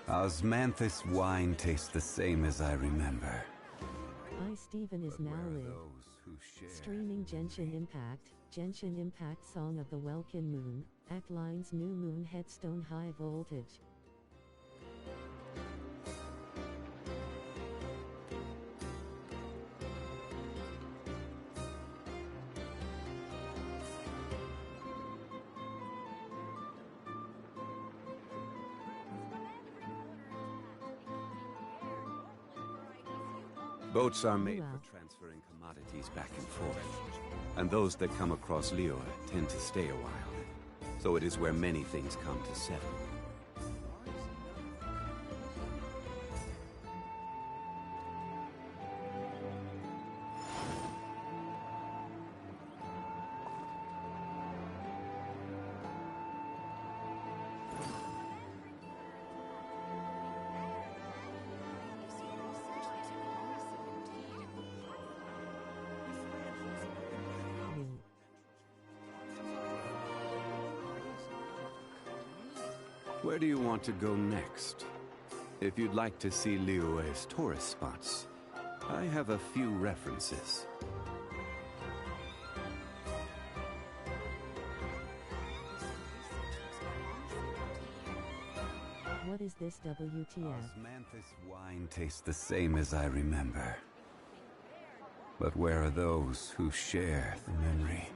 Osmanthus wine tastes the same as I remember. I, Steven, is now live. Streaming Genshin Impact Song of the Welkin Moon, Act Lines New Moon Headstone High Voltage. Boats are made for transferring commodities back and forth, and those that come across Liyue tend to stay a while. So it is where many things come to settle. Where do you want to go next? If you'd like to see Liyue's tourist spots, I have a few references. What is this WTF? Osmanthus wine tastes the same as I remember. But where are those who share the memory?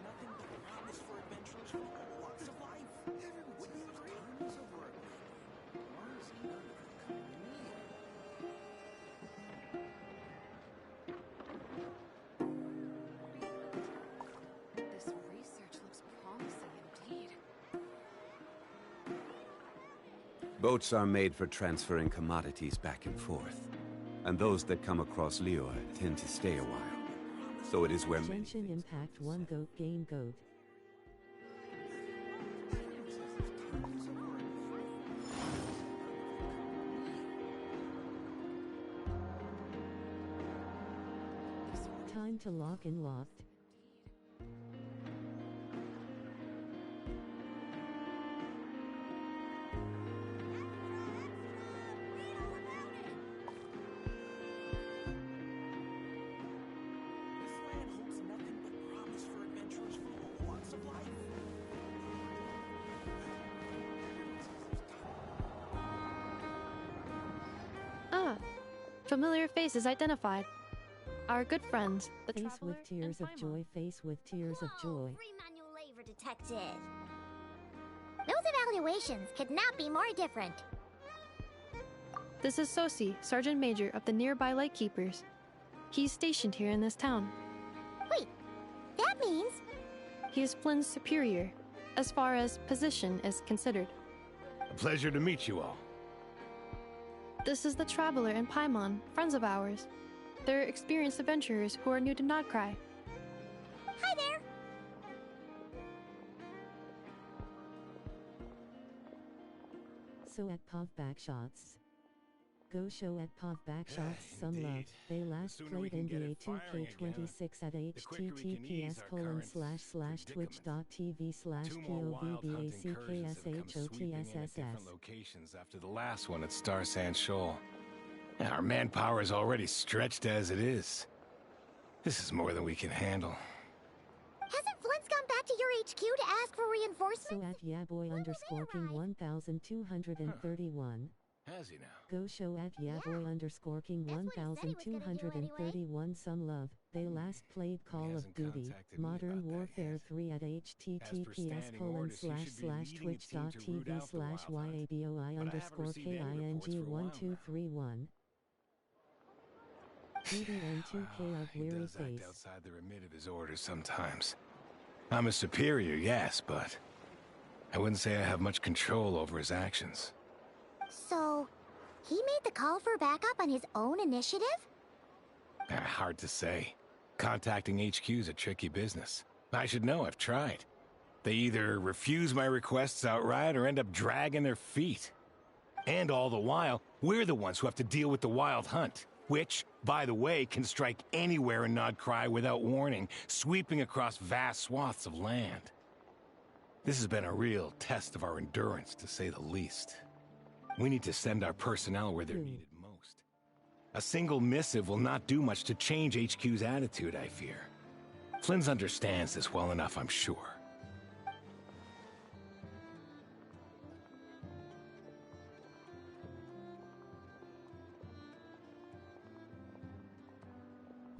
Boats are made for transferring commodities back and forth, and those that come across Liyue tend to stay a while. So it is where Genshin Impact 1 Goat Game Goat. Time to lock and locked. Familiar faces identified. Our good friends, the Face with tears of joy, face with tears of joy. Free manual labor detected. Those evaluations could not be more different. This is Sosi, Sergeant Major of the nearby Lightkeepers. He's stationed here in this town. Wait, that means... He is Flynn's superior, as far as position is considered. A pleasure to meet you all. This is the Traveler and Paimon, friends of ours. They're experienced adventurers who are new to Nodcry. Hi there! So at POV Backshots. Go show at POV Backshots some love. They last played NBA 2K26 at https://twitch.tv/povbackshotsss. Locations after the last one at Star Sand Shoal. Our manpower is already stretched as it is. This is more than we can handle. Hasn't Flint's gone back to your HQ to ask for reinforcements? So at yaboy_king 1231. Has he now? Go show at yaboy_king 1231 some love. They last played Call of Duty Modern Warfare 3 at https://twitch.tv/yaboi_king1231. BDN2K of weary face. Outside the remit of his orders sometimes. I'm a superior, yes, but I wouldn't say I have much control over his actions. So, he made the call for backup on his own initiative? Hard to say. Contacting HQ is a tricky business. I should know, I've tried. They either refuse my requests outright or end up dragging their feet. And all the while, we're the ones who have to deal with the Wild Hunt, which, by the way, can strike anywhere in Nodcry without warning, sweeping across vast swaths of land. This has been a real test of our endurance, to say the least. We need to send our personnel where they're needed most. A single missive will not do much to change HQ's attitude, I fear. Flynn's understands this well enough, I'm sure.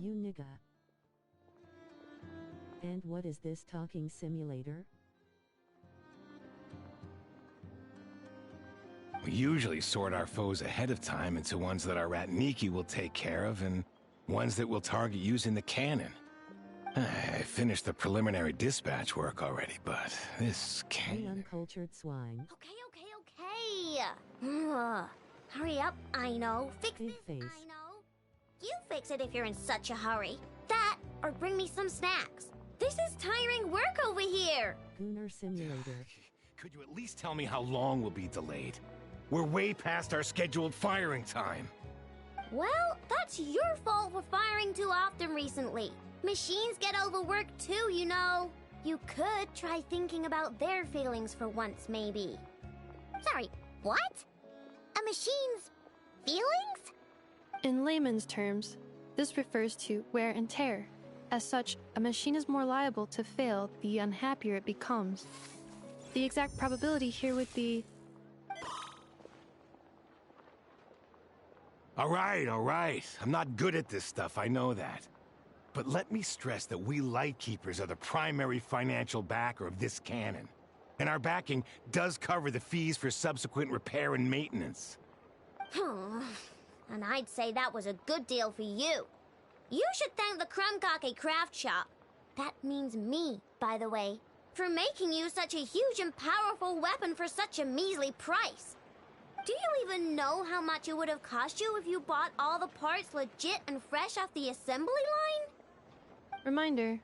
You nigga. And what is this talking simulator? We usually sort our foes ahead of time into ones that our rat Nikki will take care of and ones that we'll target using the cannon. I finished the preliminary dispatch work already, but this You cannon... uncultured swine. Okay. Ugh. Hurry up, I know. Fix Big this, face. I know. You fix it if you're in such a hurry. That, or bring me some snacks. This is tiring work over here. Gooner simulator. Could you at least tell me how long we'll be delayed? We're way past our scheduled firing time. Well, that's your fault for firing too often recently. Machines get overworked too, you know. You could try thinking about their feelings for once, maybe. Sorry, what? A machine's feelings? In layman's terms, this refers to wear and tear. As such, a machine is more liable to fail the unhappier it becomes. The exact probability here would be... All right. I'm not good at this stuff, I know that. But let me stress that we Lightkeepers are the primary financial backer of this cannon. And our backing does cover the fees for subsequent repair and maintenance. And I'd say that was a good deal for you. You should thank the Krumkake craft shop. That means me, by the way, for making you such a huge and powerful weapon for such a measly price. Do you even know how much it would have cost you if you bought all the parts legit and fresh off the assembly line? Reminder,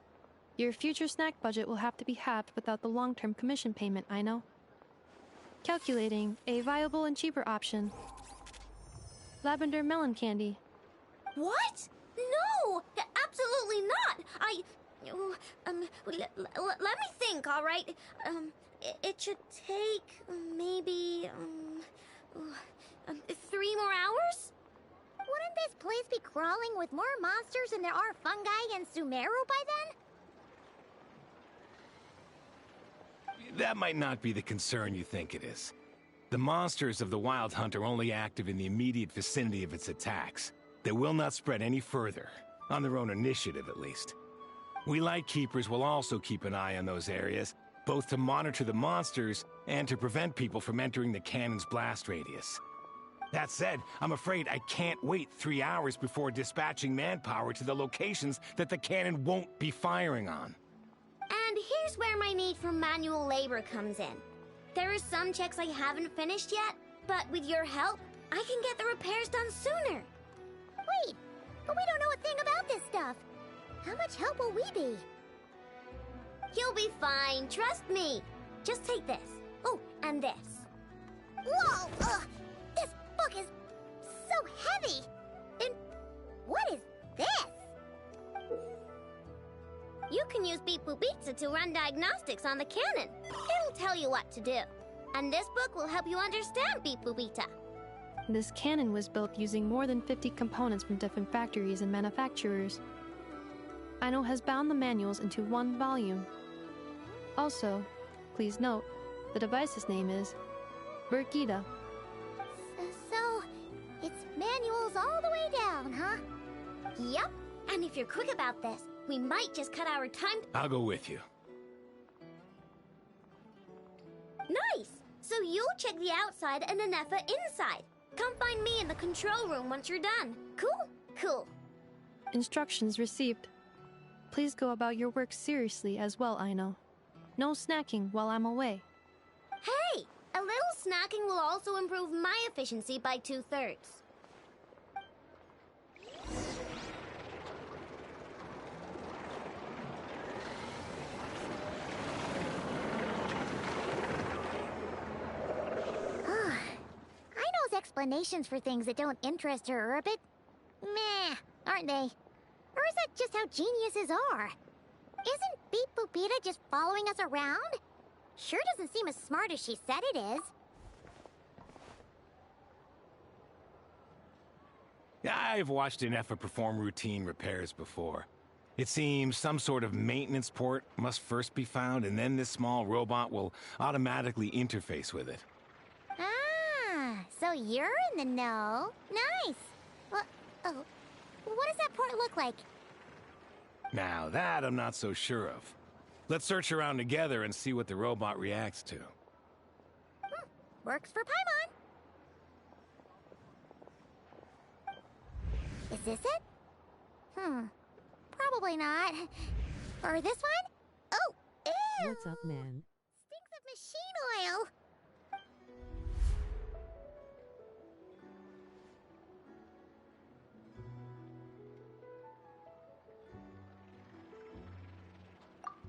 your future snack budget will have to be halved without the long-term commission payment, I know. Calculating a viable and cheaper option. Lavender melon candy. What? No! Absolutely not! Let me think, all right? It should take maybe 3 more hours? Wouldn't this place be crawling with more monsters than there are fungi in Sumeru by then? That might not be the concern you think it is. The monsters of the Wild Hunt are only active in the immediate vicinity of its attacks. They will not spread any further, on their own initiative at least. We Lightkeepers will also keep an eye on those areas, both to monitor the monsters and to prevent people from entering the cannon's blast radius. That said, I'm afraid I can't wait 3 hours before dispatching manpower to the locations that the cannon won't be firing on. And here's where my need for manual labor comes in. There are some checks I haven't finished yet, but with your help, I can get the repairs done sooner. Wait, but we don't know a thing about this stuff. How much help will we be? You'll be fine, trust me. Just take this. Oh, and this. Whoa! This book is so heavy! And what is this? You can use Beep Boop Pizza to run diagnostics on the cannon. It'll tell you what to do. And this book will help you understand Beep Boop Pizza. This cannon was built using more than 50 components from different factories and manufacturers. Aino has bound the manuals into one volume. Also, please note, the device's name is Berkida. So, it's manuals all the way down, huh? Yep. And if you're quick about this, we might just cut our time. I'll go with you. Nice! So you'll check the outside and Anefa inside. Come find me in the control room once you're done. Cool? Cool. Instructions received. Please go about your work seriously as well, Aino. No snacking while I'm away. Hey! A little snacking will also improve my efficiency by 2/3. Aino's explanations for things that don't interest her are a bit meh, aren't they? Or is that just how geniuses are? Isn't Beep Boopita just following us around? Sure doesn't seem as smart as she said it is. I've watched an EFA perform routine repairs before. It seems some sort of maintenance port must first be found, and then this small robot will automatically interface with it. Ah, so you're in the know. Nice. Well, oh, what does that port look like? Now that I'm not so sure of. Let's search around together and see what the robot reacts to. Works for Paimon. Is this it? Probably not. Or this one? Oh, ew! What's up, man? Stinks of machine oil.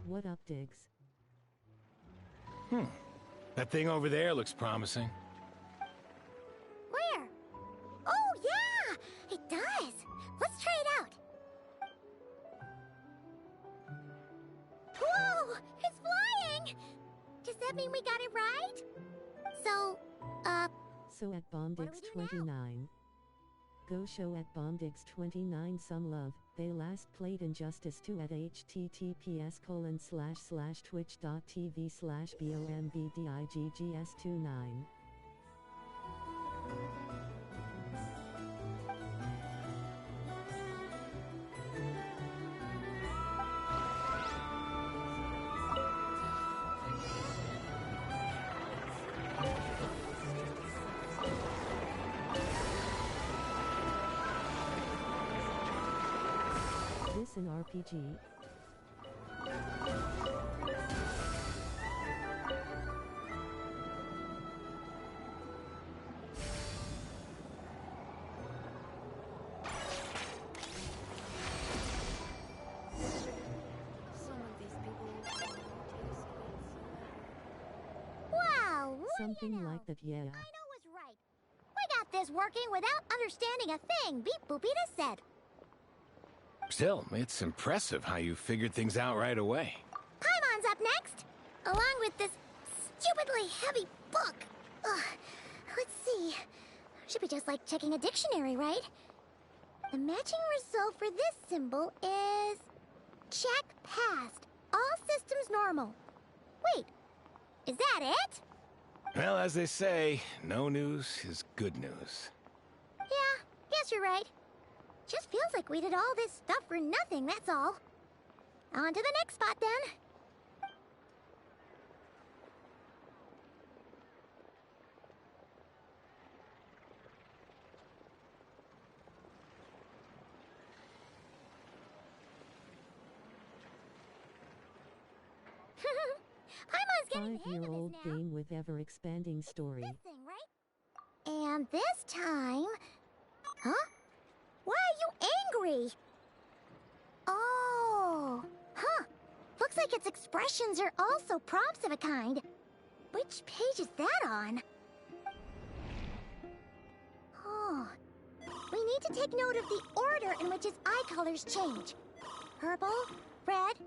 What up, Diggs? That thing over there looks promising. Where? Oh, yeah! It does! Let's try it out. Whoa! It's flying! Does that mean we got it right? So, So at Bombdix What do we do now? 29. Go show at Bombdix 29 some love. They last played Injustice 2 at https://twitch.tv/bombdiggs29. This an RPG? wow! Look at Something now. like that, yeah. I know was right. We got this working without understanding a thing, Beep Boopita said. Still, it's impressive how you figured things out right away. Paimon's up next, along with this stupidly heavy book. Ugh. Let's see. Should be just like checking a dictionary, right? The matching result for this symbol is... check passed. All systems normal. Wait, is that it? Well, as they say, no news is good news. Yeah, guess you're right. Just feels like we did all this stuff for nothing, that's all. On to the next spot, then. Paimon's getting the hang of this Five-year-old now. game with ever-expanding story. This thing, right? And this time... Huh? Why are you angry? Oh, huh. Looks like its expressions are also prompts of a kind. Which page is that on? Oh. We need to take note of the order in which its eye colors change. Purple, red...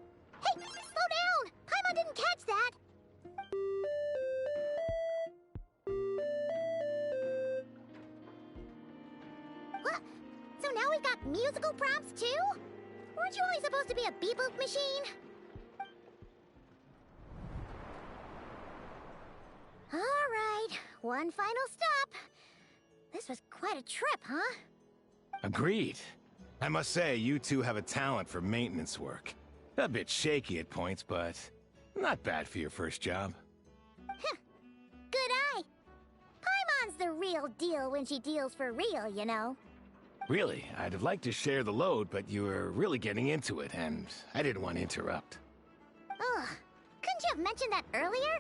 Hey, slow down! Paimon didn't catch that! What? So now we've got musical prompts too? Weren't you only supposed to be a beep-boop machine? Alright, one final stop. This was quite a trip, huh? Agreed. I must say, you two have a talent for maintenance work. A bit shaky at points, but not bad for your first job. Good eye. Paimon's the real deal when she deals for real, you know. Really, I'd have liked to share the load, but you were really getting into it, and I didn't want to interrupt. Ugh. Couldn't you have mentioned that earlier?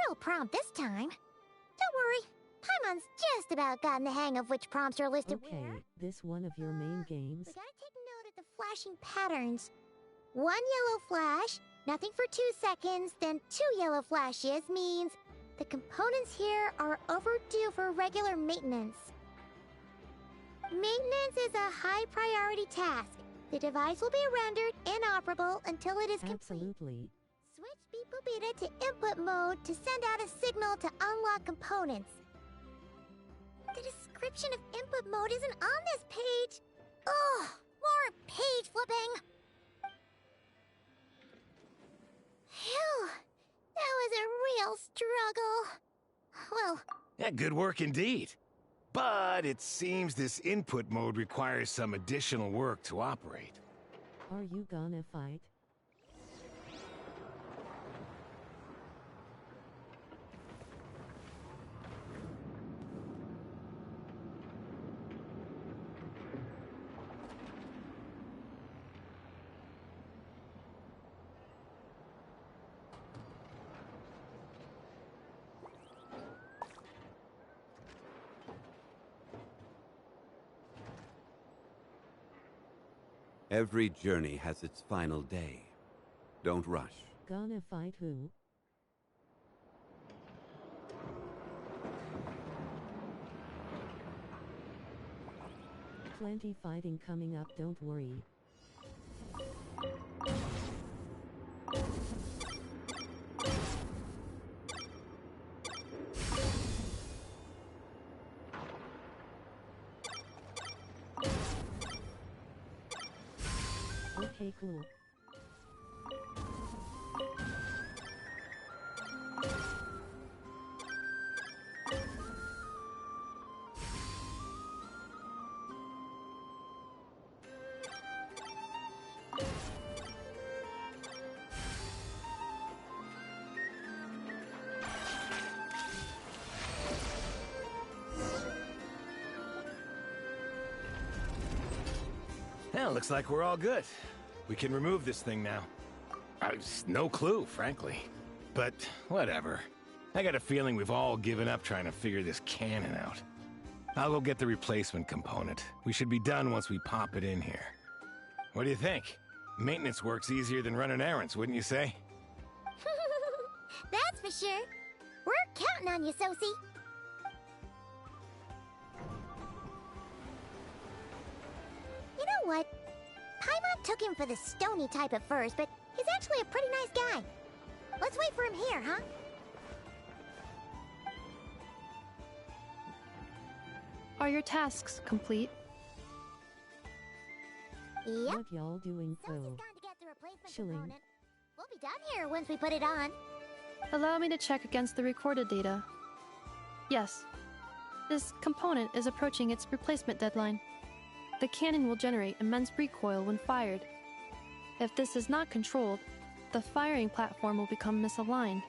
real prompt this time. Don't worry, Paimon's just about gotten the hang of which prompts are listed Okay, where. this one of your main games. We gotta take note of the flashing patterns. 1 yellow flash, nothing for 2 seconds, then 2 yellow flashes means the components here are overdue for regular maintenance. Maintenance is a high priority task. The device will be rendered inoperable until it is complete. Absolutely. Switch Beep Boopita to input mode to send out a signal to unlock components. The description of input mode isn't on this page. Ugh, more page flipping. Phew, that was a real struggle. Well, Yeah, good work indeed. But it seems this input mode requires some additional work to operate. Are you gonna fight? Every journey has its final day. Don't rush. Gonna fight who? Plenty fighting coming up, don't worry. Okay, cool. Well, looks like we're all good. We can remove this thing now. No clue, frankly. But whatever. I got a feeling we've all given up trying to figure this cannon out. I'll go get the replacement component. We should be done once we pop it in here. What do you think? Maintenance work's easier than running errands, wouldn't you say? that's for sure. We're counting on you, Sosie. You know what? Paimon took him for the stony type at first, but he's actually a pretty nice guy. Let's wait for him here, huh? Are your tasks complete? Yep. What y'all doing, Sosie's though? gone to get the replacement Chilling. component. We'll be done here once we put it on. Allow me to check against the recorded data. Yes. This component is approaching its replacement deadline. The cannon will generate immense recoil when fired. If this is not controlled, the firing platform will become misaligned.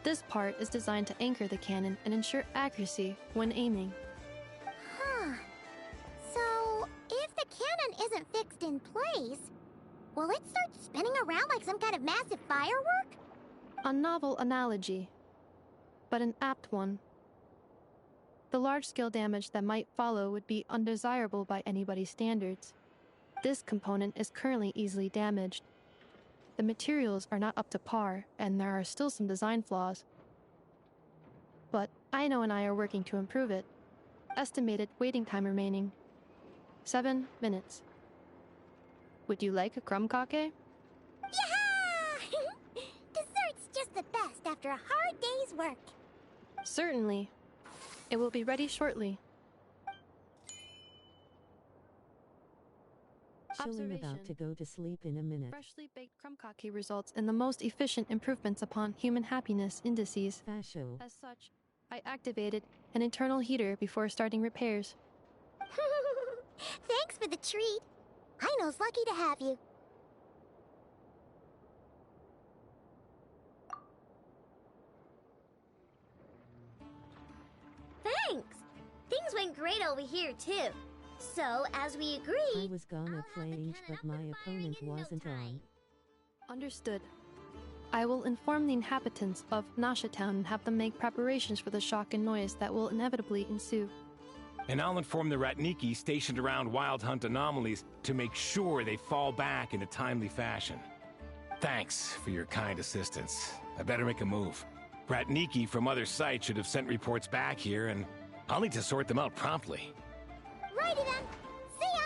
This part is designed to anchor the cannon and ensure accuracy when aiming. Huh. So, if the cannon isn't fixed in place, will it start spinning around like some kind of massive firework? A novel analogy, but an apt one. The large-scale damage that might follow would be undesirable by anybody's standards. This component is currently easily damaged. The materials are not up to par, and there are still some design flaws. But Aino and I are working to improve it. Estimated waiting time remaining: 7 minutes. Would you like a crumb cake? Yeah! Dessert's just the best after a hard day's work. Certainly. It will be ready shortly. Chilling, about to go to sleep in a minute. Freshly baked crumb cake results in the most efficient improvements upon human happiness indices. Fasho. As such, I activated an internal heater before starting repairs. Thanks for the treat. Aino's lucky to have you. Thanks! Things went great over here, too. So, as we I agreed, was gonna I'll have the flange, cannon but up my and firing opponent in no wasn't time. on. Understood. I will inform the inhabitants of Nasha Town and have them make preparations for the shock and noise that will inevitably ensue. And I'll inform the Ratniki stationed around Wild Hunt anomalies to make sure they fall back in a timely fashion. Thanks for your kind assistance. I better make a move. Ratniki from other sites should have sent reports back here, and I'll need to sort them out promptly. Righty then. See ya!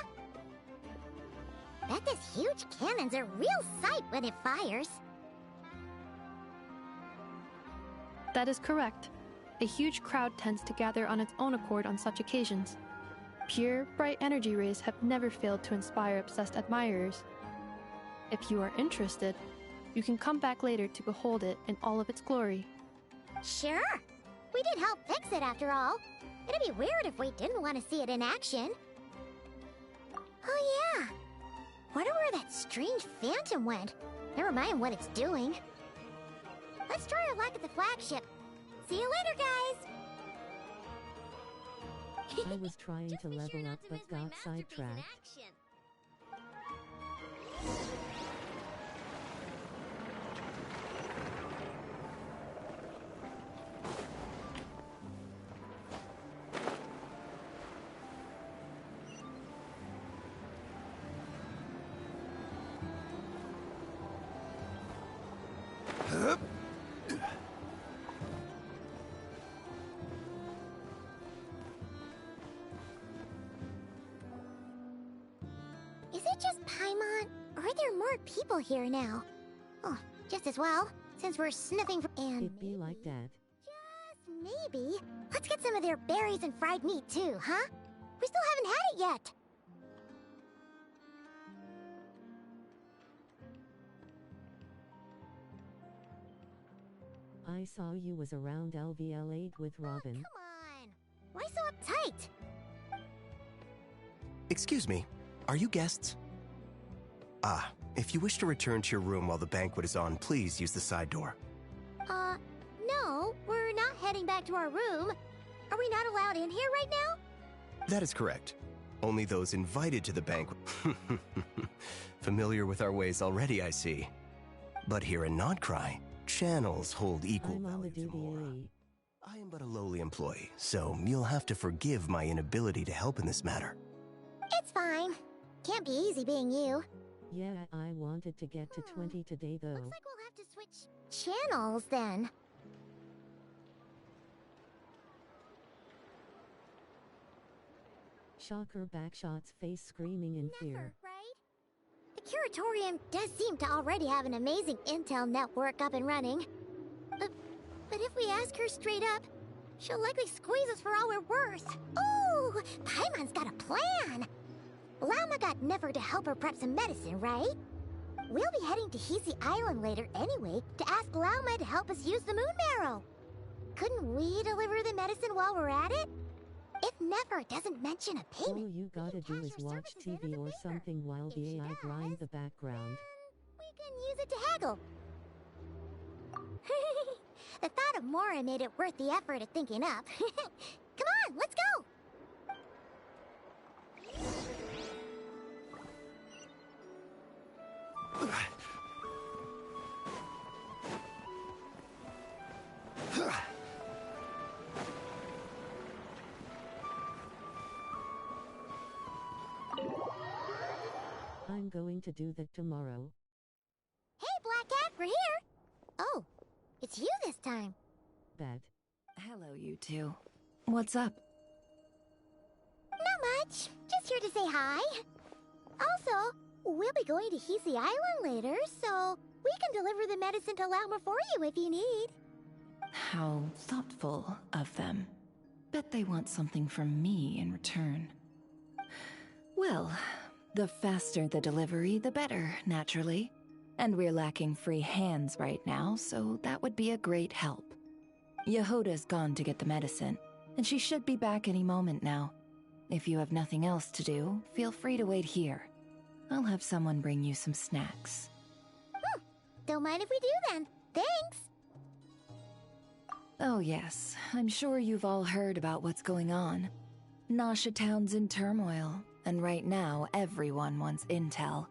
Bet this huge cannon's a real sight when it fires. That is correct. A huge crowd tends to gather on its own accord on such occasions. Pure, bright energy rays have never failed to inspire obsessed admirers. If you are interested, you can come back later to behold it in all of its glory. Sure. We did help fix it after all. It'd be weird if we didn't want to see it in action. Oh yeah. Wonder where that strange phantom went. Never mind what it's doing. Let's try our luck at the flagship. See you later, guys! I was trying to level up but got sidetracked. Is it just Paimon, or are there more people here now? Oh, just as well, since we're sniffing for— and It be like that. just maybe, let's get some of their berries and fried meat too, huh? We still haven't had it yet! I saw you was around LVL8 with Robin. Come on! Why so uptight? Excuse me, are you guests? Ah, if you wish to return to your room while the banquet is on, please use the side door. No, we're not heading back to our room. Are we not allowed in here right now? That is correct. Only those invited to the banquet. Familiar with our ways already, I see. But here in Nodcry, channels hold equal I'm on the value to duty more. elite. I am but a lowly employee, so you'll have to forgive my inability to help in this matter. It's fine. Can't be easy being you. Yeah, I wanted to get to 20 today though. Looks like we'll have to switch channels then. Shocker Backshot's face screaming in fear. Never, right? The Curatorium does seem to already have an amazing intel network up and running. But if we ask her straight up, she'll likely squeeze us for all we're worth. Ooh, Paimon's got a plan! Lauma got Nefer to help her prep some medicine, right? We'll be heading to Hisi Island later anyway to ask Lauma to help us use the moon marrow. Couldn't we deliver the medicine while we're at it? If Nefer doesn't mention a All payment, you gotta do is watch TV or something while If the she AI does, grind the background. we can use it to haggle. The thought of Mora made it worth the effort of thinking up. Come on, let's go! I'm going to do that tomorrow. Hey, Black Cat, we're here! Oh, it's you this time. Bad. Hello, you two. What's up? Not much. Just here to say hi. Also, we'll be going to Hisi Island later, so we can deliver the medicine to Lauma for you if you need. How thoughtful of them. Bet they want something from me in return. Well, the faster the delivery, the better, naturally. And we're lacking free hands right now, so that would be a great help. Yehoda's gone to get the medicine, and she should be back any moment now. If you have nothing else to do, feel free to wait here. I'll have someone bring you some snacks. Don't mind if we do then. Thanks! Oh yes, I'm sure you've all heard about what's going on. Nasha Town's in turmoil, and right now everyone wants intel.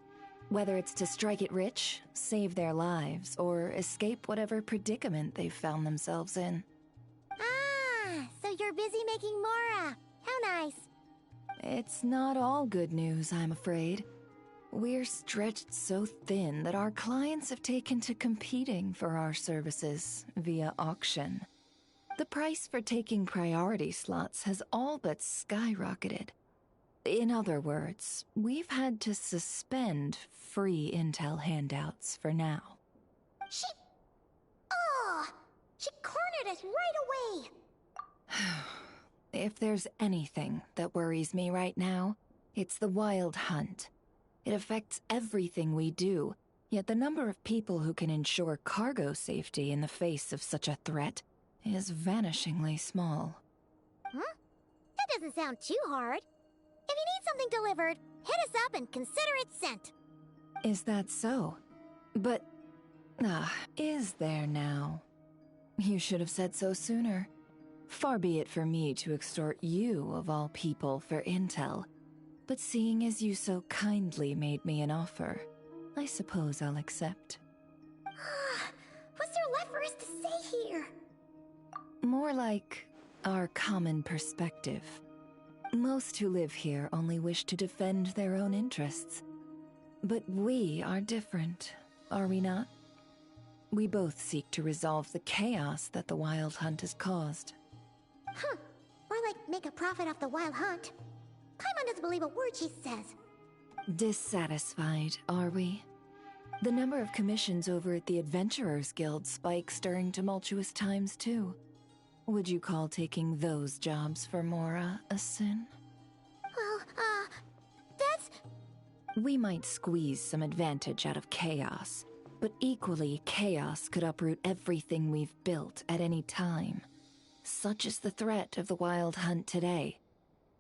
Whether it's to strike it rich, save their lives, or escape whatever predicament they've found themselves in. Ah, so you're busy making Mora. How nice. It's not all good news, I'm afraid. We're stretched so thin that our clients have taken to competing for our services via auction. The price for taking priority slots has all but skyrocketed. In other words, we've had to suspend free intel handouts for now. She cornered us right away. If there's anything that worries me right now, it's the Wild Hunt. It affects everything we do, yet the number of people who can ensure cargo safety in the face of such a threat is vanishingly small. Huh? That doesn't sound too hard. If you need something delivered, hit us up and consider it sent. Is that so? But, is there now? You should have said so sooner. Far be it for me to extort you, of all people, for intel. But seeing as you so kindly made me an offer, I suppose I'll accept. What's there left for us to say here? More like our common perspective. Most who live here only wish to defend their own interests. But we are different, are we not? We both seek to resolve the chaos that the Wild Hunt has caused. Huh. Or like make a profit off the Wild Hunt. Paimon doesn't believe a word she says. Dissatisfied, are we? The number of commissions over at the Adventurers Guild spikes during tumultuous times, too. Would you call taking those jobs for Mora a sin? Well, that's... We might squeeze some advantage out of chaos, but equally, chaos could uproot everything we've built at any time. Such is the threat of the Wild Hunt today.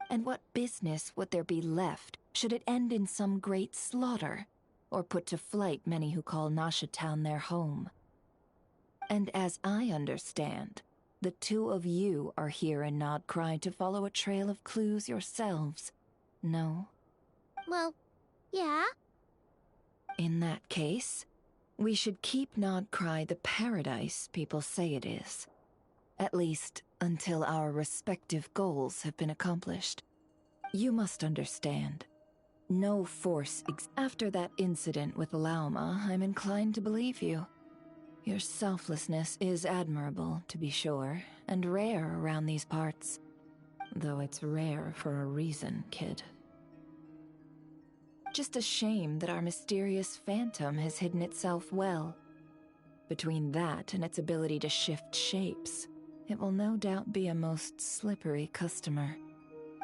And what business would there be left should it end in some great slaughter, or put to flight many who call Nasha Town their home? And as I understand, the two of you are here in Nodcry to follow a trail of clues yourselves, no? Well, yeah. In that case, we should keep Nodcry the paradise people say it is. At least, until our respective goals have been accomplished. You must understand. No force after that incident with Lauma, I'm inclined to believe you. Your selflessness is admirable, to be sure, and rare around these parts. Though it's rare for a reason, kid. Just a shame that our mysterious phantom has hidden itself well. Between that and its ability to shift shapes, it will no doubt be a most slippery customer.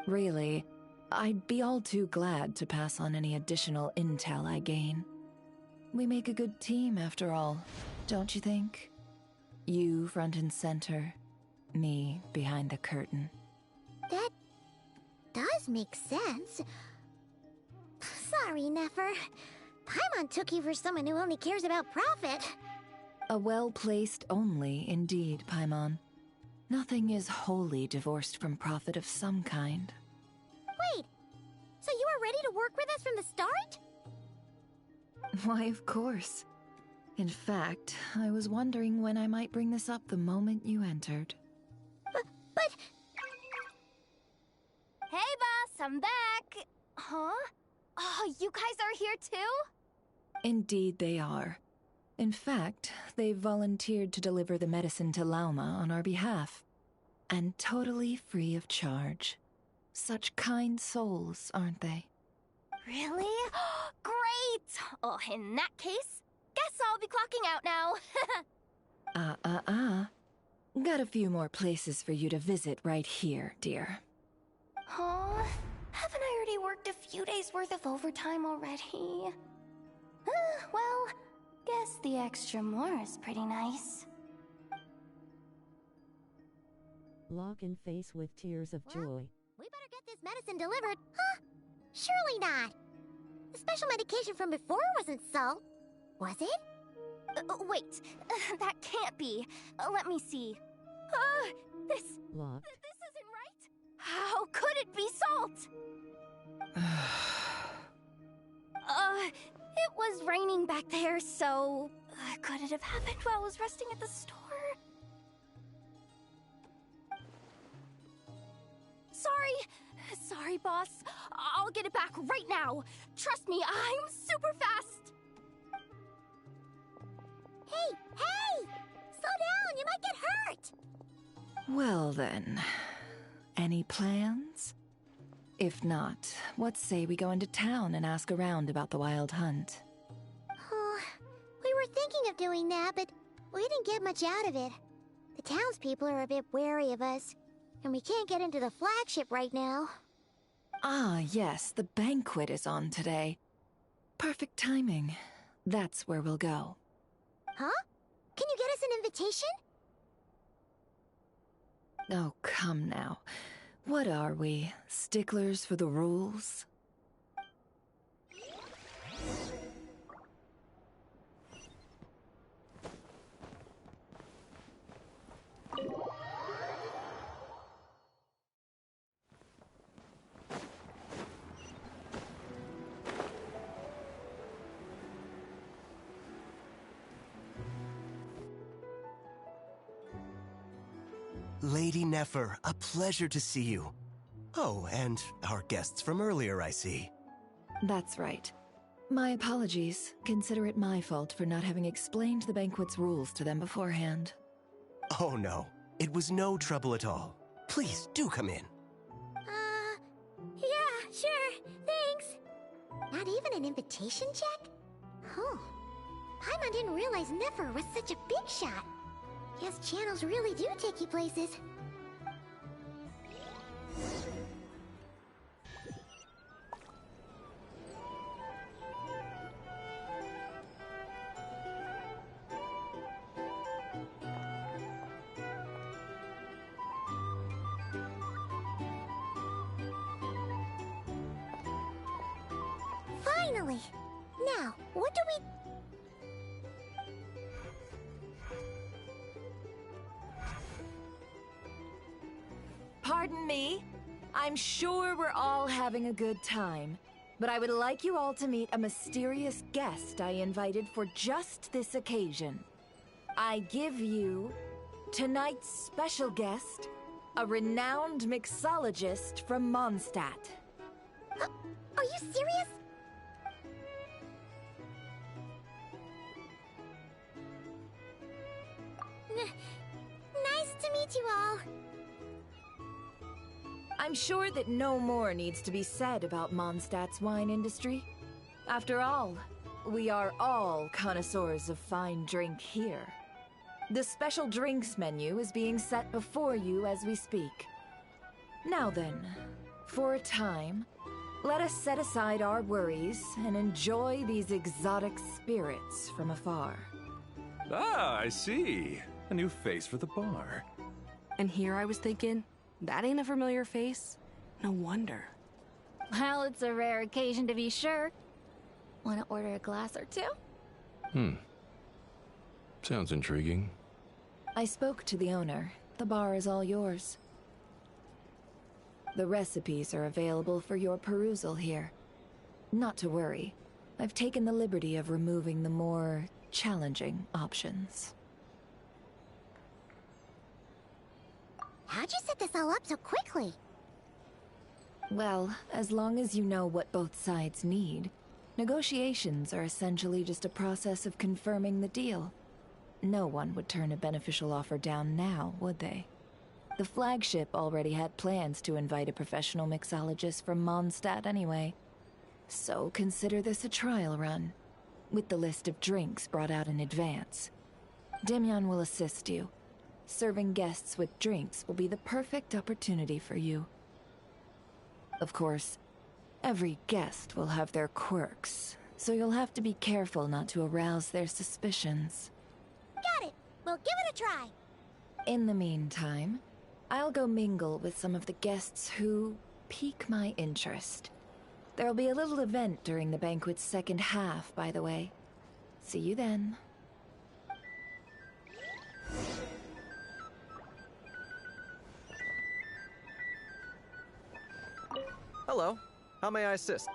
Really, I'd be all too glad to pass on any additional intel I gain. We make a good team, after all, don't you think? You front and center, me behind the curtain. That does make sense. Sorry, Nefer. Paimon took you for someone who only cares about profit. A well-placed only, indeed, Paimon. Nothing is wholly divorced from profit of some kind. Wait, so you were ready to work with us from the start? Why, of course. In fact, I was wondering when I might bring this up the moment you entered. But... Hey, boss, I'm back! Huh? Oh, you guys are here too? Indeed they are. In fact, they've volunteered to deliver the medicine to Lauma on our behalf. And totally free of charge. Such kind souls, aren't they? Really? Great! Oh, in that case, guess I'll be clocking out now. Got a few more places for you to visit right here, dear. Huh? Haven't I already worked a few days' worth of overtime already? Well, guess the extra more is pretty nice. Lock-in face with tears of joy. We better get this medicine delivered. Huh? Surely not. The special medication from before wasn't salt, was it? Wait, that can't be. Let me see. This isn't right. How could it be salt? It was raining back there, so... could it have happened while I was resting at the store? Sorry, boss. I'll get it back right now. Trust me, I'm super fast. Hey! Slow down, you might get hurt! Well then, any plans? If not, what say we go into town and ask around about the wild hunt? We were thinking of doing that, but we didn't get much out of it. The townspeople are a bit wary of us, and we can't get into the flagship right now. Ah, yes, the banquet is on today. Perfect timing. That's where we'll go. Huh? Can you get us an invitation? Oh, come now. What are we, sticklers for the rules? Lady Nefer, a pleasure to see you. Oh, and our guests from earlier, I see. That's right. My apologies. Consider it my fault for not having explained the banquet's rules to them beforehand. Oh no, it was no trouble at all. Please, do come in. Yeah, sure, thanks. Not even an invitation check? Huh. Paimon didn't realize Nefer was such a big shot. Guess channels really do take you places. Finally! Now, what do we... Pardon me. I'm sure we're all having a good time, but I would like you all to meet a mysterious guest I invited for just this occasion. I give you tonight's special guest, a renowned mixologist from Mondstadt. Are you serious? Nice to meet you all. I'm sure that no more needs to be said about Mondstadt's wine industry. After all, we are all connoisseurs of fine drink here. The special drinks menu is being set before you as we speak. Now then, for a time, let us set aside our worries and enjoy these exotic spirits from afar. Ah, I see. A new face for the bar. And here I was thinking, that ain't a familiar face? No wonder. Well, it's a rare occasion to be sure. Want to order a glass or two? Sounds intriguing. I spoke to the owner. The bar is all yours. The recipes are available for your perusal here. Not to worry. I've taken the liberty of removing the more challenging options. How'd you set this all up so quickly? Well, as long as you know what both sides need, negotiations are essentially just a process of confirming the deal. No one would turn a beneficial offer down now, would they? The flagship already had plans to invite a professional mixologist from Mondstadt anyway. So consider this a trial run, with the list of drinks brought out in advance. Demyon will assist you. Serving guests with drinks will be the perfect opportunity for you. Of course, every guest will have their quirks, so you'll have to be careful not to arouse their suspicions. Got it! We'll give it a try! In the meantime, I'll go mingle with some of the guests who pique my interest. There'll be a little event during the banquet's second half, by the way. See you then. Hello. How may I assist?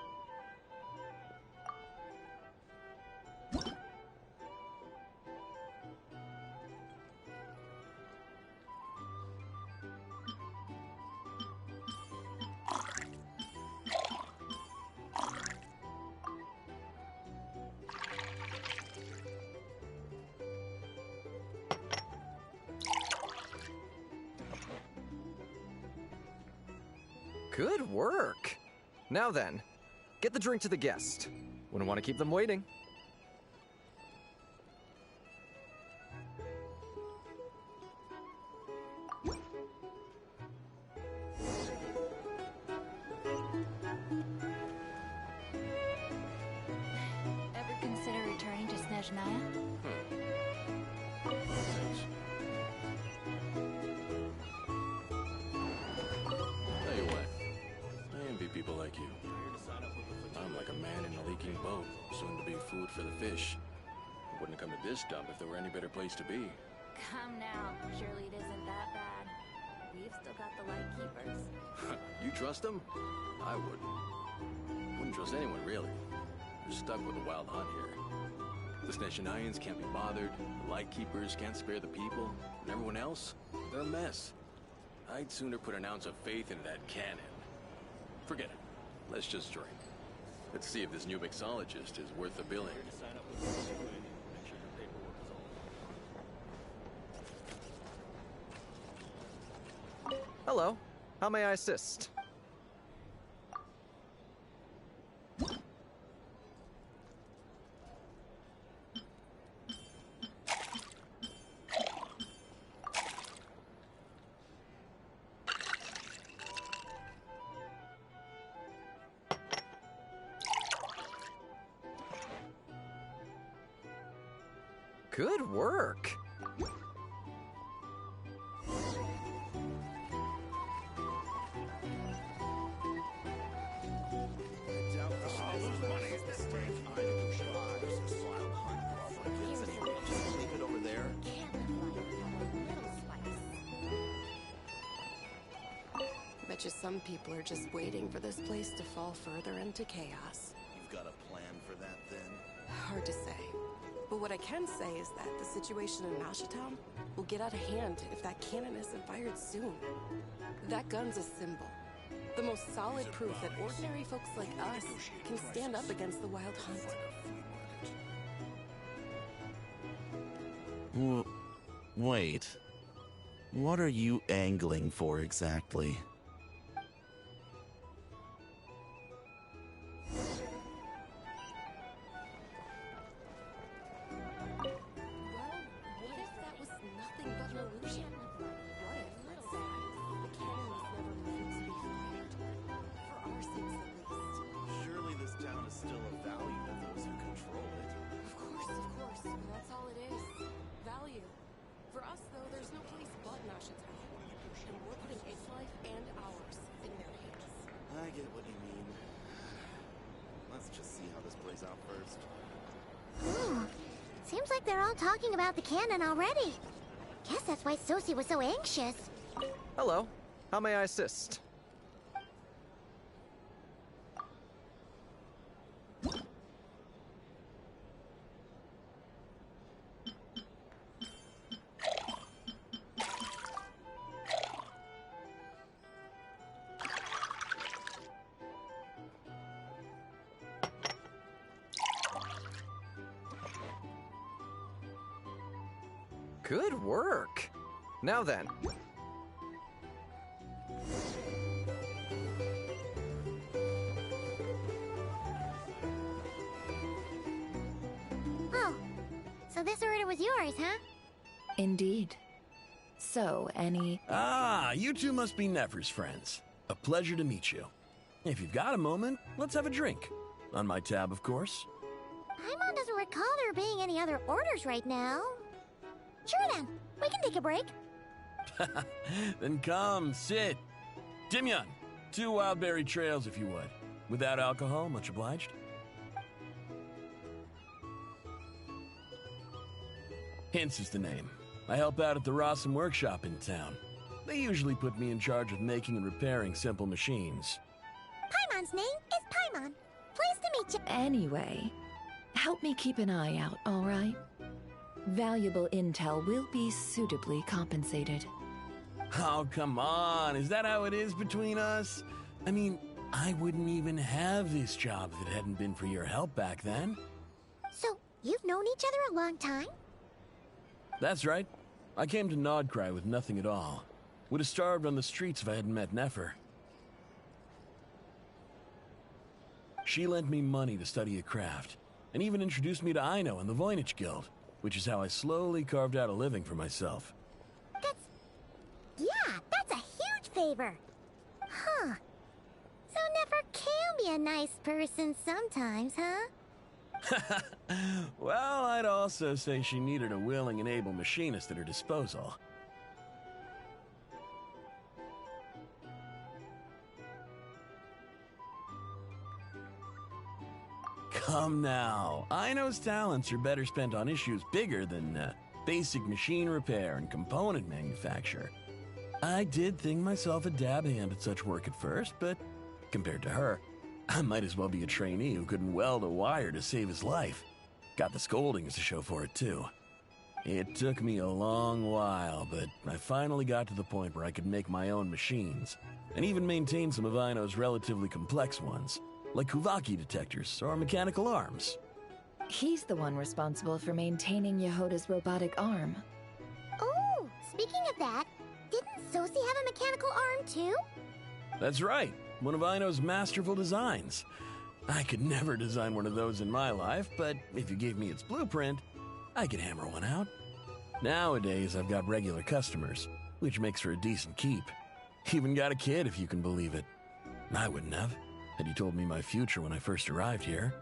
Good work. Now then, get the drink to the guest. Wouldn't want to keep them waiting. Ever consider returning to Snezhnaya? Tell you what, I envy people like you. I'm like a man in a leaking boat, soon to be food for the fish. I wouldn't come to this dump if there were any better place to be. Come now, surely it isn't that bad. We've still got the light keepers. You trust them? I wouldn't. Wouldn't trust anyone, really. You're stuck with a wild hunt here. The Snezhnayans can't be bothered, the Lightkeepers can't spare the people, and everyone else, they're a mess. I'd sooner put an ounce of faith into that cannon. Forget it. Let's just drink. Let's see if this new mixologist is worth the billing. Hello. How may I assist? Good work. Bet you some people are just waiting for this place to fall further into chaos. You've got a plan for that, then? Hard to say. But what I can say is that the situation in Ashitown will get out of hand if that cannon isn't fired soon. That gun's a symbol. The most solid proof that ordinary folks like us can stand up against the Wild Hunt. Wait. What are you angling for exactly? I get what you mean. Let's just see how this plays out first. Seems like they're all talking about the cannon already. Guess that's why Sosie was so anxious. Hello. How may I assist? Good work. Now then. Oh, so this order was yours, huh? Indeed. So, any... Ah, you two must be Nefer's friends. A pleasure to meet you. If you've got a moment, let's have a drink. On my tab, of course. Paimon doesn't recall there being any other orders right now. Sure then, we can take a break. Then come, sit. Timyon, 2 wildberry trails if you would. Without alcohol, much obliged. Hints is the name. I help out at the Rossum workshop in town. They usually put me in charge of making and repairing simple machines. Paimon's name is Paimon. Pleased to meet you. Anyway, help me keep an eye out, all right? Valuable intel will be suitably compensated. Oh, come on. Is that how it is between us? I mean, I wouldn't even have this job if it hadn't been for your help back then. So, you've known each other a long time? That's right. I came to Nodcry with nothing at all. Would have starved on the streets if I hadn't met Nefer. She lent me money to study a craft, and even introduced me to Aino and the Voynich Guild, which is how I slowly carved out a living for myself. That's a huge favor. Huh. So Nefer can be a nice person sometimes, huh? Well, I'd also say she needed a willing and able machinist at her disposal. Come now. Aino's talents are better spent on issues bigger than basic machine repair and component manufacture. I did think myself a dab hand at such work at first, but compared to her, I might as well be a trainee who couldn't weld a wire to save his life. Got the scoldings to show for it, too. It took me a long while, but I finally got to the point where I could make my own machines, and even maintain some of Aino's relatively complex ones, like Kuvaki detectors or mechanical arms. He's the one responsible for maintaining Yehoda's robotic arm. Oh, speaking of that, didn't Sosi have a mechanical arm too? That's right, one of Aino's masterful designs. I could never design one of those in my life, but if you gave me its blueprint, I could hammer one out. Nowadays, I've got regular customers, which makes for a decent keep. Even got a kid, if you can believe it. I wouldn't have, had you told me my future when I first arrived here.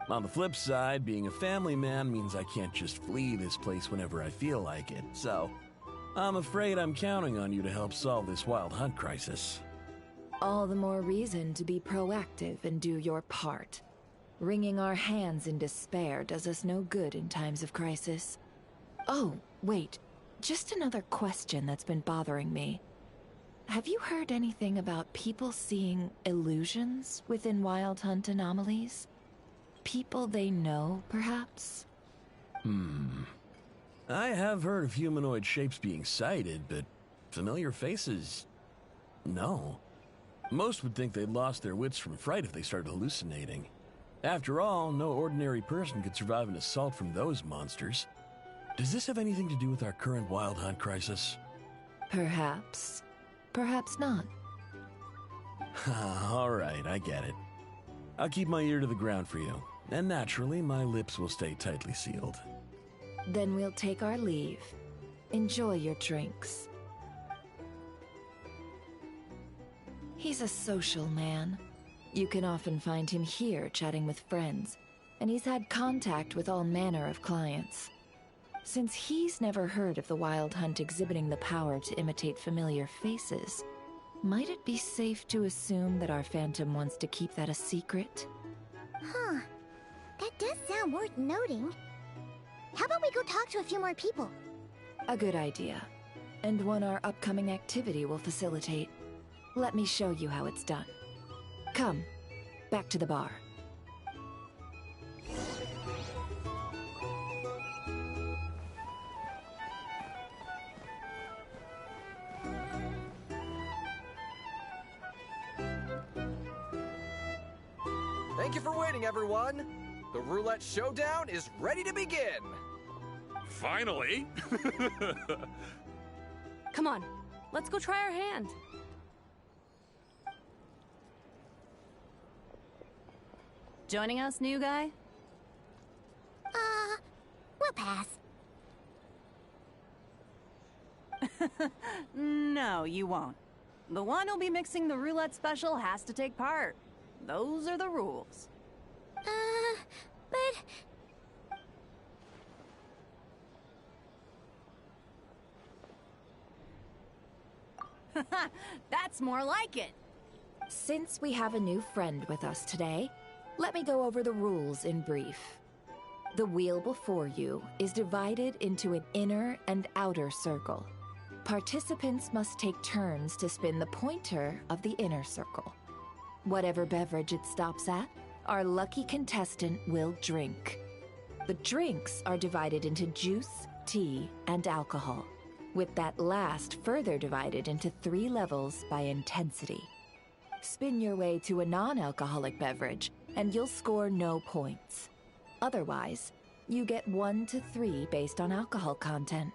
On the flip side, being a family man means I can't just flee this place whenever I feel like it, so I'm afraid I'm counting on you to help solve this wild hunt crisis. All the more reason to be proactive and do your part. Wringing our hands in despair does us no good in times of crisis. Oh, wait. Just another question that's been bothering me. Have you heard anything about people seeing illusions within Wild Hunt anomalies? People they know, perhaps? I have heard of humanoid shapes being sighted, but familiar faces? No. Most would think they'd lost their wits from fright if they started hallucinating. After all, no ordinary person could survive an assault from those monsters. Does this have anything to do with our current Wild Hunt crisis? Perhaps. Perhaps not. All right, I get it. I'll keep my ear to the ground for you, and naturally, my lips will stay tightly sealed. Then we'll take our leave. Enjoy your drinks. He's a social man. You can often find him here chatting with friends, and he's had contact with all manner of clients. Since he's never heard of the Wild Hunt exhibiting the power to imitate familiar faces, might it be safe to assume that our Phantom wants to keep that a secret? Huh. That does sound worth noting. How about we go talk to a few more people? A good idea. And one our upcoming activity will facilitate. Let me show you how it's done. Come, back to the bar. Thank you for waiting, everyone. The roulette showdown is ready to begin. Finally! Come on, let's go try our hand. Joining us, new guy? We'll pass. No, you won't. The one who'll be mixing the roulette special has to take part. Those are the rules. But... That's more like it. Since we have a new friend with us today, let me go over the rules in brief. The wheel before you is divided into an inner and outer circle. Participants must take turns to spin the pointer of the inner circle. Whatever beverage it stops at, our lucky contestant will drink. The drinks are divided into juice, tea, and alcohol, with that last further divided into 3 levels by intensity. Spin your way to a non-alcoholic beverage, and you'll score no points. Otherwise, you get 1 to 3 based on alcohol content.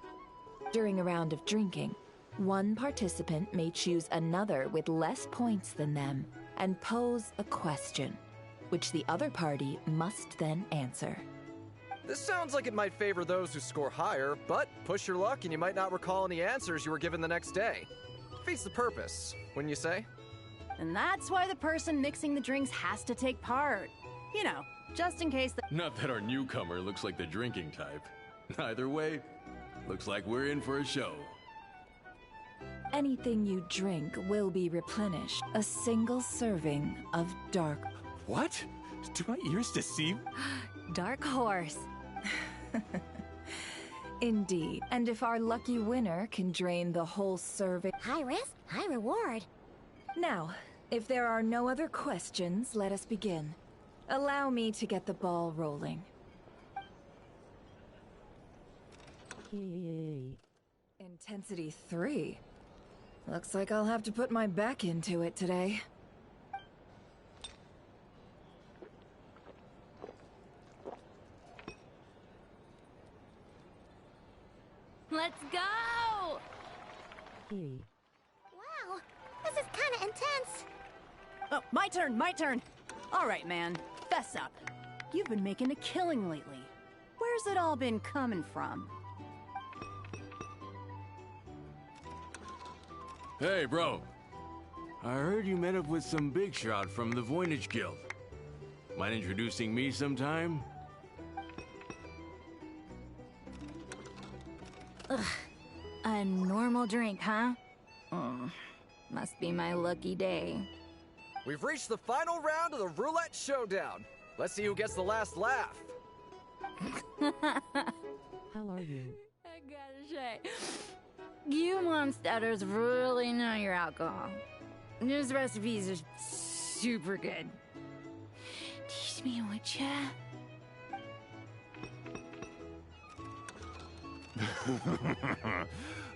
During a round of drinking, one participant may choose another with less points than them and pose a question. which the other party must then answer. This sounds like it might favor those who score higher, but push your luck and you might not recall any answers you were given the next day. Defeats the purpose, wouldn't you say? And that's why the person mixing the drinks has to take part. You know, just in case the— Not that our newcomer looks like the drinking type. Either way, looks like we're in for a show. Anything you drink will be replenished. A single serving of dark... What? Do my ears deceive? Dark horse. Indeed. And if our lucky winner can drain the whole serving... High risk, high reward. Now, if there are no other questions, let us begin. Allow me to get the ball rolling. Intensity 3. Looks like I'll have to put my back into it today. Let's go! Wow, this is kind of intense. Oh, my turn, my turn. All right, man, fess up. You've been making a killing lately. Where's it all been coming from? Hey, bro. I heard you met up with some big shot from the Voynich Guild. Mind introducing me sometime? Ugh. A normal drink, huh? Must be my lucky day. We've reached the final round of the Roulette Showdown. Let's see who gets the last laugh. How are you? I gotta say, you monsters really know your alcohol. These recipes are super good. Teach me, would ya?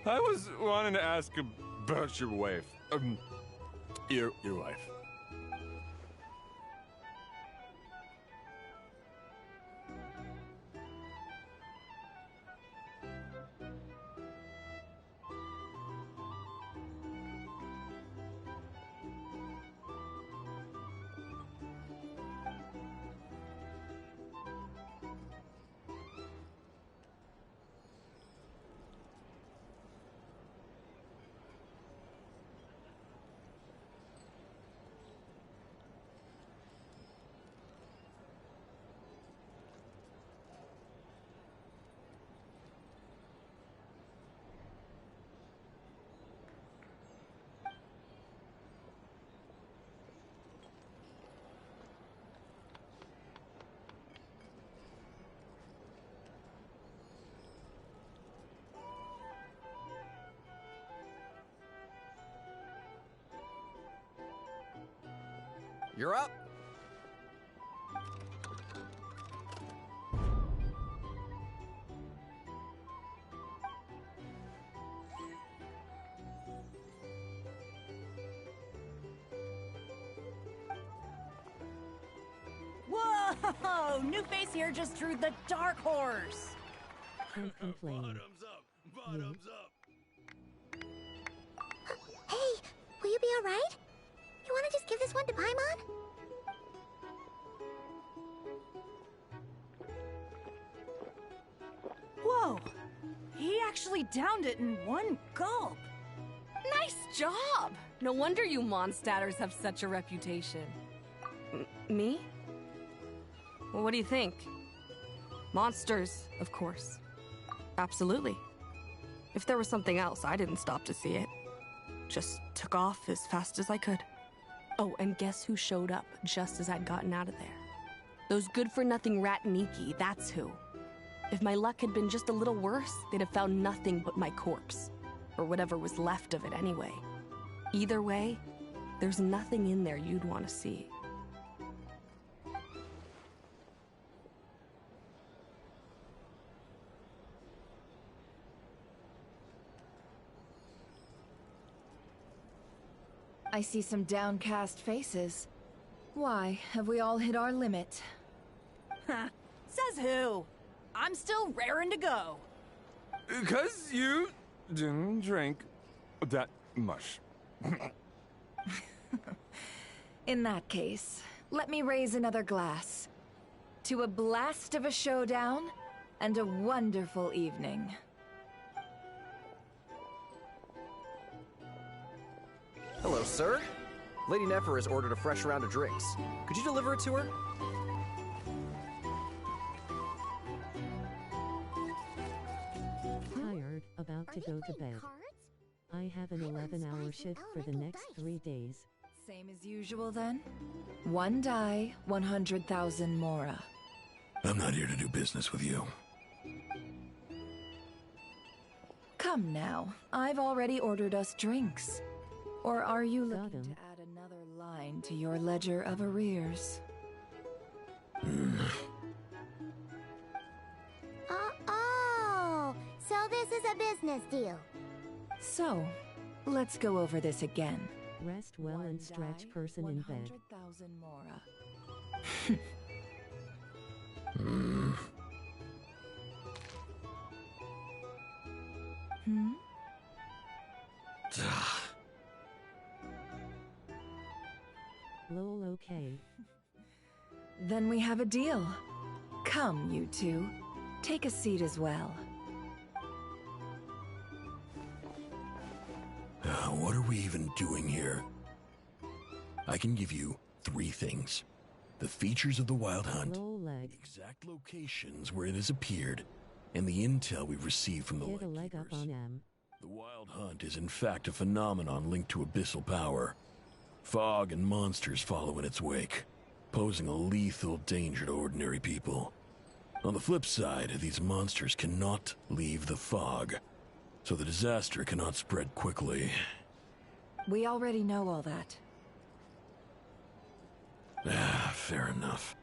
I was wanting to ask about your wife. Your wife. You're up. Whoa! New face here just drew the dark horse. Can't complain. Bottoms up. Hey, will you be all right? You want to just give this one to Paimon? Whoa! He actually downed it in one gulp. Nice job! No wonder you Mondstadters have such a reputation. Me? Well, what do you think? Monsters, of course. Absolutely. If there was something else, I didn't stop to see it. Just took off as fast as I could. Oh, and guess who showed up just as I'd gotten out of there? Those good-for-nothing rat Niki, that's who. If my luck had been just a little worse, they'd have found nothing but my corpse. Or whatever was left of it anyway. Either way, there's nothing in there you'd want to see. I see some downcast faces. Why, have we all hit our limit? Huh. Says who? I'm still raring to go. 'Cause you didn't drink that much. In that case, let me raise another glass. To a blast of a showdown and a wonderful evening. Hello, sir. Lady Nefer has ordered a fresh round of drinks. Could you deliver it to her? Tired, about to go to bed. I have an 11-hour shift for the next 3 days. Same as usual then? One die, 100,000 mora. I'm not here to do business with you. Come now, I've already ordered us drinks. Or are you looking to add another line to your ledger of arrears? Oh, so this is a business deal. So, let's go over this again. Rest well and stretch person in bed. 100,000 mora. Lol, okay. Then we have a deal. Come, you two. Take a seat as well. What are we even doing here? I can give you 3 things. The features of the Wild Hunt, the exact locations where it has appeared, and the intel we've received from the Get a leg up on M. The Wild Hunt is in fact a phenomenon linked to abyssal power. Fog and monsters follow in its wake, posing a lethal danger to ordinary people. On the flip side, these monsters cannot leave the fog, so the disaster cannot spread quickly. We already know all that. Fair enough.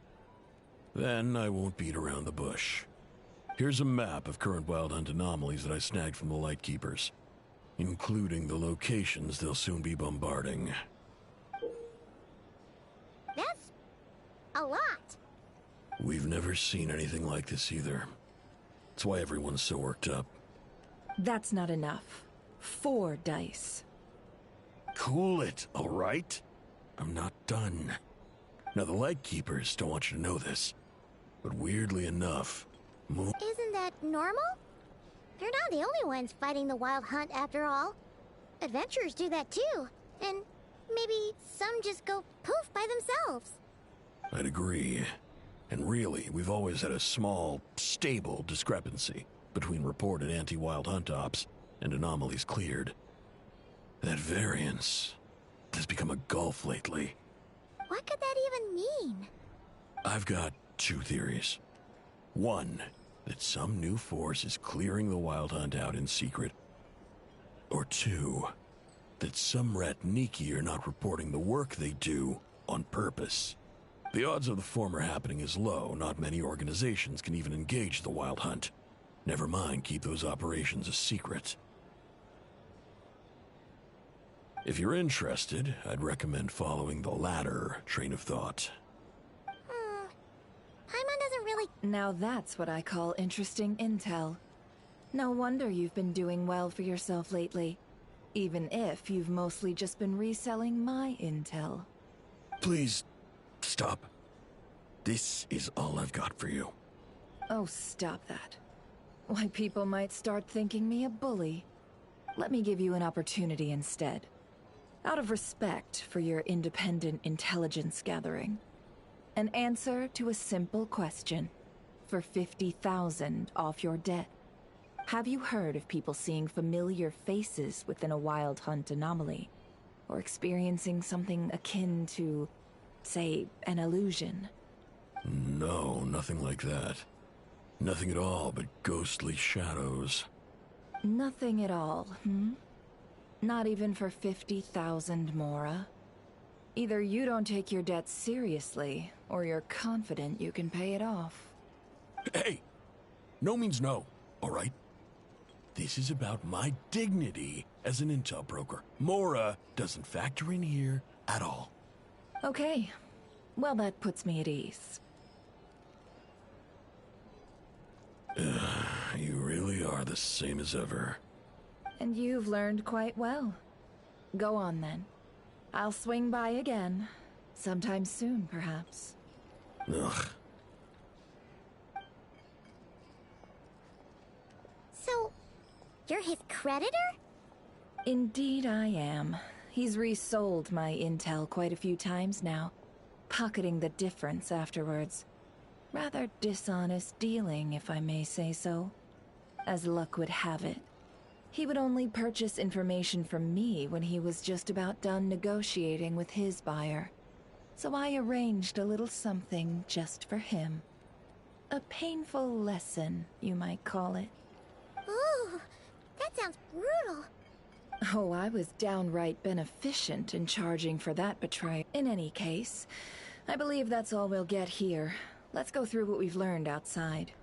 Then I won't beat around the bush. Here's a map of current Wild Hunt anomalies that I snagged from the Lightkeepers, including the locations they'll soon be bombarding. That's a lot. We've never seen anything like this either. That's why everyone's so worked up. That's not enough. 4 dice. Cool it, all right? I'm not done. Now, the Lightkeepers don't want you to know this, but weirdly enough, Isn't that normal? They're not the only ones fighting the Wild Hunt after all. Adventurers do that too, and maybe some just go poof by themselves. I'd agree. And really, we've always had a small, stable discrepancy between reported anti-Wild Hunt ops and anomalies cleared. That variance has become a gulf lately. What could that even mean? I've got 2 theories. One, that some new force is clearing the Wild Hunt out in secret. Or 2, that some Ratniki are not reporting the work they do on purpose. The odds of the former happening is low. Not many organizations can even engage the Wild Hunt. Never mind keep those operations a secret. If you're interested, I'd recommend following the latter train of thought. Paimon doesn't really... Now that's what I call interesting intel. No wonder you've been doing well for yourself lately. Even if you've mostly just been reselling my intel. Please, stop. This is all I've got for you. Oh, stop that. Why, people might start thinking me a bully. Let me give you an opportunity instead. Out of respect for your independent intelligence gathering. An answer to a simple question. For 50,000 off your debt. Have you heard of people seeing familiar faces within a Wild Hunt anomaly? Or experiencing something akin to, say, an illusion? No, nothing like that. Nothing at all but ghostly shadows. Nothing at all, Not even for 50,000 mora? Either you don't take your debt seriously, or you're confident you can pay it off. Hey! No means no, all right? This is about my dignity as an intel broker. Mora doesn't factor in here at all. Okay. Well, that puts me at ease. You really are the same as ever. And you've learned quite well. Go on then. I'll swing by again. Sometime soon, perhaps. Ugh. So, you're his creditor? Indeed I am. He's resold my intel quite a few times now, pocketing the difference afterwards. Rather dishonest dealing, if I may say so. As luck would have it, he would only purchase information from me when he was just about done negotiating with his buyer. So I arranged a little something just for him. A painful lesson, you might call it. Ooh, that sounds brutal. Oh, I was downright beneficent in charging for that betrayal. In any case, I believe that's all we'll get here. Let's go through what we've learned outside.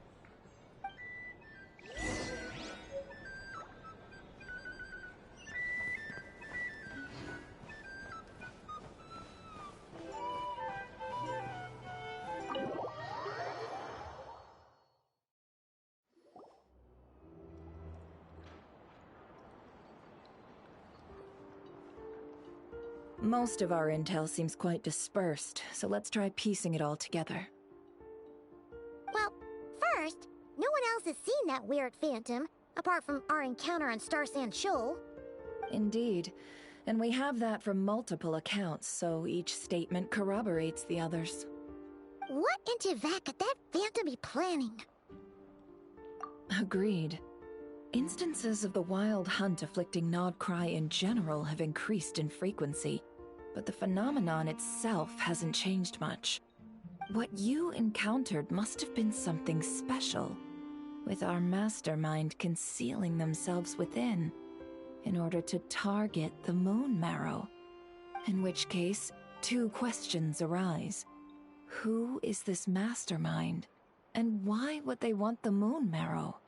Most of our intel seems quite dispersed, so let's try piecing it all together. Well, first, no one else has seen that weird phantom, apart from our encounter on Star Sand Shoal. Indeed, and we have that from multiple accounts, so each statement corroborates the others. What in Teyvat could that phantom be planning? Agreed. Instances of the wild hunt afflicting Nodcry in general have increased in frequency, but the phenomenon itself hasn't changed much. What you encountered must have been something special, with our mastermind concealing themselves within, in order to target the Moon Marrow. In which case, two questions arise. Who is this mastermind, and why would they want the Moon Marrow?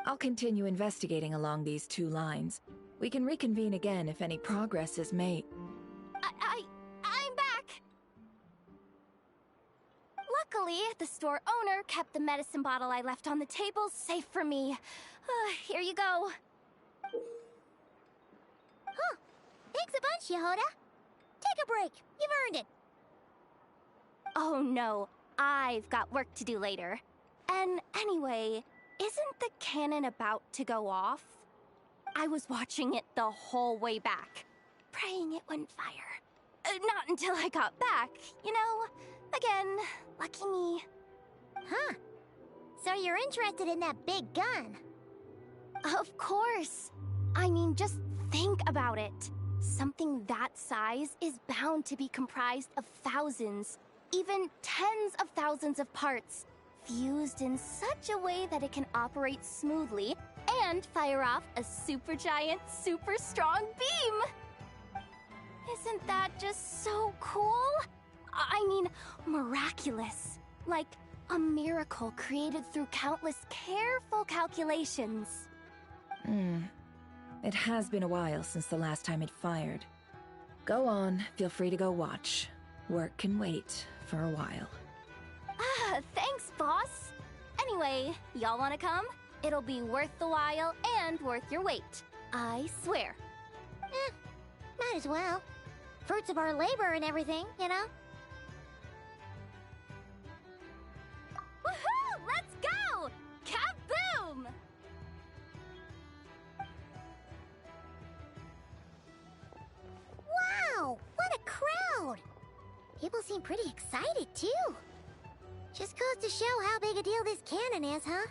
I'll continue investigating along these two lines. We can reconvene again if any progress is made. I'm back! Luckily, the store owner kept the medicine bottle I left on the table safe for me. Here you go. Huh. Thanks a bunch, Yehoda. Take a break. You've earned it. Oh no, I've got work to do later. And anyway, isn't the cannon about to go off? I was watching it the whole way back, praying it wouldn't fire. Not until I got back, you know? Again, lucky me. Huh. So you're interested in that big gun? Of course. I mean, just think about it. Something that size is bound to be comprised of thousands, even tens of thousands of parts, fused in such a way that it can operate smoothly and fire off a supergiant, super strong beam! Isn't that just so cool? I mean, miraculous. Like a miracle created through countless careful calculations. It has been a while since the last time it fired. Go on, feel free to go watch. Work can wait for a while. Thanks, boss. Anyway, y'all wanna come? It'll be worth the while and worth your wait. I swear. Might as well. Fruits of our labor and everything, you know? Woohoo! Let's go! Kaboom! Wow! What a crowd! People seem pretty excited, too. Just goes to show how big a deal this cannon is, huh?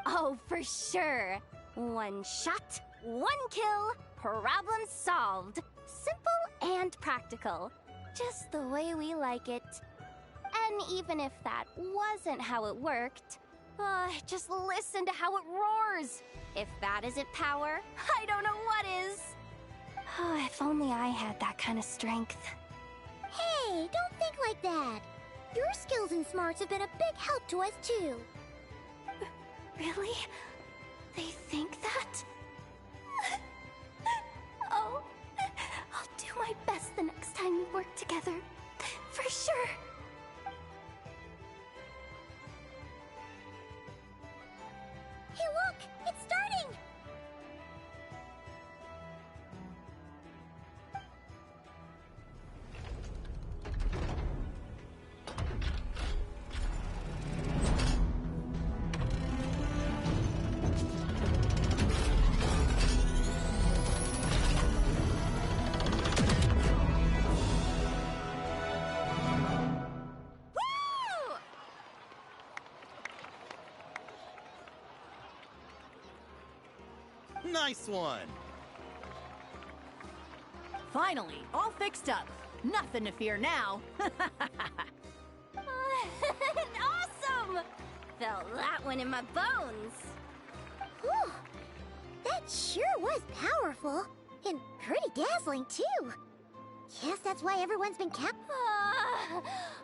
Oh, for sure. One shot, one kill, problem solved. Simple and practical. Just the way we like it. And even if that wasn't how it worked, just listen to how it roars. If that isn't power, I don't know what is. Oh, if only I had that kind of strength. Hey, don't think like that. Your skills and smarts have been a big help to us, too. Really? They think that? Oh, I'll do my best the next time we work together. For sure. Hey, look! It's starting! Nice one! Finally, all fixed up. Nothing to fear now. Awesome! Felt that one in my bones. Whew. That sure was powerful. And pretty dazzling, too. Guess that's why everyone's been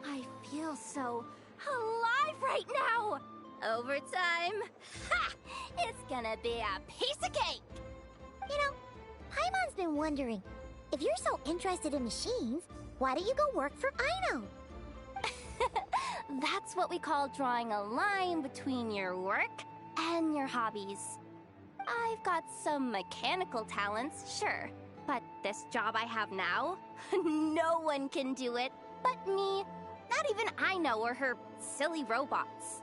I feel so alive right now. Overtime. Ha! It's gonna be a piece of cake. You know, Paimon's been wondering, if you're so interested in machines, why don't you go work for Aino? That's what we call drawing a line between your work and your hobbies. I've got some mechanical talents, sure, but this job I have now, no one can do it but me. Not even Aino or her silly robots.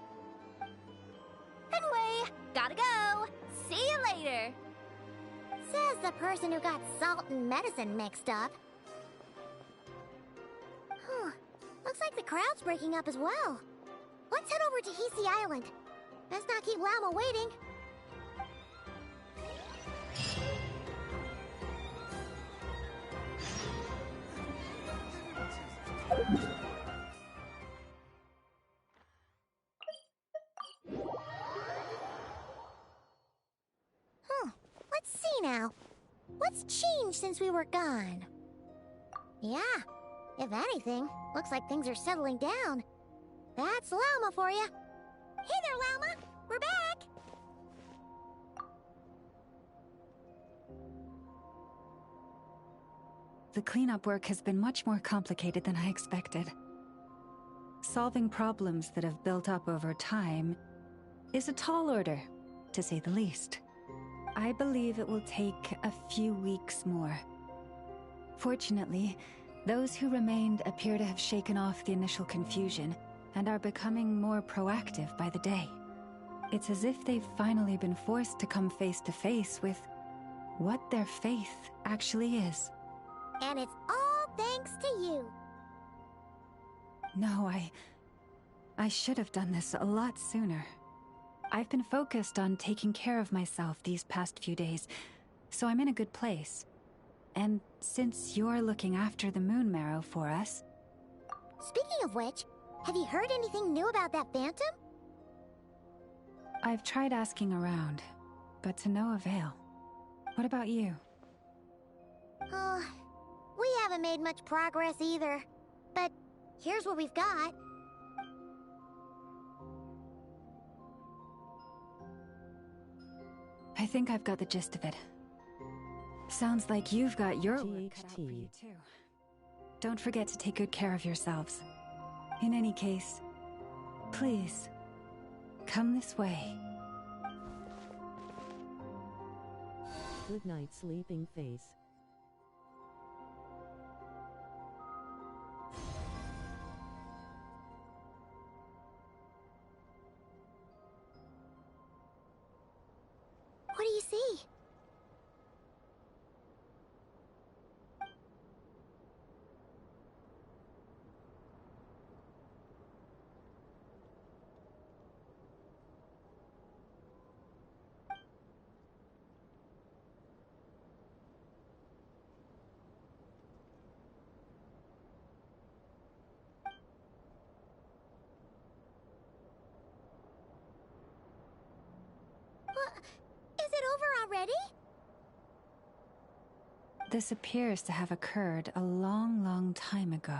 Anyway, gotta go. See you later. Says the person who got salt and medicine mixed up. Huh. Looks like the crowd's breaking up as well. Let's head over to Hisi Island. Best not keep Lama waiting. Let's see now. What's changed since we were gone? Yeah, if anything, looks like things are settling down. That's Llama for you. Hey there, Llama! We're back! The cleanup work has been much more complicated than I expected. Solving problems that have built up over time is a tall order, to say the least. I believe it will take a few weeks more. Fortunately, those who remained appear to have shaken off the initial confusion and are becoming more proactive by the day. It's as if they've finally been forced to come face to face with what their faith actually is. And it's all thanks to you. No, I should have done this a lot sooner. I've been focused on taking care of myself these past few days, so I'm in a good place. And since you're looking after the Moon Marrow for us... Speaking of which, have you heard anything new about that Phantom? I've tried asking around, but to no avail. What about you? We haven't made much progress either. But here's what we've got. I think I've got the gist of it. Sounds like you've got your work cut out for you too. Don't forget to take good care of yourselves. In any case, please, come this way. Good night, sleeping face. What do you see? Is it over already? This appears to have occurred a long, long time ago.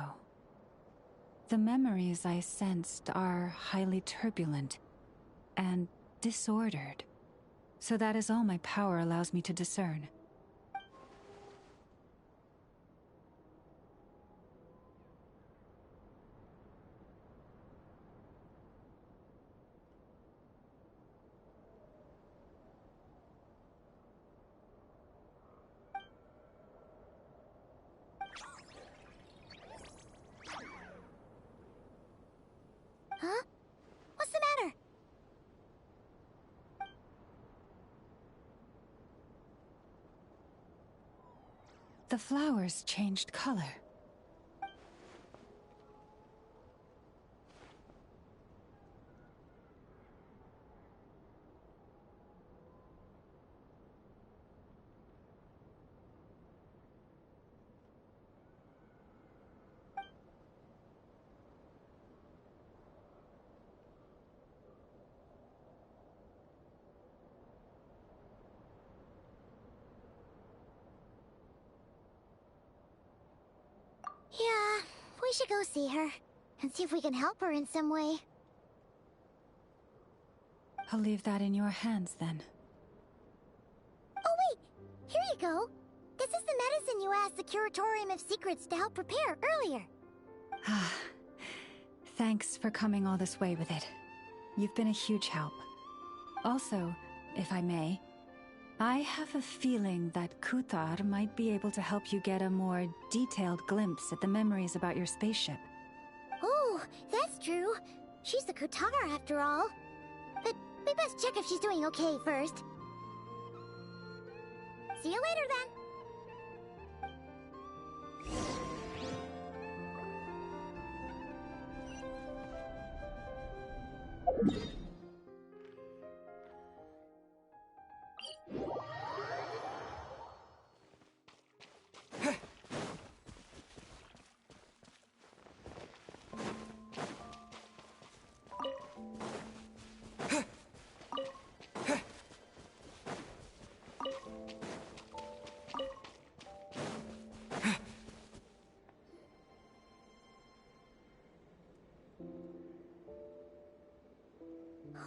The memories I sensed are highly turbulent, and disordered. So that is all my power allows me to discern. Huh? What's the matter? The flowers changed color. Yeah, we should go see her and see if we can help her in some way. I'll leave that in your hands then. Oh wait, here you go. This is the medicine you asked the Curatorium of Secrets to help prepare earlier. Ah, thanks for coming all this way with it. You've been a huge help. Also, if I may, I have a feeling that Kuthar might be able to help you get a more detailed glimpse at the memories about your spaceship. Oh, that's true. She's the Kuthar after all. But we best check if she's doing okay first. See you later then.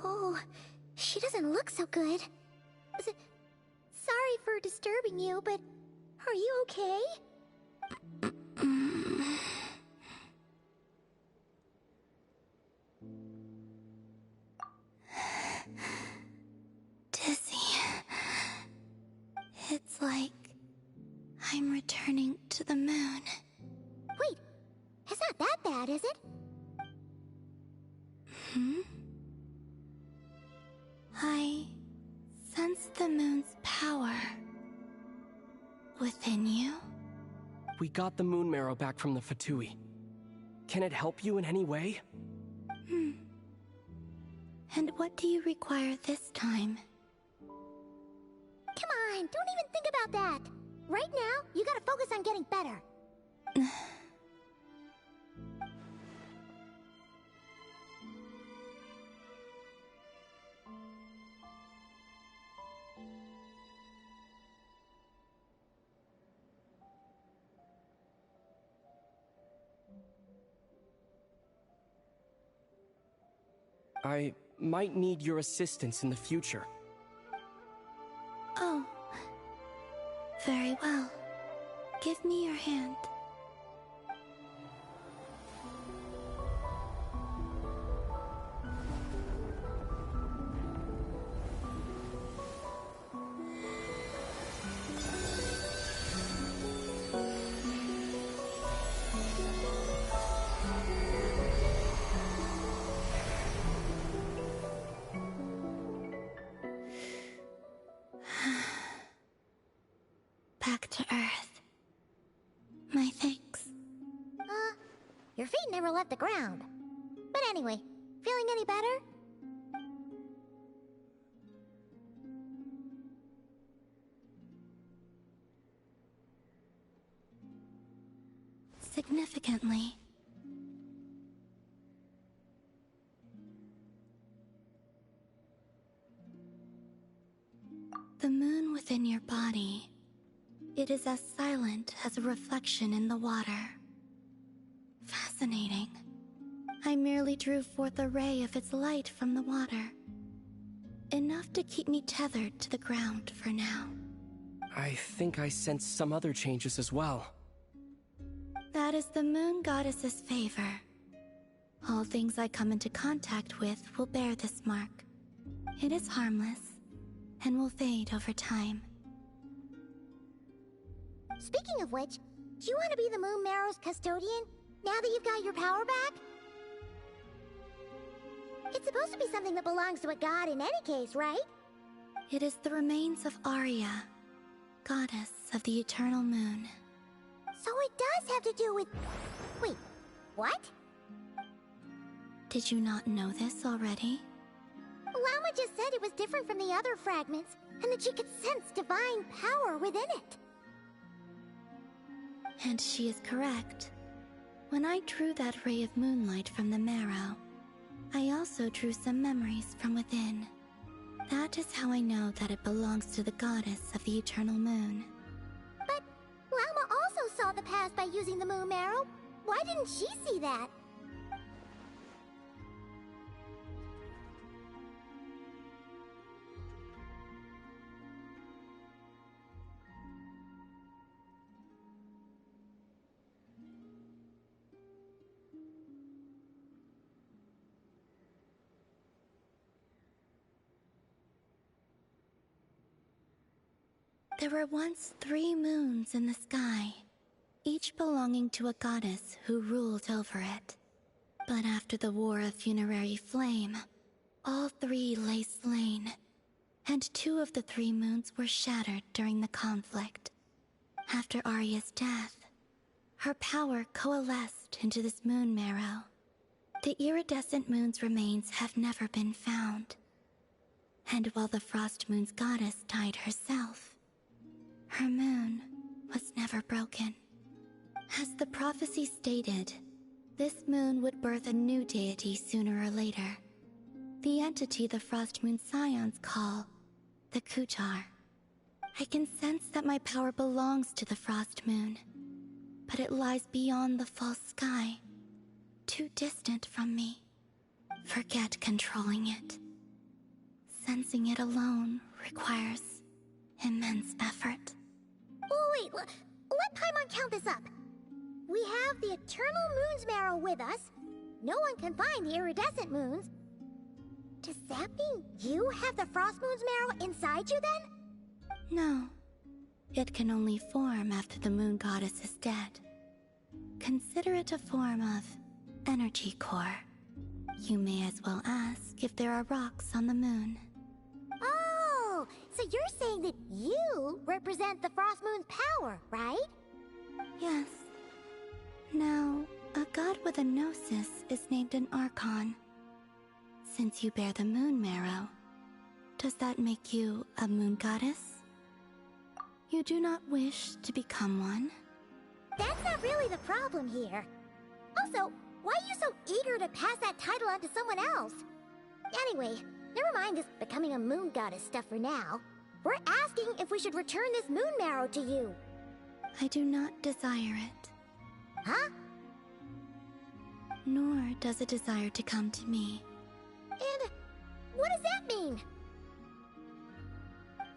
Oh, she doesn't look so good. Sorry for disturbing you, but are you okay? Dizzy. It's like I'm returning to the moon. Wait, it's not that bad, is it? I sense the moon's power within you. We got the moon marrow back from the Fatui. Can it help you in any way? And what do you require this time? Come on, don't even think about that. Right now, you gotta focus on getting better. I might need your assistance in the future. Oh. Very well. Give me your hand. Back to Earth. My thanks. Your feet never left the ground. But anyway, feeling any better? Significantly. The moon within your body. It is as silent as a reflection in the water. Fascinating. I merely drew forth a ray of its light from the water. enough to keep me tethered to the ground for now. I think I sense some other changes as well. That is the moon goddess's favor. All things I come into contact with will bear this mark. It is harmless, and will fade over time. Speaking of which, do you want to be the Moon Marrow's custodian, now that you've got your power back? It's supposed to be something that belongs to a god in any case, right? It is the remains of Arya, goddess of the eternal moon. So it does have to do with... Wait, what? Did you not know this already? Lama just said it was different from the other fragments, and that she could sense divine power within it. And she is correct. When I drew that ray of moonlight from the marrow, I also drew some memories from within. That is how I know that it belongs to the goddess of the eternal moon. But Lama also saw the past by using the moon marrow. Why didn't she see that? There were once 3 moons in the sky, each belonging to a goddess who ruled over it. But after the War of Funerary Flame, all 3 lay slain, and 2 of the 3 moons were shattered during the conflict. After Arya's death, her power coalesced into this moon marrow. The iridescent moon's remains have never been found. And while the Frost Moon's goddess died herself, her moon was never broken. As the prophecy stated, this moon would birth a new deity sooner or later. The entity the Frost Moon Scions call the Kujar. I can sense that my power belongs to the Frost Moon, but it lies beyond the false sky, too distant from me. Forget controlling it. Sensing it alone requires immense effort. Oh, wait, let Paimon count this up. We have the Eternal Moon's marrow with us. No one can find the iridescent moons. Does that mean you have the Frost Moon's marrow inside you then? No. It can only form after the moon goddess is dead. Consider it a form of energy core. You may as well ask if there are rocks on the moon. Oh, so you're saying that you represent the Frost Moon's power, right? Yes. Now, a god with a gnosis is named an Archon. Since you bear the moon marrow, does that make you a moon goddess? You do not wish to become one? That's not really the problem here. Also, why are you so eager to pass that title on to someone else? Anyway, never mind this becoming a moon goddess stuff for now. We're asking if we should return this moon marrow to you. I do not desire it. Huh? Nor does it desire to come to me. And what does that mean?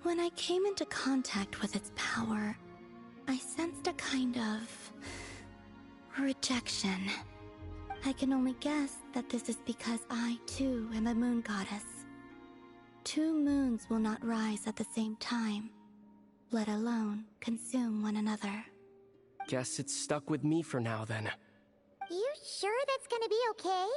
When I came into contact with its power, I sensed a kind of rejection. I can only guess that this is because I, too, am a moon goddess. 2 moons will not rise at the same time, let alone consume one another. Guess it's stuck with me for now, then. You sure that's gonna be okay?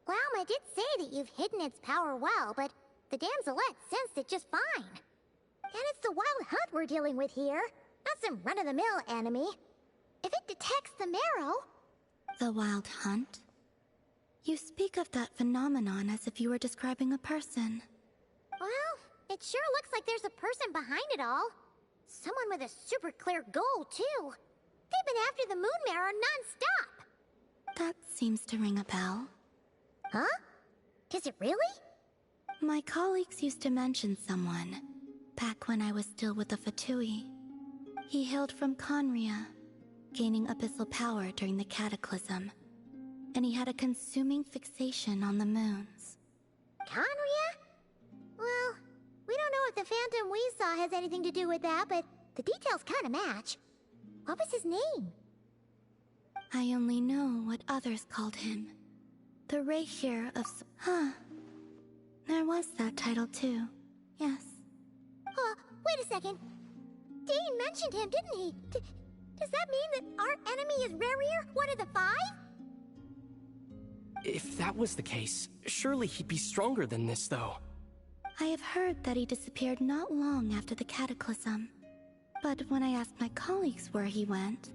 Lama did say that you've hidden its power well, but the damselette sensed it just fine. And it's the wild hunt we're dealing with here, not some run-of-the-mill enemy. If it detects the marrow... The wild hunt? You speak of that phenomenon as if you were describing a person. Well, it sure looks like there's a person behind it all. Someone with a super clear goal, too. They've been after the moon marrow non-stop. That seems to ring a bell. Huh? Does it really? My colleagues used to mention someone, back when I was still with the Fatui. He hailed from Conria, gaining abyssal power during the Cataclysm, and he had a consuming fixation on the moons. Conria? if the phantom we saw has anything to do with that, but the details kind of match. What was his name? I only know what others called him. The Reikir of... Huh. There was that title too. Yes. Wait a second. Dane mentioned him, didn't he? Does that mean that our enemy is Rerir, one of the 5? If that was the case, surely he'd be stronger than this, though. I have heard that he disappeared not long after the cataclysm. But when I asked my colleagues where he went,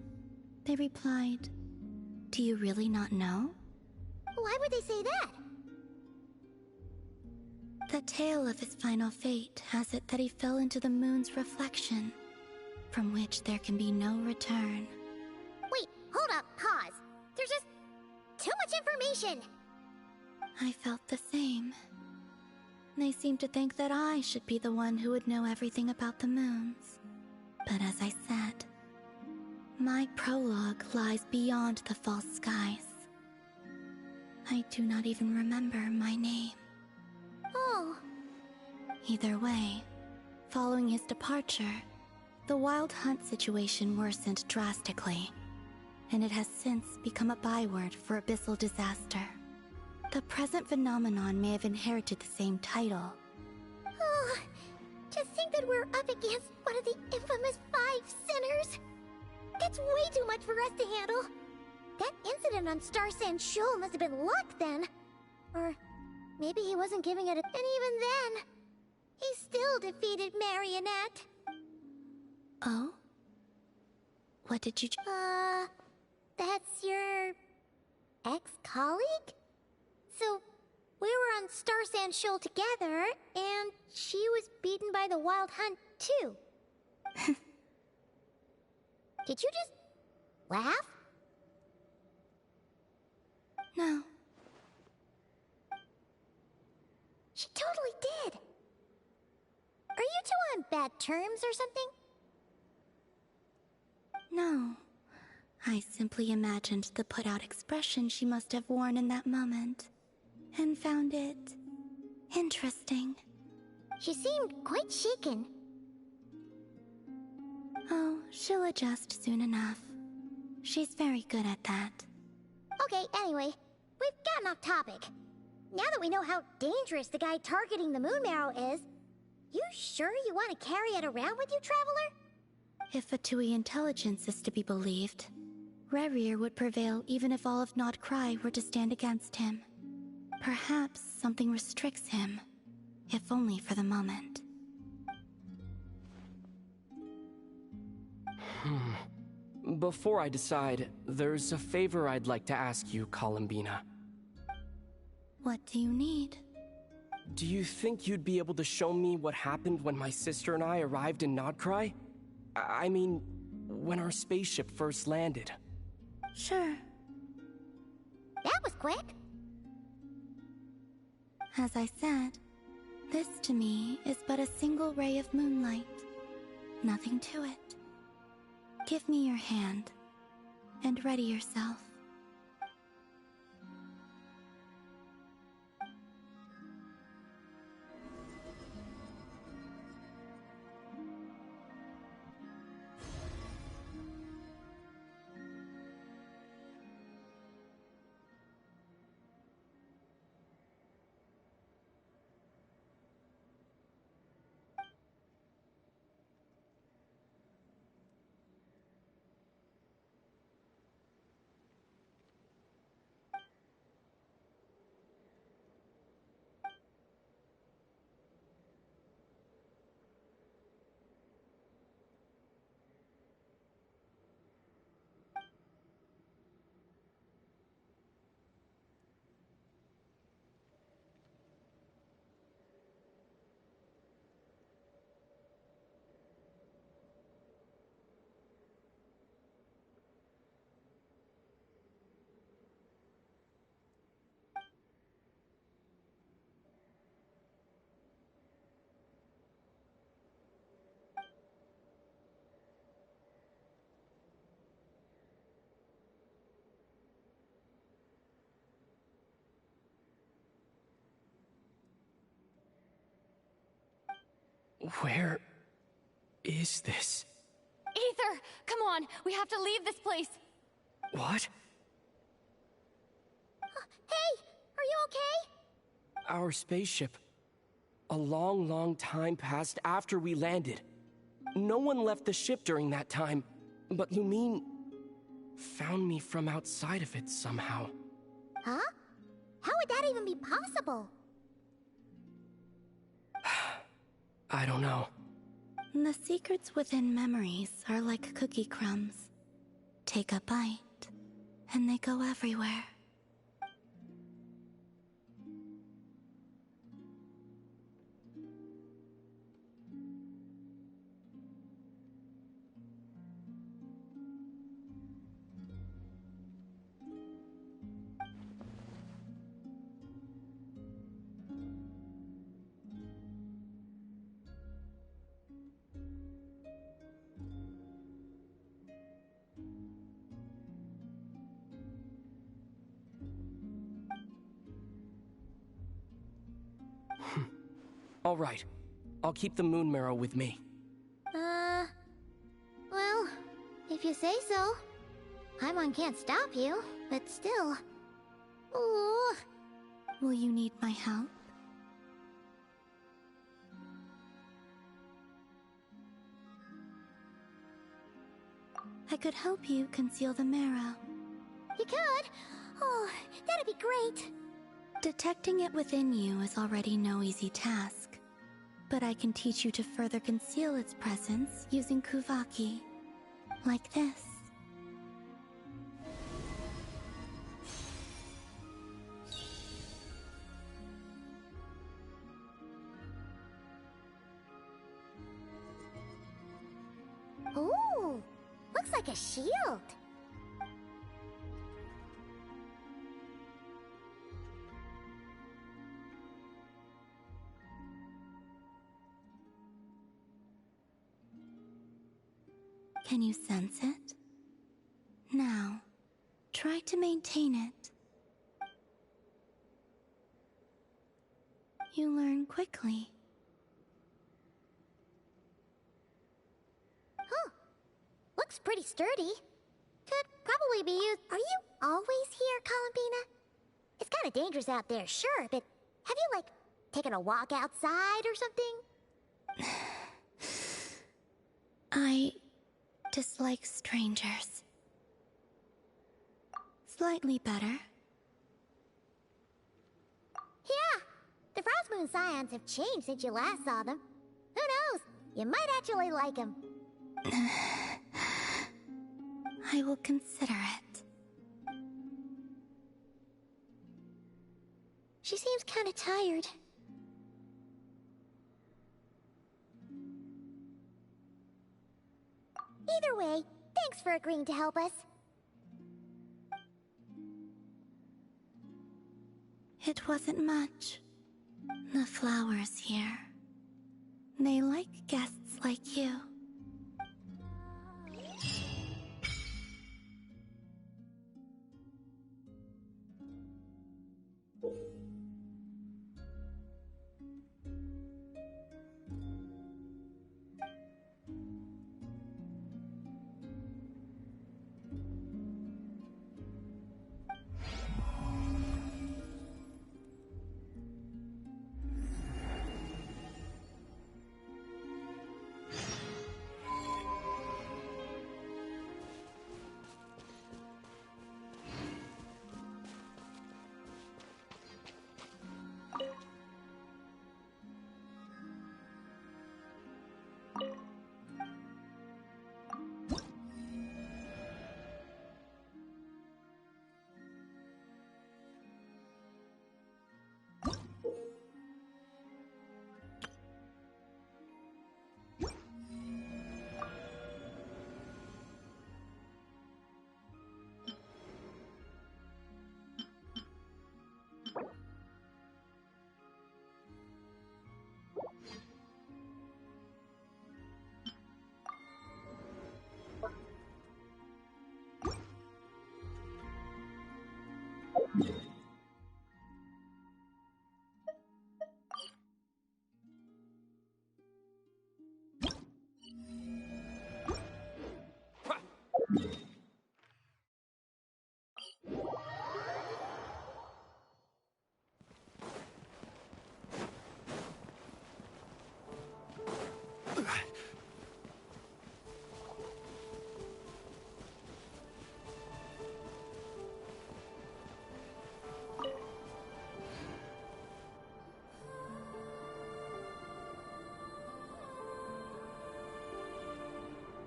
they replied, "Do you really not know?" Why would they say that? The tale of his final fate has it that he fell into the moon's reflection, from which there can be no return. Wait, hold up, pause. There's just too much information. I felt the same. They seemed to think that I should be the one who would know everything about the moons. But as I said, my prologue lies beyond the false skies. I do not even remember my name. Oh. Either way, following his departure, the Wild Hunt situation worsened drastically, and it has since become a byword for abyssal disaster. The present phenomenon may have inherited the same title. Oh, to think that we're up against one of the infamous 5 sinners. That's way too much for us to handle. That incident on Star Sand Shoal must have been luck then. Or maybe he wasn't giving it a... And even then, he still defeated Marionette. Oh? What did you... That's your... ex-colleague? So, we were on Star Sand Shoal together, and she was beaten by the Wild Hunt, too. Did you just... laugh? No. She totally did. Are you two on bad terms or something? No. I simply imagined the put-out expression she must have worn in that moment, and found it interesting. She seemed quite shaken. Oh, she'll adjust soon enough. She's very good at that. Okay, anyway, we've gotten off topic. Now that we know how dangerous the guy targeting the moon marrow is, you sure you want to carry it around with you, Traveler? If Fatui intelligence is to be believed, Rerir would prevail even if all of Nod Cry were to stand against him. Perhaps something restricts him, if only for the moment. Before I decide, there's a favor I'd like to ask you, Columbina. What do you need? Do you think you'd be able to show me what happened when my sister and I arrived in Nodcry? I mean, when our spaceship first landed. Sure. That was quick. As I said, this to me is but a single ray of moonlight. Nothing to it. Give me your hand, and ready yourself. Where is this? Ether, come on, we have to leave this place. What? Hey, are you okay? Our spaceship. A long, long time passed after we landed. No one left the ship during that time, but Lumine found me from outside of it somehow. Huh? How would that even be possible? I don't know. The secrets within memories are like cookie crumbs. Take a bite, and they go everywhere. All right. I'll keep the moon marrow with me. Well, if you say so. Paimon can't stop you, but still. Ooh. Will you need my help? I could help you conceal the marrow. You could? Oh, that'd be great. Detecting it within you is already no easy task. But I can teach you to further conceal its presence using Kuvaki. Like this. Ooh, looks like a shield. Can you sense it? Now, try to maintain it. You learn quickly. Huh. Looks pretty sturdy. Could probably be used. Are you always here, Columbina? It's kind of dangerous out there, sure, but have you, like, taken a walk outside or something? I dislike strangers. Slightly better. Yeah, the Frost Moon Scions have changed since you last saw them. Who knows? You might actually like them. I will consider it. She seems kind of tired. Either way, thanks for agreeing to help us. It wasn't much. The flowers here. They like guests like you.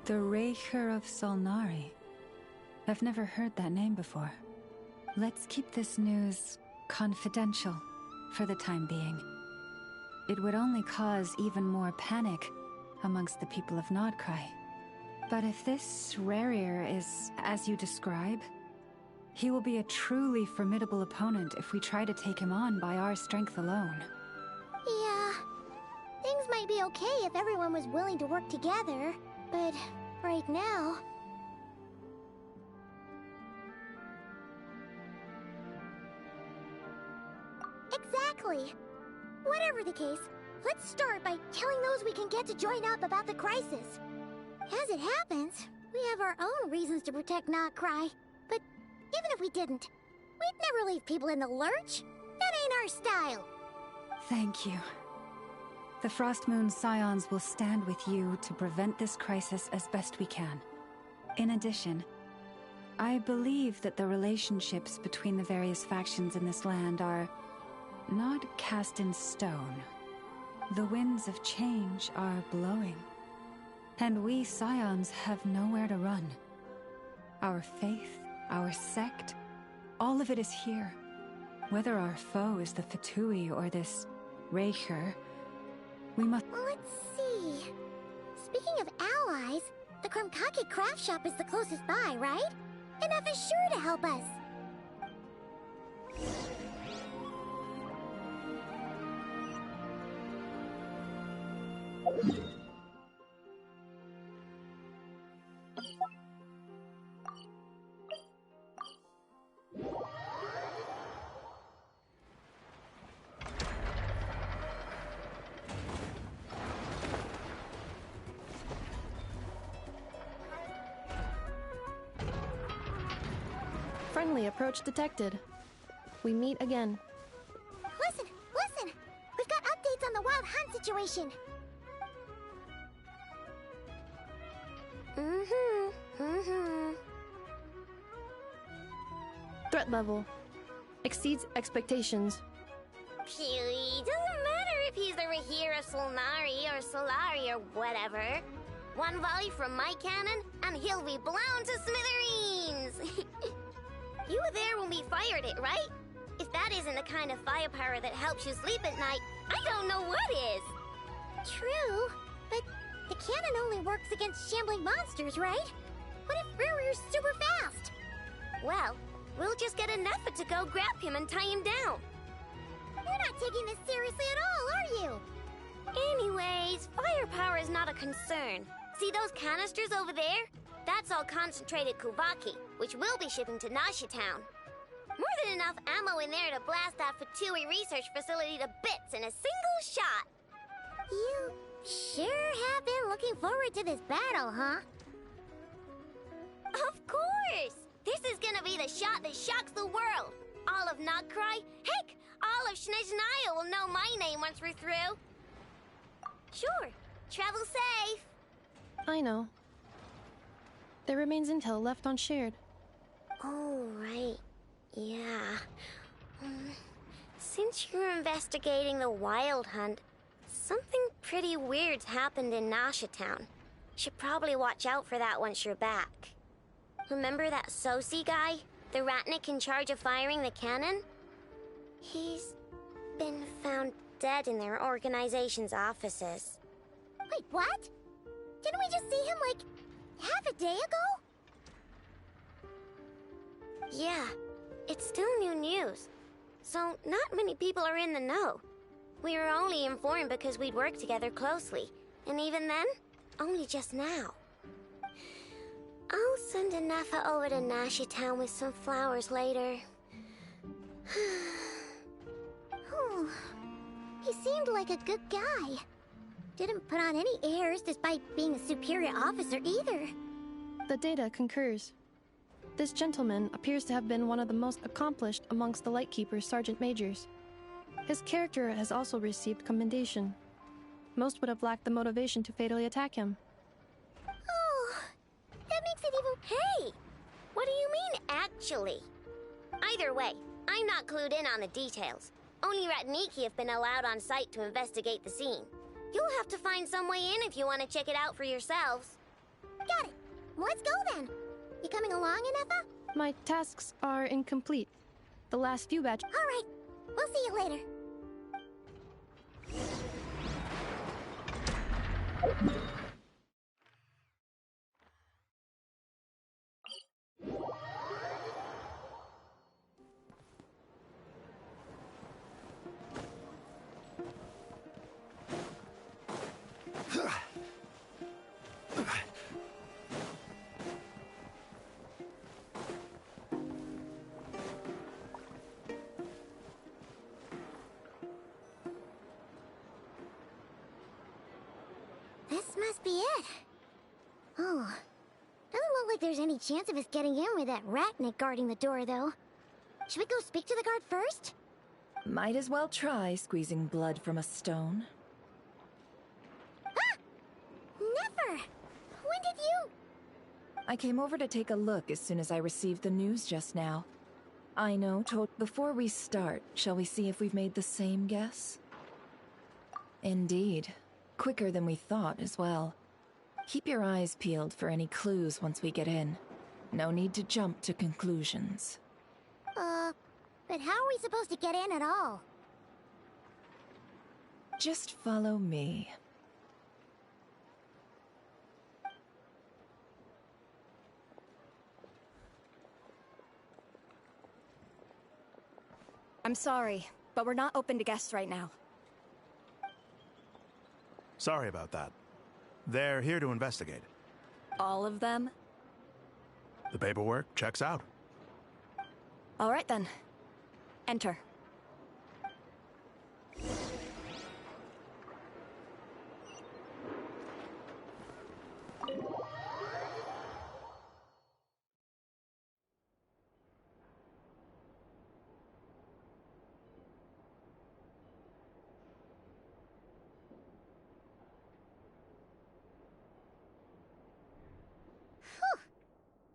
The Raker of Solnari. I've never heard that name before. Let's keep this news confidential for the time being. It would only cause even more panic amongst the people of Nodcry. But if this Rarier is as you describe, he will be a truly formidable opponent if we try to take him on by our strength alone. Yeah, things might be okay if everyone was willing to work together, but right now... Exactly. Whatever the case, let's start by telling those we can get to join up about the crisis. As it happens, we have our own reasons to protect Nodcry, but even if we didn't, we'd never leave people in the lurch. That ain't our style. Thank you. The Frostmoon Scions will stand with you to prevent this crisis as best we can. In addition, I believe that the relationships between the various factions in this land are not cast in stone. The winds of change are blowing, and we Scions have nowhere to run. Our faith, our sect, all of it is here. Whether our foe is the Fatui or this Raker, we must... Let's see... Speaking of allies, the Krumkake craft shop is the closest by, right? Enough is sure to help us. Friendly approach detected. We meet again. Listen! We've got updates on the Wild Hunt situation. Threat level exceeds expectations. Phew, doesn't matter if he's the Rahira Solnari or Solari or whatever. One volley from my cannon, and he'll be blown to smithereens! You were there when we fired it, right? If that isn't the kind of firepower that helps you sleep at night, I don't know what is! True, but the cannon only works against shambling monsters, right? What if Rarir's super fast? Well, we'll just get an effort to go grab him and tie him down. You're not taking this seriously at all, are you? Anyways, firepower is not a concern. See those canisters over there? That's all concentrated Kuvaki, which we'll be shipping to Nasha Town. More than enough ammo in there to blast that Fatui research facility to bits in a single shot. You sure have been looking forward to this battle, huh? Of course! This is gonna be the shot that shocks the world. All of Nodcry, heck, all of Snezhnaya will know my name once we're through. Sure, travel safe. I know. There remains intel left unshared. Oh, right. Yeah. Since you're investigating the Wild Hunt, something pretty weird's happened in Nasha Town. Should probably watch out for that once you're back. Remember that Sosi guy? The Ratnik in charge of firing the cannon? He's been found dead in their organization's offices. Wait, what? Didn't we just see him, like, half a day ago? Yeah, it's still new news. So, not many people are in the know. We were only informed because we'd worked together closely. And even then, only just now. I'll send Anafa over to Nasha Town with some flowers later. Oh, he seemed like a good guy. Didn't put on any airs despite being a superior officer either. The data concurs. This gentleman appears to have been one of the most accomplished amongst the Lightkeeper's Sergeant Majors. His character has also received commendation. Most would have lacked the motivation to fatally attack him. Oh, that makes it even... Hey! What do you mean, actually? Either way, I'm not clued in on the details. Only Ratniki have been allowed on site to investigate the scene. You'll have to find some way in if you want to check it out for yourselves. Got it. Let's go then. You coming along, Inefa? My tasks are incomplete. The last few batches. All right. We'll see you later. This must be it. Oh, doesn't look like there's any chance of us getting in with that ratnik guarding the door, though. Should we go speak to the guard first? Might as well try squeezing blood from a stone. Ah! Never! When did you... I came over to take a look as soon as I received the news just now. I know, before we start, shall we see if we've made the same guess? Indeed. Quicker than we thought as well. Keep your eyes peeled for any clues once we get in. No need to jump to conclusions. But how are we supposed to get in at all? Just follow me. I'm sorry, but we're not open to guests right now. Sorry about that. They're here to investigate. All of them? The paperwork checks out. All right then. Enter.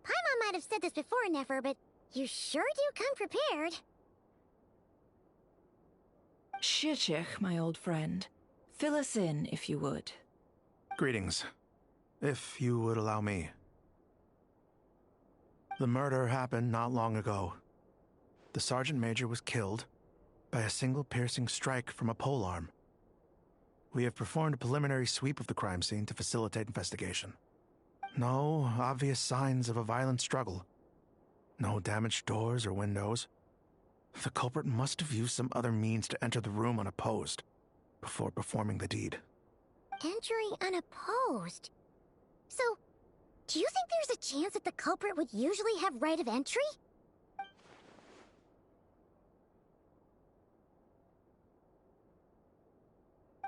Paimon might have said this before, Nefer, but you sure do come prepared. Shishich, my old friend. Fill us in, if you would. Greetings. If you would allow me. The murder happened not long ago. The Sergeant Major was killed by a single piercing strike from a polearm. We have performed a preliminary sweep of the crime scene to facilitate investigation. No obvious signs of a violent struggle. No damaged doors or windows. The culprit must have used some other means to enter the room unopposed before performing the deed. Entering unopposed? So, do you think there's a chance that the culprit would usually have right of entry?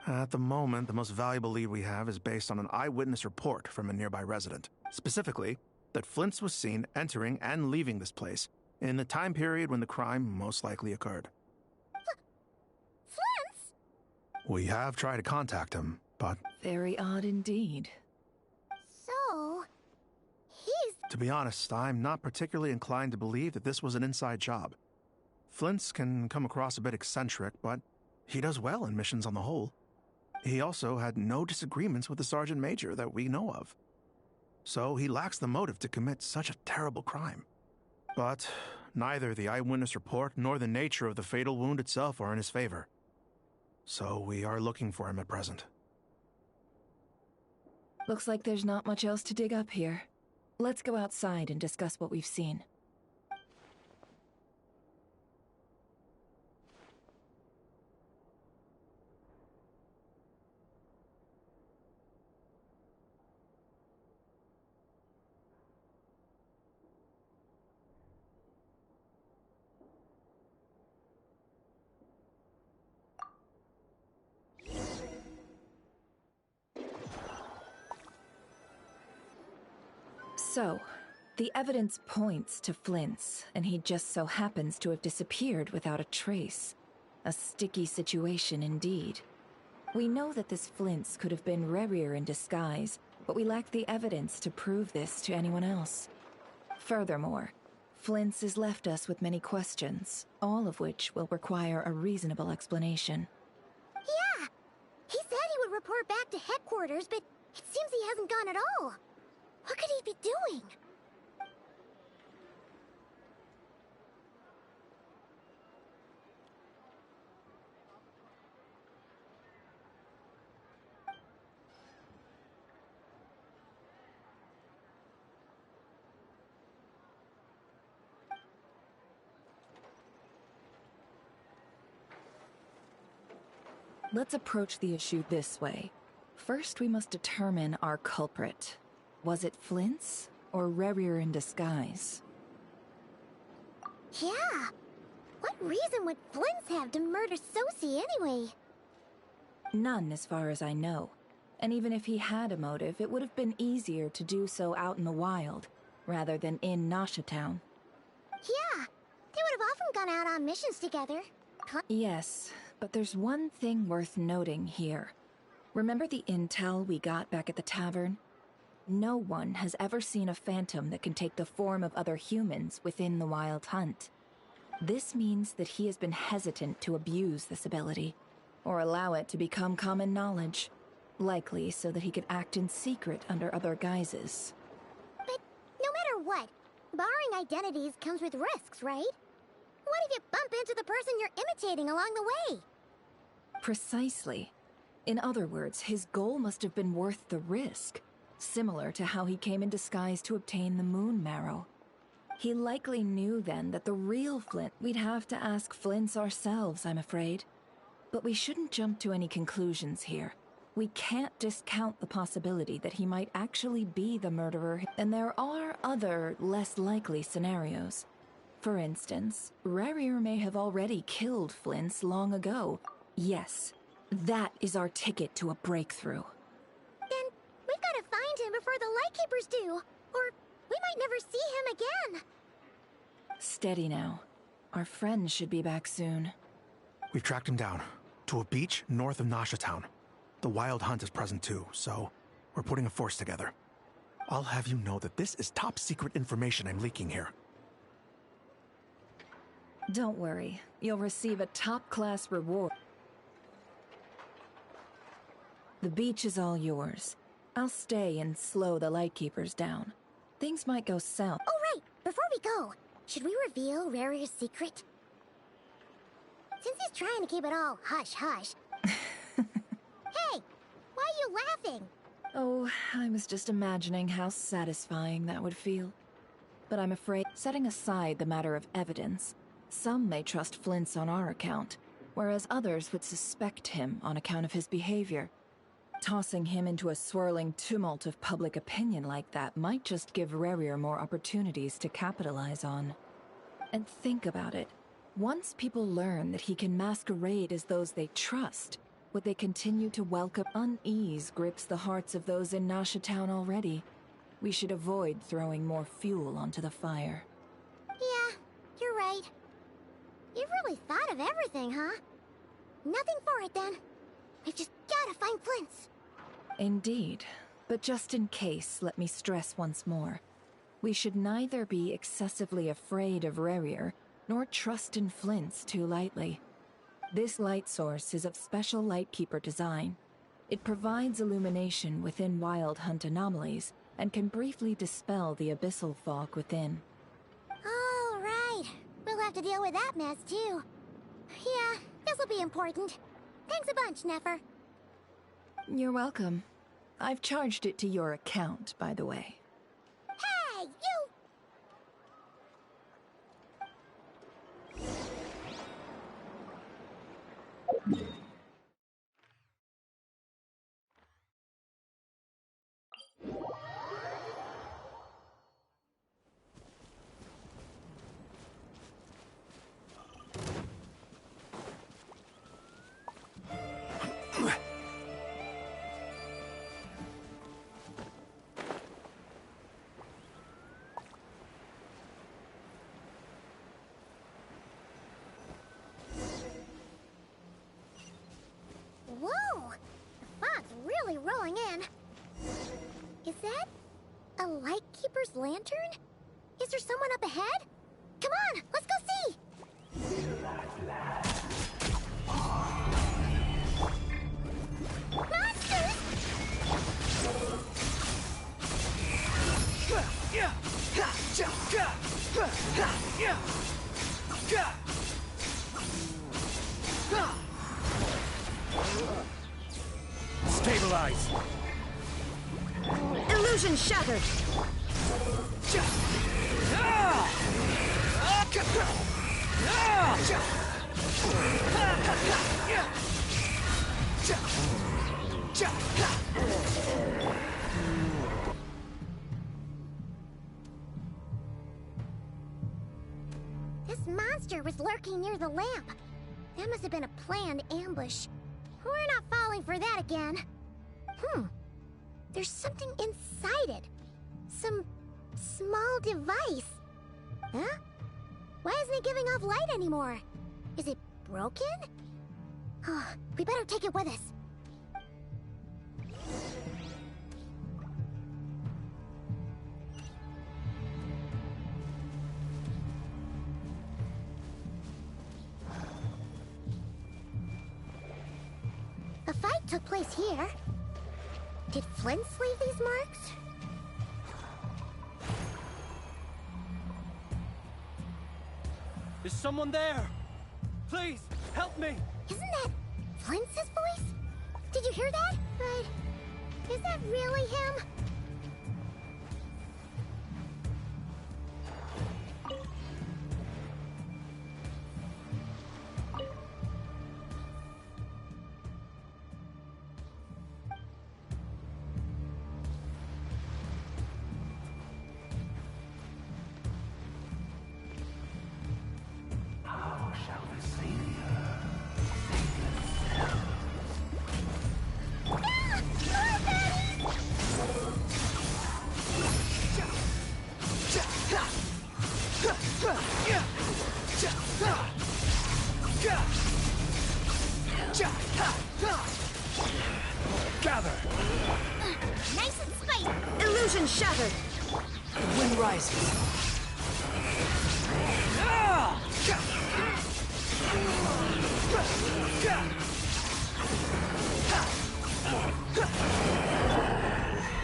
At the moment, the most valuable lead we have is based on an eyewitness report from a nearby resident. Specifically, that Flint's was seen entering and leaving this place in the time period when the crime most likely occurred. Flint's? We have tried to contact him, but... Very odd indeed. So... he's... To be honest, I'm not particularly inclined to believe that this was an inside job. Flint's can come across a bit eccentric, but he does well in missions on the whole. He also had no disagreements with the Sergeant Major that we know of. So he lacks the motive to commit such a terrible crime. But neither the eyewitness report nor the nature of the fatal wound itself are in his favor. So we are looking for him at present. Looks like there's not much else to dig up here. Let's go outside and discuss what we've seen. So, the evidence points to Flint's, and he just so happens to have disappeared without a trace. A sticky situation indeed. We know that this Flint's could have been Rerir in disguise, but we lack the evidence to prove this to anyone else. Furthermore, Flint's has left us with many questions, all of which will require a reasonable explanation. Yeah! He said he would report back to headquarters, but it seems he hasn't gone at all. What could he be doing? Let's approach the issue this way. First, we must determine our culprit. Was it Flint's or Rerir in disguise? Yeah. What reason would Flint's have to murder Sosie anyway? None, as far as I know. And even if he had a motive, it would have been easier to do so out in the wild, rather than in Nasha Town. Yeah. They would have often gone out on missions together. Yes, but there's one thing worth noting here. Remember the intel we got back at the tavern? No one has ever seen a phantom that can take the form of other humans within the Wild Hunt. This means that he has been hesitant to abuse this ability, or allow it to become common knowledge, likely so that he could act in secret under other guises. But no matter what, borrowing identities comes with risks, right? What if you bump into the person you're imitating along the way? Precisely. In other words, his goal must have been worth the risk, similar to how he came in disguise to obtain the moon marrow. He likely knew then that the real Flint... We'd have to ask Flint's ourselves, I'm afraid. But we shouldn't jump to any conclusions here. We can't discount the possibility that he might actually be the murderer, and there are other, less likely scenarios. For instance, Rerir may have already killed Flint's long ago. Yes, that is our ticket to a breakthrough. Then we've got to find him before the Lightkeepers do, or we might never see him again. Steady now. Our friend should be back soon. We've tracked him down to a beach north of Nasha Town. The Wild Hunt is present too, so we're putting a force together. I'll have you know that this is top secret information I'm leaking here. Don't worry, you'll receive a top-class reward. The beach is all yours. I'll stay and slow the Lightkeepers down. Things might go south. Oh, right! Before we go, should we reveal Rarir's secret? Since he's trying to keep it all hush-hush. Hey! Why are you laughing? Oh, I was just imagining how satisfying that would feel. But I'm afraid, setting aside the matter of evidence, some may trust Flint's on our account, whereas others would suspect him on account of his behavior. Tossing him into a swirling tumult of public opinion like that might just give Rerir more opportunities to capitalize on. And think about it. Once people learn that he can masquerade as those they trust, would they continue to welcome unease grips the hearts of those in Nasha Town already? We should avoid throwing more fuel onto the fire. Yeah, you're right. You've really thought of everything, huh? Nothing for it, then. We've just gotta find Flint's. Indeed. But just in case, let me stress once more. We should neither be excessively afraid of Rerir, nor trust in Flint's too lightly. This light source is of special Lightkeeper design. It provides illumination within Wild Hunt anomalies, and can briefly dispel the abyssal fog within. Oh, right. We'll have to deal with that mess, too. Yeah, this'll be important. Thanks a bunch, Nefer. You're welcome. I've charged it to your account, by the way. Hey, you! Whoa! The fog's really rolling in. Is that a Lightkeeper's lantern? Is there someone up ahead? Come on, let's go see! Monsters! Stabilize! Illusion shattered! This monster was lurking near the lamp. That must have been a planned ambush. We're not falling for that again. There's something inside it. Some small device. Huh? Why isn't it giving off light anymore? Is it broken? Oh, we better take it with us. A fight took place here. Did Flint leave these marks? Is someone there? Please, help me! Isn't that Flint's voice? Did you hear that? But is that really him? Gather! Nice and spicy! Illusion shattered! The wind rises.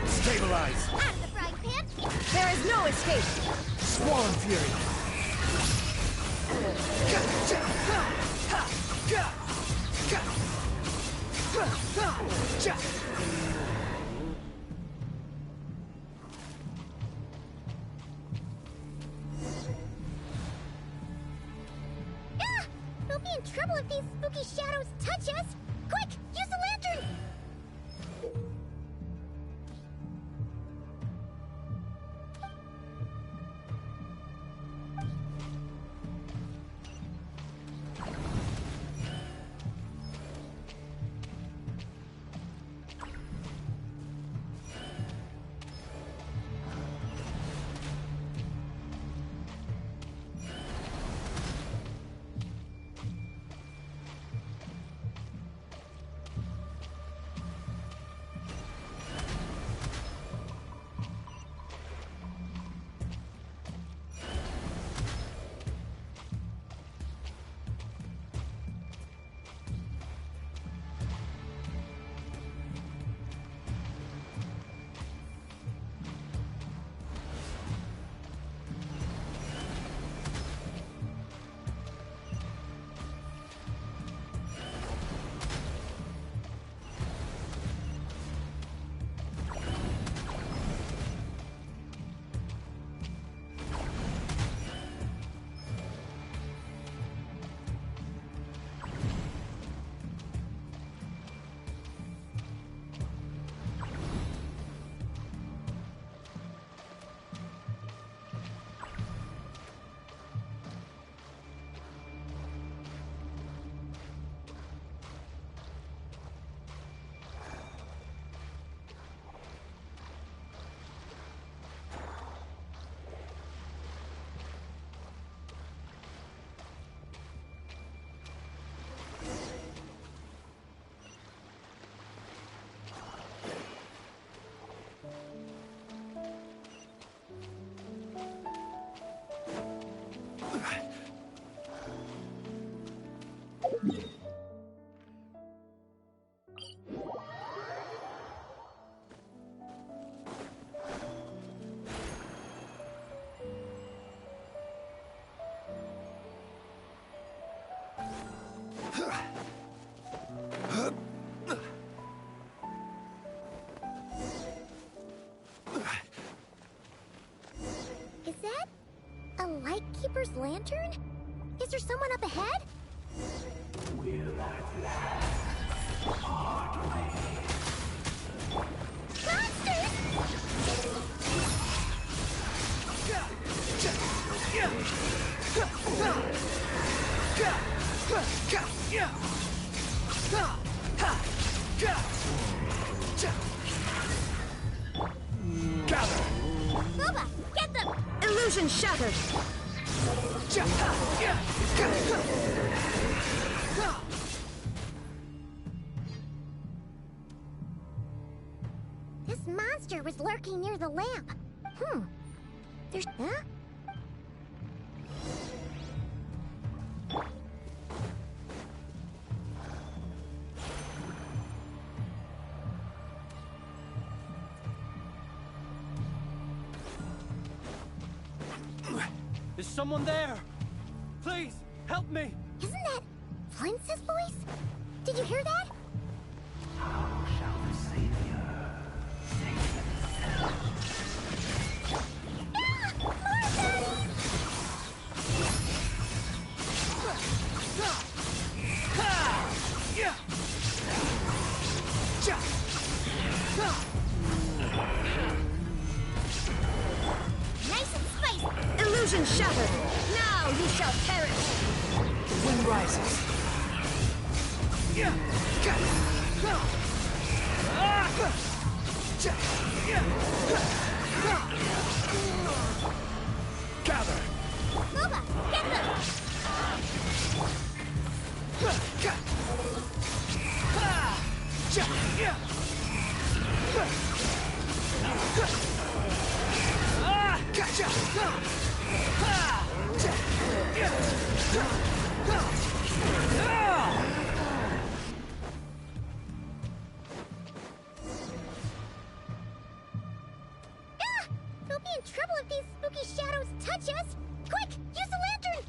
Stabilize! Out of the frying pan! There is no escape! Squall and fury! We'll be in trouble if these spooky shadows touch us! Quick, use the lantern! shopkeeper's lantern? Is there someone up ahead? Will at last part ways. Gather! Boba, get them! Illusion shattered! This monster was lurking near the lamp. There's... Huh? Is someone there? Please, help me! Isn't that Flint's voice? Did you hear that? How shall the Savior save himself? Nice and spicy! Illusion shattered! Now you shall perish! The wind rises. Gather! Boba, get them! We'll be in trouble if these spooky shadows touch us! Quick, use the lantern!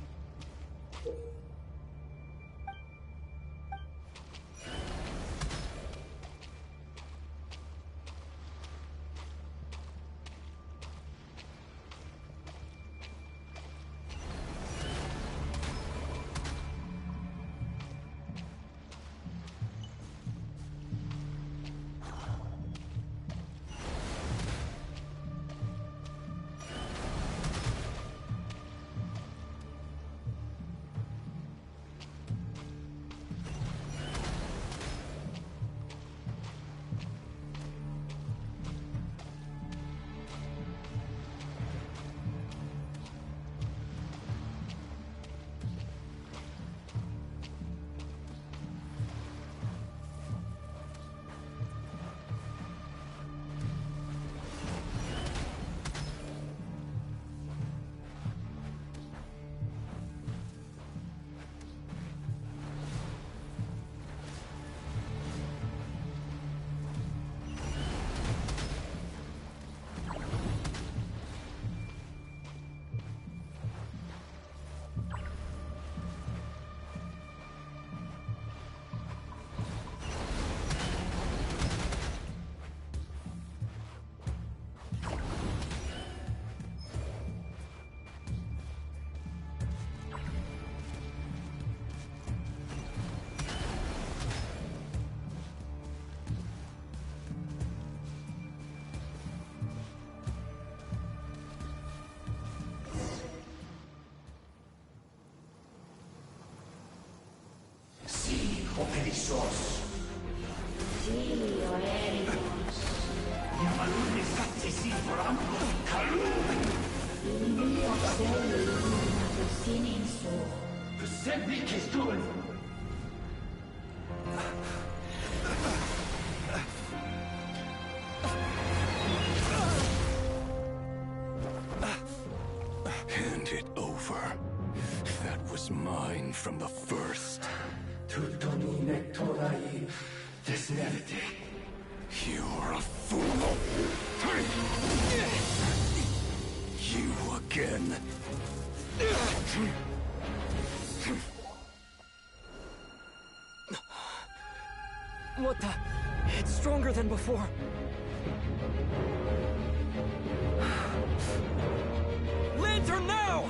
Perissos. Sì, oericos. Yamalune sattesi forambo kalu. Indio sei illuminato sininso. Semmi che stol. Hand it over. That was mine from the first. Tutto mi nettorai desnerte. You're a fool. You again. What the? It's stronger than before. Lantern now!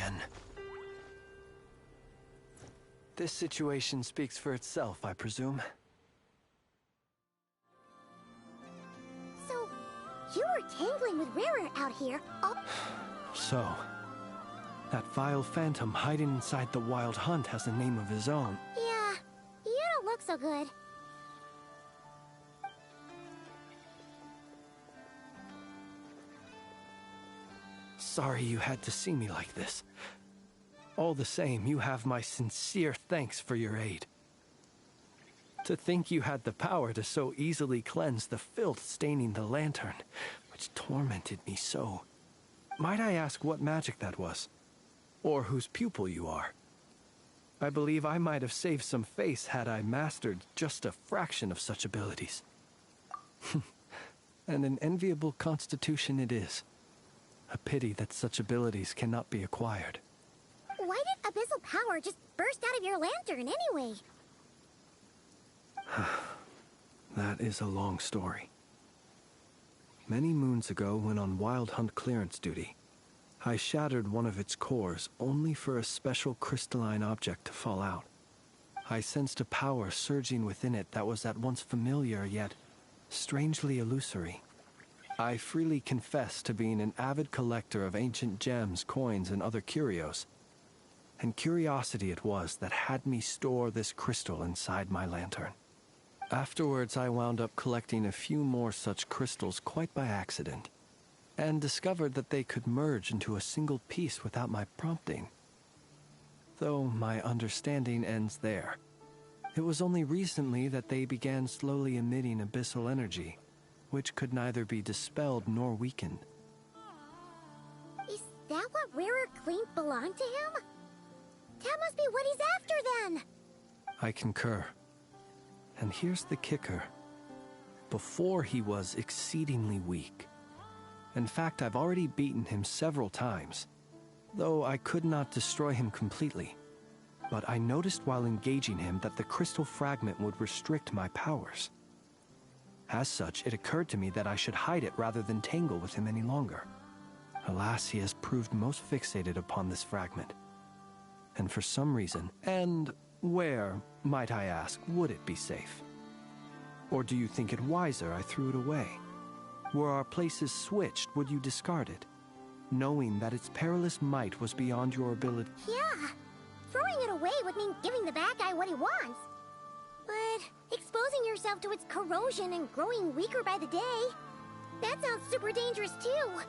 again. This situation speaks for itself, I presume. So, you were tangling with Rara out here. Oh. So, that vile phantom hiding inside the Wild Hunt has a name of his own. Yeah, you don't look so good. Sorry you had to see me like this. All the same, you have my sincere thanks for your aid. To think you had the power to so easily cleanse the filth staining the lantern, which tormented me so. Might I ask what magic that was? Or whose pupil you are? I believe I might have saved some face had I mastered just a fraction of such abilities. And an enviable constitution it is. A pity that such abilities cannot be acquired. Why did abyssal power just burst out of your lantern anyway? That is a long story. Many moons ago, when on Wild Hunt clearance duty, I shattered one of its cores only for a special crystalline object to fall out. I sensed a power surging within it that was at once familiar yet strangely illusory. I freely confess to being an avid collector of ancient gems, coins, and other curios. And curiosity it was that had me store this crystal inside my lantern. Afterwards, I wound up collecting a few more such crystals quite by accident, and discovered that they could merge into a single piece without my prompting. Though my understanding ends there. It was only recently that they began slowly emitting abyssal energy, which could neither be dispelled nor weakened. Is that what Rarer claimed belonged to him? That must be what he's after then! I concur. And here's the kicker. Before he was exceedingly weak. In fact, I've already beaten him several times, though I could not destroy him completely. But I noticed while engaging him that the crystal fragment would restrict my powers. As such, it occurred to me that I should hide it rather than tangle with him any longer. Alas, he has proved most fixated upon this fragment. And for some reason, and where, might I ask, would it be safe? Or do you think it wiser I threw it away? Were our places switched, would you discard it, knowing that its perilous might was beyond your ability? Yeah, throwing it away would mean giving the bad guy what he wants. But exposing yourself to its corrosion and growing weaker by the day, that sounds super dangerous too.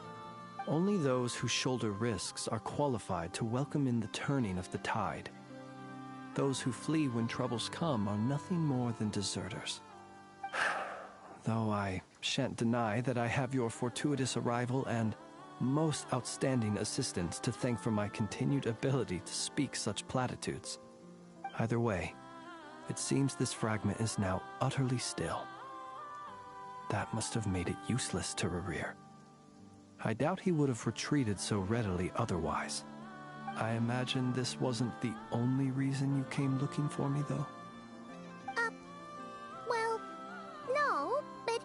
Only those who shoulder risks are qualified to welcome in the turning of the tide. Those who flee when troubles come are nothing more than deserters. Though I shan't deny that I have your fortuitous arrival and most outstanding assistance to thank for my continued ability to speak such platitudes. Either way, it seems this fragment is now utterly still. That must have made it useless to Rarir. I doubt he would have retreated so readily otherwise. I imagine this wasn't the only reason you came looking for me, though? Well, no, but...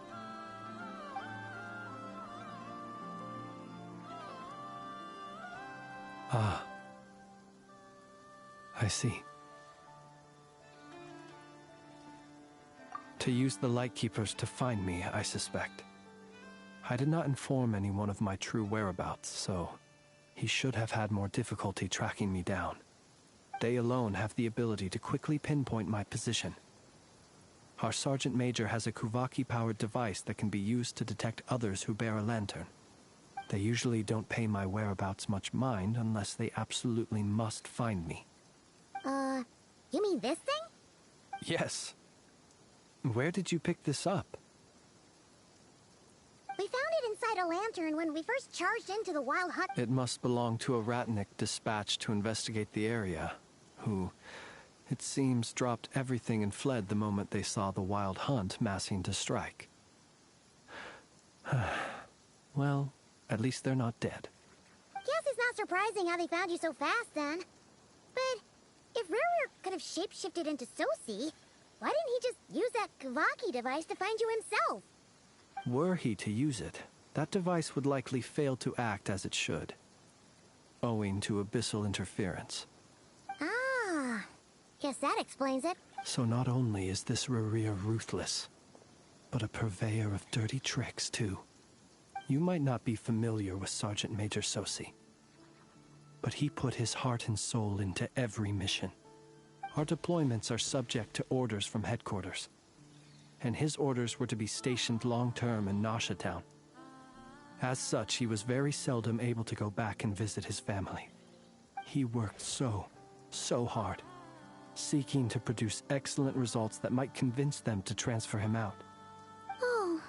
Ah. I see. To use the Lightkeepers to find me, I suspect. I did not inform anyone of my true whereabouts, so he should have had more difficulty tracking me down. They alone have the ability to quickly pinpoint my position. Our Sergeant Major has a Kuvaki-powered device that can be used to detect others who bear a lantern. They usually don't pay my whereabouts much mind unless they absolutely must find me. You mean this thing? Yes. Where did you pick this up? We found it inside a lantern when we first charged into the Wild Hunt. It must belong to a Ratnik dispatched to investigate the area, who, it seems, dropped everything and fled the moment they saw the Wild Hunt massing to strike. Well, at least they're not dead. Guess it's not surprising how they found you so fast, then. But if Rarir could have shapeshifted into Sosi, why didn't he just use that Kuvaki device to find you himself? Were he to use it, that device would likely fail to act as it should. owing to abyssal interference. Ah, guess that explains it. So not only is this Rerir ruthless, but a purveyor of dirty tricks, too. You might not be familiar with Sergeant Major Sosi, but he put his heart and soul into every mission. Our deployments are subject to orders from headquarters, and his orders were to be stationed long-term in Nasha Town. As such, he was very seldom able to go back and visit his family. He worked so hard, seeking to produce excellent results that might convince them to transfer him out. Oh.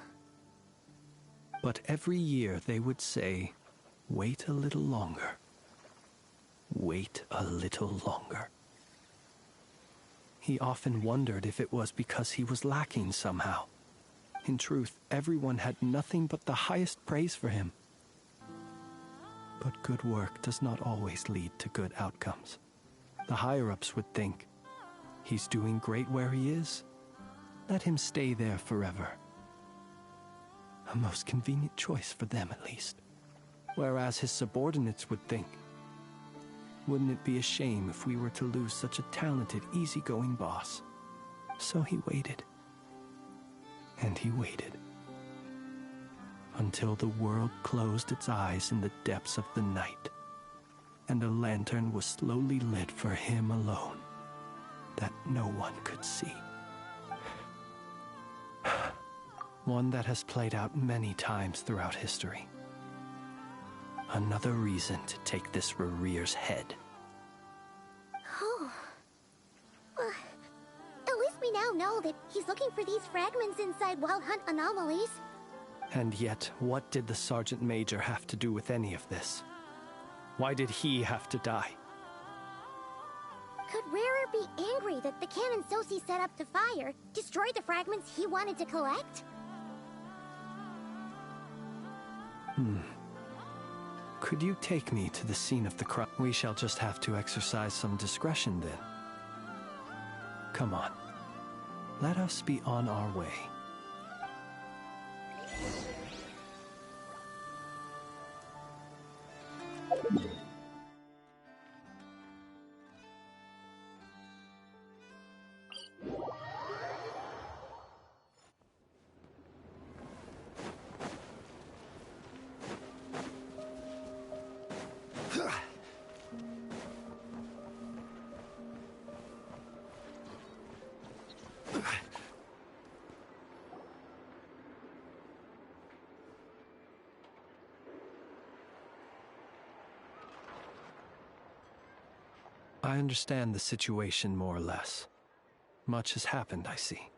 But every year they would say, "Wait a little longer. Wait a little longer." He often wondered if it was because he was lacking somehow. In truth, everyone had nothing but the highest praise for him. But good work does not always lead to good outcomes. The higher-ups would think, he's doing great where he is. Let him stay there forever. A most convenient choice for them, at least. Whereas his subordinates would think, wouldn't it be a shame if we were to lose such a talented, easygoing boss? So he waited. And he waited. Until the world closed its eyes in the depths of the night, and a lantern was slowly lit for him alone, that no one could see. One that has played out many times throughout history. Another reason to take this Rerir's head. Oh. At least we now know that he's looking for these fragments inside Wild Hunt anomalies. And yet, what did the Sergeant Major have to do with any of this? Why did he have to die? Could Rarer be angry that the cannon Sosi set up to fire destroyed the fragments he wanted to collect? Could you take me to the scene of the crime? We shall just have to exercise some discretion then. Come on. Let us be on our way. I understand the situation more or less. Much has happened, I see.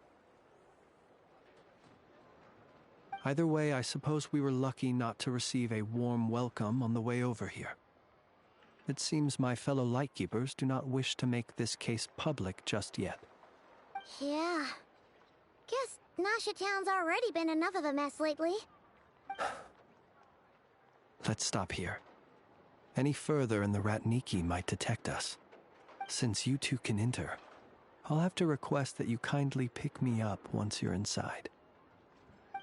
Either way, I suppose we were lucky not to receive a warm welcome on the way over here. It seems my fellow Lightkeepers do not wish to make this case public just yet. Yeah. Guess Nasha Town's already been enough of a mess lately. Let's stop here. Any further and the Ratniki might detect us. Since you two can enter, I'll have to request that you kindly pick me up once you're inside.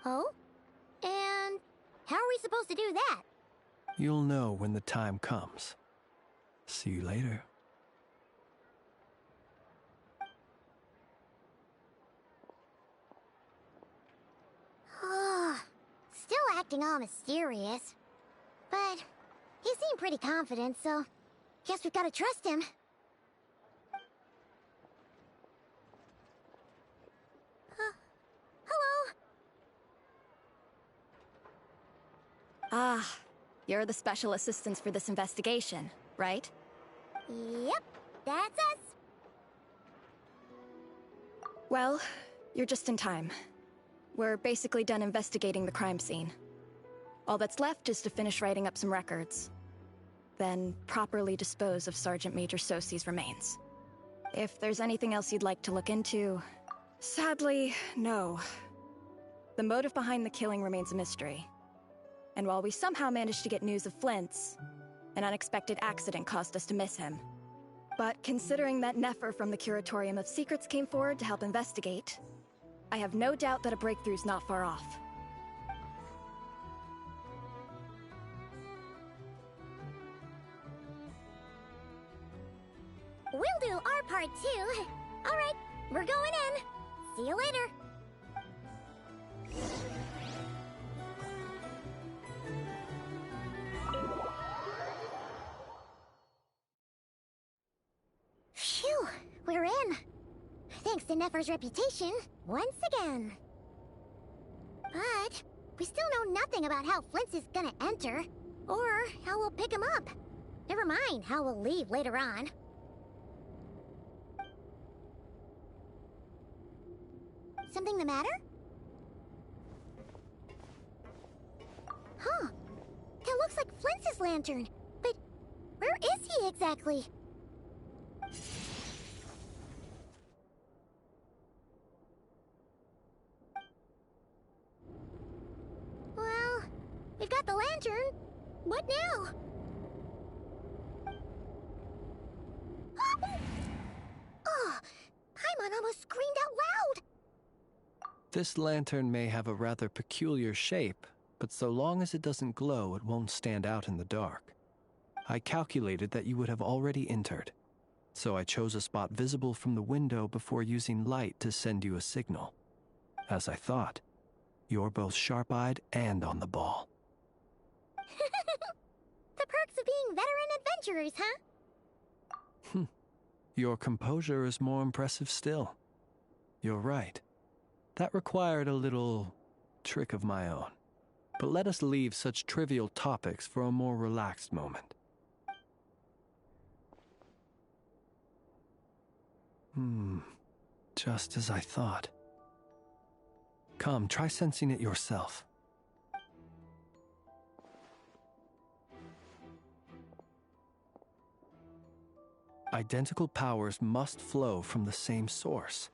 Oh? And how are we supposed to do that? You'll know when the time comes. See you later. Still acting all mysterious. But he seemed pretty confident, so guess we've got to trust him. Hello? Ah, you're the special assistants for this investigation, right? Yep, that's us. Well, you're just in time. We're basically done investigating the crime scene. All that's left is to finish writing up some records. Then properly dispose of Sergeant Major Sosi's remains. If there's anything else you'd like to look into... Sadly, no. The motive behind the killing remains a mystery. And while we somehow managed to get news of Flint's, an unexpected accident caused us to miss him. But considering that Nefer from the Curatorium of Secrets came forward to help investigate, I have no doubt that a breakthrough's not far off. too. Alright, we're going in. See you later. Phew, we're in. Thanks to Nefer's reputation, once again. But we still know nothing about how Flint's is gonna enter, or how we'll pick him up. Never mind how we'll leave later on. Something the matter? Huh. That looks like Flint's lantern. But where is he exactly? Well, we've got the lantern. What now? Oh, Paimon almost screamed out loud. This lantern may have a rather peculiar shape, but so long as it doesn't glow, it won't stand out in the dark. I calculated that you would have already entered, so I chose a spot visible from the window before using light to send you a signal. As I thought, you're both sharp-eyed and on the ball. The perks of being veteran adventurers, huh? Your composure is more impressive still. You're right. That required a little trick of my own. But let us leave such trivial topics for a more relaxed moment. Just as I thought. Come, try sensing it yourself. Identical powers must flow from the same source.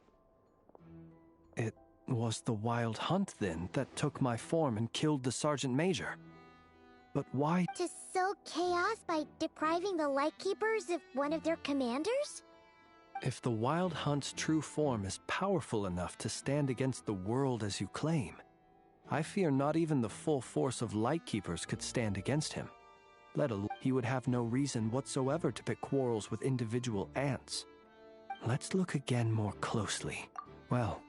It was the Wild Hunt, then, that took my form and killed the Sergeant Major. But why? To sow chaos by depriving the Lightkeepers of one of their commanders? If the Wild Hunt's true form is powerful enough to stand against the world as you claim, I fear not even the full force of Lightkeepers could stand against him. Let alone he would have no reason whatsoever to pick quarrels with individual ants. Let's look again more closely. Well,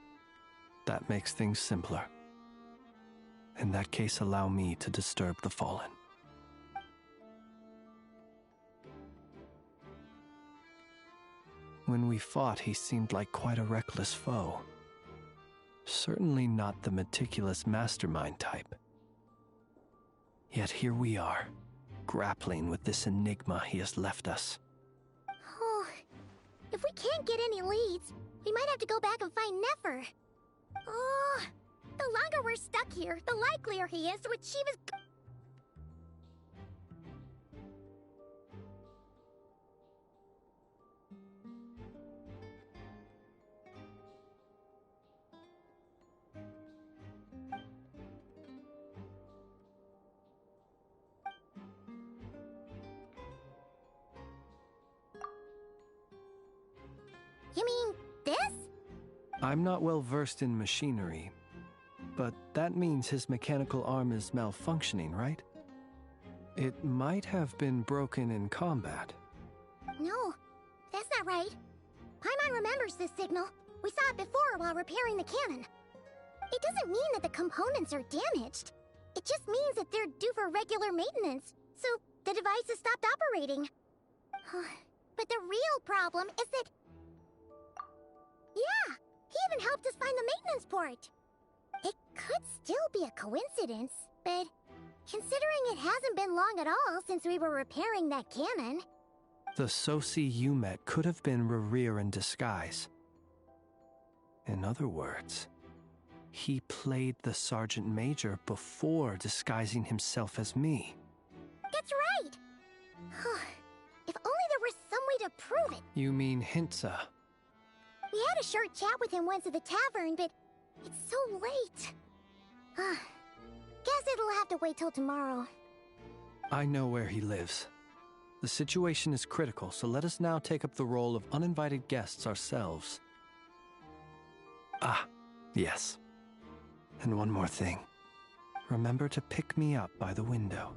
that makes things simpler. In that case, allow me to disturb the fallen. When we fought, he seemed like quite a reckless foe. Certainly not the meticulous mastermind type. Yet here we are, grappling with this enigma he has left us. Oh, if we can't get any leads, we might have to go back and find Nefer. Oh, the longer we're stuck here, the likelier he is to achieve his... You mean this? I'm not well versed in machinery, but that means his mechanical arm is malfunctioning, right? It might have been broken in combat. No, that's not right. Paimon remembers this signal. We saw it before while repairing the cannon. It doesn't mean that the components are damaged. It just means that they're due for regular maintenance, so the device has stopped operating. But the real problem is that... Yeah, he even helped us find the maintenance port. It could still be a coincidence, but considering it hasn't been long at all since we were repairing that cannon... The Soci you met could have been Rerir in disguise. In other words, he played the Sergeant Major before disguising himself as me. That's right! If only there was some way to prove it. You mean Hintsa? We had a short chat with him once at the tavern, but it's so late. Guess it'll have to wait till tomorrow. I know where he lives. The situation is critical, so let us now take up the role of uninvited guests ourselves. Ah, yes. And one more thing. Remember to pick me up by the window.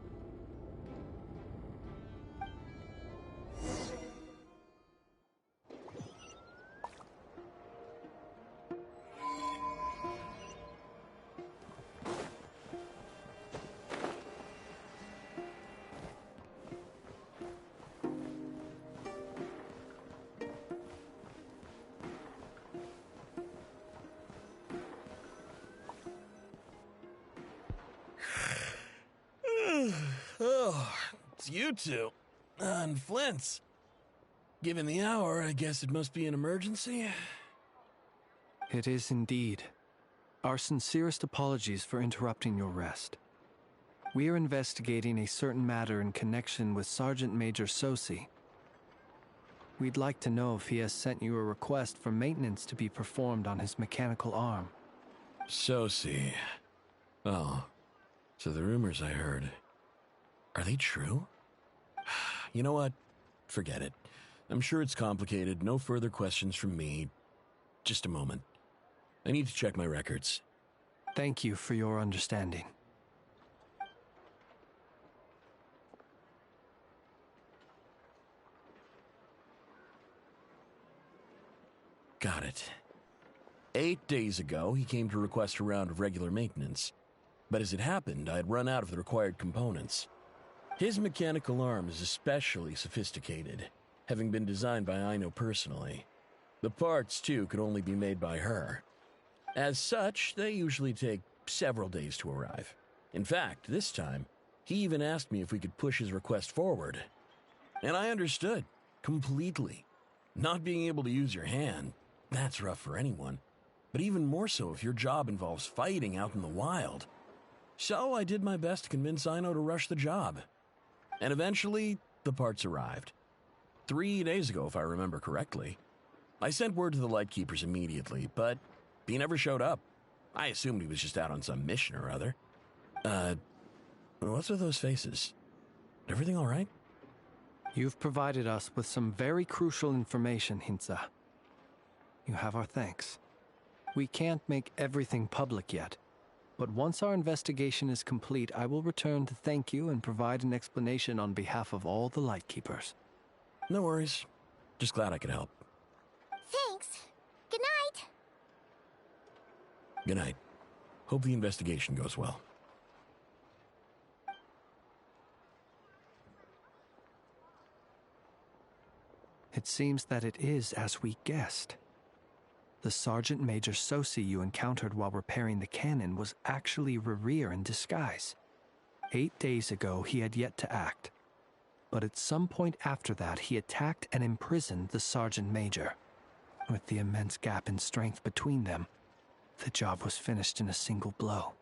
you two. And Flint's. Given the hour, I guess it must be an emergency. It is indeed. Our sincerest apologies for interrupting your rest. We are investigating a certain matter in connection with Sergeant Major Sosi. We'd like to know if he has sent you a request for maintenance to be performed on his mechanical arm. Sosi. Oh, so the rumors I heard, are they true? You know what? Forget it. I'm sure it's complicated. No further questions from me. Just a moment. I need to check my records. Thank you for your understanding. Got it. 8 days ago, he came to request a round of regular maintenance. But as it happened, I had run out of the required components. His mechanical arm is especially sophisticated, having been designed by Aino personally. The parts, too, could only be made by her. As such, they usually take several days to arrive. In fact, this time, he even asked me if we could push his request forward. And I understood, completely. Not being able to use your hand, that's rough for anyone. But even more so if your job involves fighting out in the wild. So I did my best to convince Aino to rush the job. And eventually, the parts arrived. 3 days ago, if I remember correctly. I sent word to the Lightkeepers immediately, but he never showed up. I assumed he was just out on some mission or other. What's with those faces? Everything all right? You've provided us with some very crucial information, Hintsa. You have our thanks. We can't make everything public yet, but once our investigation is complete, I will return to thank you and provide an explanation on behalf of all the Lightkeepers. No worries. Just glad I could help. Thanks. Good night. Good night. Hope the investigation goes well. It seems that it is as we guessed. The Sergeant Major Sosi you encountered while repairing the cannon was actually Rerir in disguise. 8 days ago, he had yet to act. But at some point after that, he attacked and imprisoned the Sergeant Major. With the immense gap in strength between them, the job was finished in a single blow.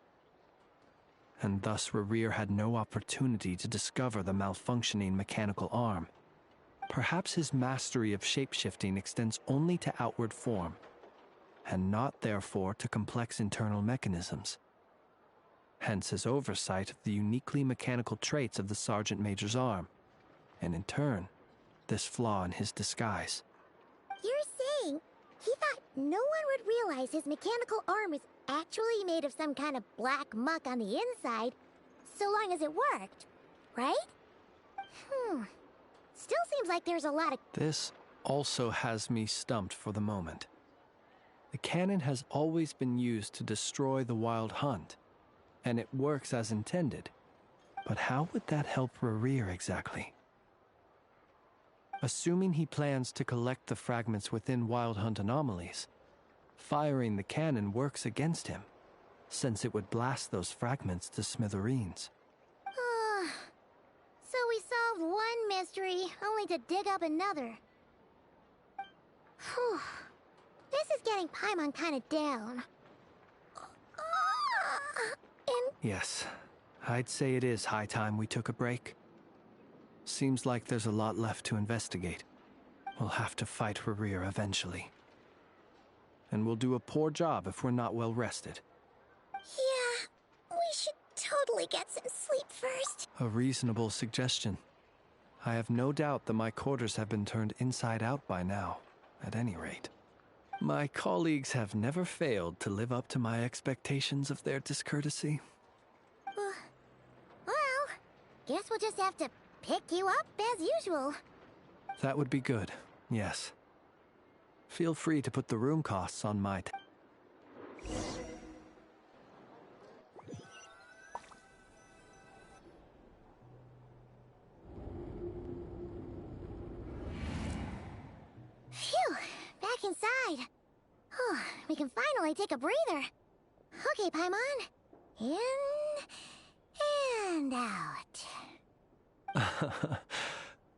And thus Rerir had no opportunity to discover the malfunctioning mechanical arm. Perhaps his mastery of shapeshifting extends only to outward form, and not therefore to complex internal mechanisms. Hence his oversight of the uniquely mechanical traits of the Sergeant Major's arm, and in turn, this flaw in his disguise. You're saying he thought no one would realize his mechanical arm is actually made of some kind of black muck on the inside, so long as it worked, right? Still seems like there's a lot of... This also has me stumped for the moment. The cannon has always been used to destroy the Wild Hunt, and it works as intended. But how would that help Rerir exactly? Assuming he plans to collect the fragments within Wild Hunt anomalies, firing the cannon works against him, since it would blast those fragments to smithereens. So we solved one mystery, only to dig up another. Whew. This is getting Paimon kind of down. Yes, I'd say it is high time we took a break. Seems like there's a lot left to investigate. We'll have to fight Rerir eventually. And we'll do a poor job if we're not well rested. Yeah, we should totally get some sleep first. A reasonable suggestion. I have no doubt that my quarters have been turned inside out by now, at any rate. My colleagues have never failed to live up to my expectations of their discourtesy. Well, guess we'll just have to pick you up as usual. That would be good, yes. Feel free to put the room costs on my Phew, back inside. We can finally take a breather. Okay, Paimon. In and out.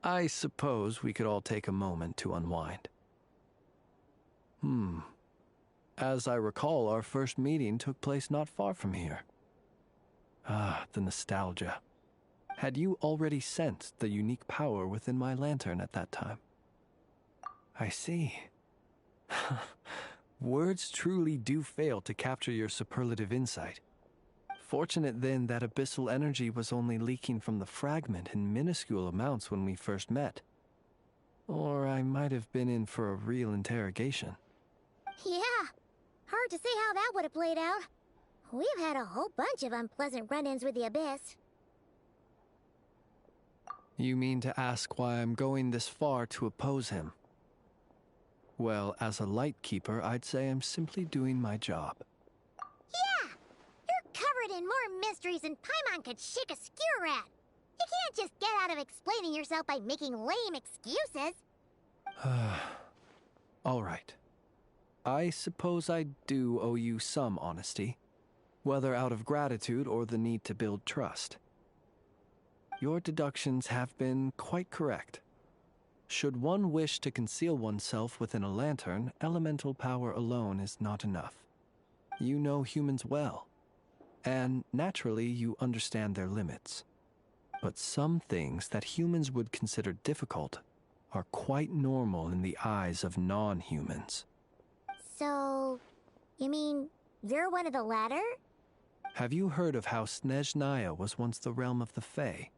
I suppose we could all take a moment to unwind. As I recall, our first meeting took place not far from here. Ah, the nostalgia. Had you already sensed the unique power within my lantern at that time? I see. Words truly do fail to capture your superlative insight. Fortunate then that abyssal energy was only leaking from the fragment in minuscule amounts when we first met. Or I might have been in for a real interrogation. Yeah, hard to say how that would have played out. We've had a whole bunch of unpleasant run-ins with the Abyss. You mean to ask why I'm going this far to oppose him? Well, as a light keeper, I'd say I'm simply doing my job. Yeah! You're covered in more mysteries than Paimon could shake a skewer at. You can't just get out of explaining yourself by making lame excuses. All right. I suppose I do owe you some honesty, whether out of gratitude or the need to build trust. Your deductions have been quite correct. Should one wish to conceal oneself within a lantern, elemental power alone is not enough. You know humans well, and naturally you understand their limits. But some things that humans would consider difficult are quite normal in the eyes of non-humans. So, you mean you're one of the latter? Have you heard of how Snezhnaya was once the realm of the Fae?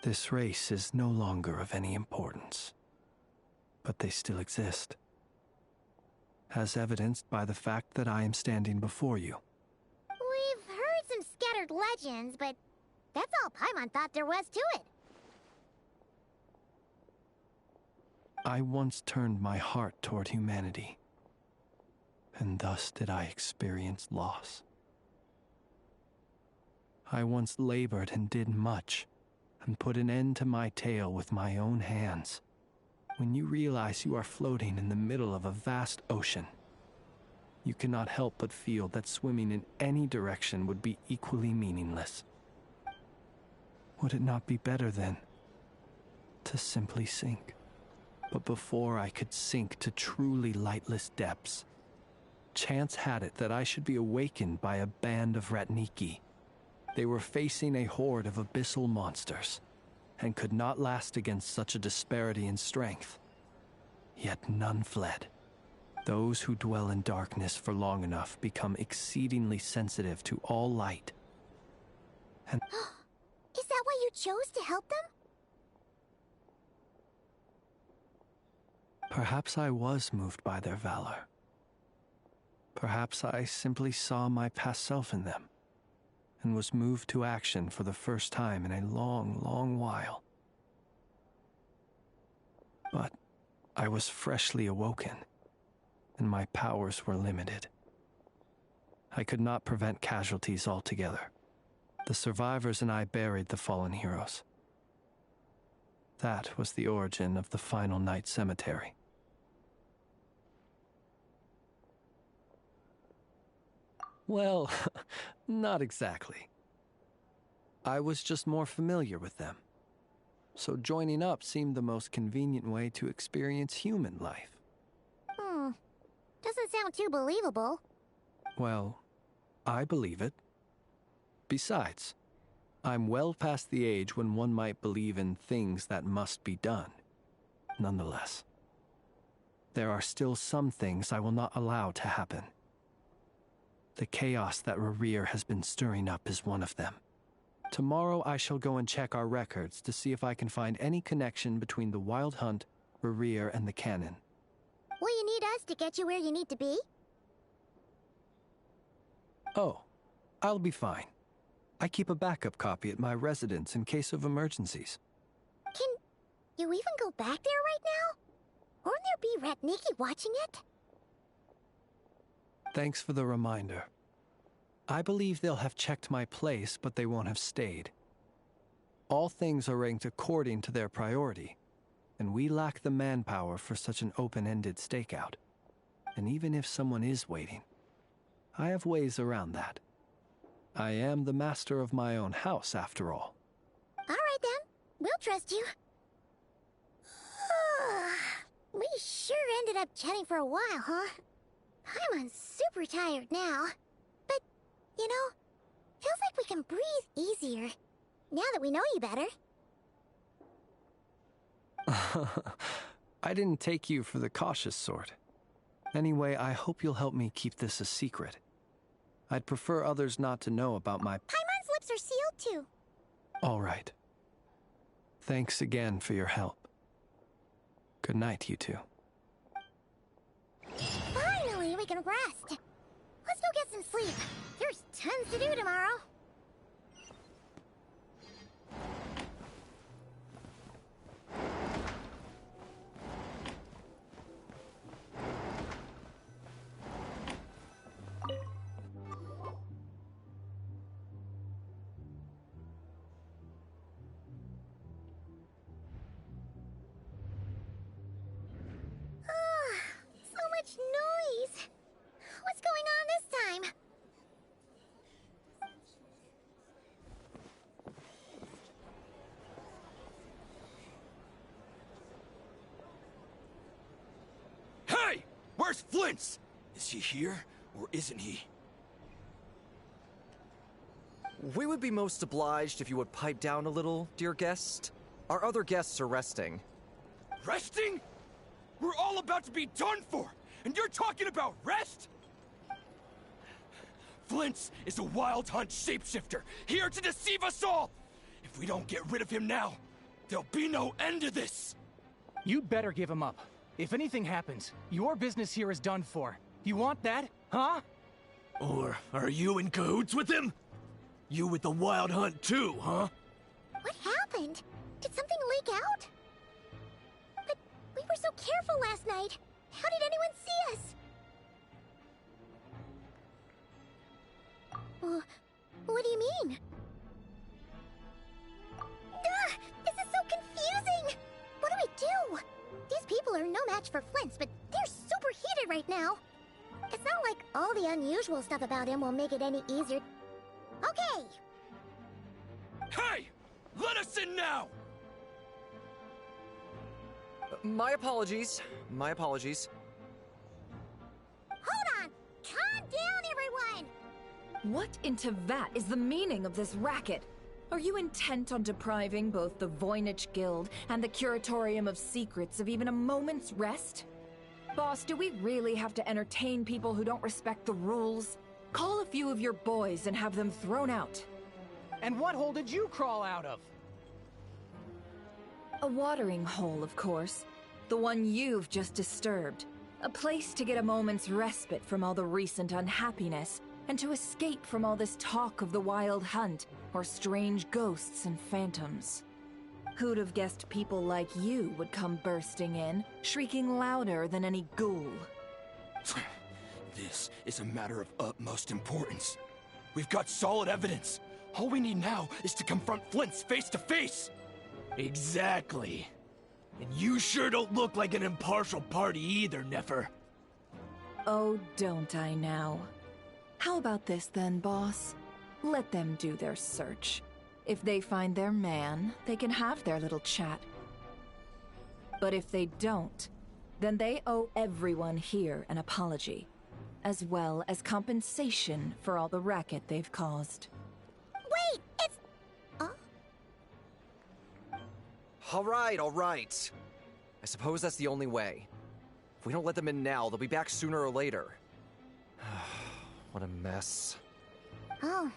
This race is no longer of any importance, but they still exist, as evidenced by the fact that I am standing before you. We've heard some scattered legends, but that's all Paimon thought there was to it. I once turned my heart toward humanity, and thus did I experience loss. I once labored and did much, and put an end to my tale with my own hands. When you realize you are floating in the middle of a vast ocean, you cannot help but feel that swimming in any direction would be equally meaningless. Would it not be better, then, to simply sink? But before I could sink to truly lightless depths, chance had it that I should be awakened by a band of Ratniki. They were facing a horde of abyssal monsters, and could not last against such a disparity in strength. Yet none fled. Those who dwell in darkness for long enough become exceedingly sensitive to all light. And is that why you chose to help them? perhaps I was moved by their valor. Perhaps I simply saw my past self in them, and was moved to action for the first time in a long, long while. But I was freshly awoken, and my powers were limited. I could not prevent casualties altogether. The survivors and I buried the fallen heroes. That was the origin of the Final Night Cemetery. Well, not exactly. I was just more familiar with them, so joining up seemed the most convenient way to experience human life. Doesn't sound too believable. Well, I believe it. Besides, I'm well past the age when one might believe in things that must be done. Nonetheless, there are still some things I will not allow to happen. The chaos that Rerir has been stirring up is one of them. Tomorrow I shall go and check our records to see if I can find any connection between the Wild Hunt, Rerir, and the Canon. Will you need us to get you where you need to be? Oh, I'll be fine. I keep a backup copy at my residence in case of emergencies. Can you even go back there right now? Won't there be Ratniki watching it? Thanks for the reminder. I believe they'll have checked my place, but they won't have stayed. All things are ranked according to their priority, and we lack the manpower for such an open-ended stakeout. And even if someone is waiting, I have ways around that. I am the master of my own house, after all. All right, then. We'll trust you. We sure ended up chatting for a while, huh? I'm super tired now. But, you know, feels like we can breathe easier now that we know you better. I didn't take you for the cautious sort. Anyway, I hope you'll help me keep this a secret. I'd prefer others not to know about my... Paimon's lips are sealed too. All right. Thanks again for your help. Good night, you two. Finally, we can rest. Let's go get some sleep. There's tons to do tomorrow. Noise! What's going on this time? Hey! Where's Flint's? Is he here, or isn't he? We would be most obliged if you would pipe down a little, dear guest. Our other guests are resting. Resting? We're all about to be done for! And you're talking about rest? Flint's is a wild hunt shapeshifter, here to deceive us all! If we don't get rid of him now, there'll be no end to this! You'd better give him up. If anything happens, your business here is done for. You want that, huh? Or are you in cahoots with him? You with the wild hunt too, huh? What happened? Did something leak out? But we were so careful last night. How did anyone see us? What do you mean? This is so confusing! What do? These people are no match for Flint's, but they're super heated right now. It's not like all the unusual stuff about him will make it any easier. Okay! Hey! Let us in now! My apologies. My apologies. Hold on! Calm down, everyone! What in Tevat is the meaning of this racket? Are you intent on depriving both the Voynich Guild and the Curatorium of Secrets of even a moment's rest? Boss, do we really have to entertain people who don't respect the rules? Call a few of your boys and have them thrown out. And what hole did you crawl out of? A watering hole, of course. The one you've just disturbed. A place to get a moment's respite from all the recent unhappiness, and to escape from all this talk of the wild hunt, or strange ghosts and phantoms. Who'd have guessed people like you would come bursting in, shrieking louder than any ghoul? This is a matter of utmost importance. We've got solid evidence. All we need now is to confront Flint's face to face. Exactly. And you sure don't look like an impartial party either, Nefer. Oh, don't I now? How about this then, boss? Let them do their search. If they find their man, they can have their little chat. But if they don't, then they owe everyone here an apology, as well as compensation for all the racket they've caused. Wait, it's... All right. I suppose that's the only way. If we don't let them in now, they'll be back sooner or later. What a mess. Oh,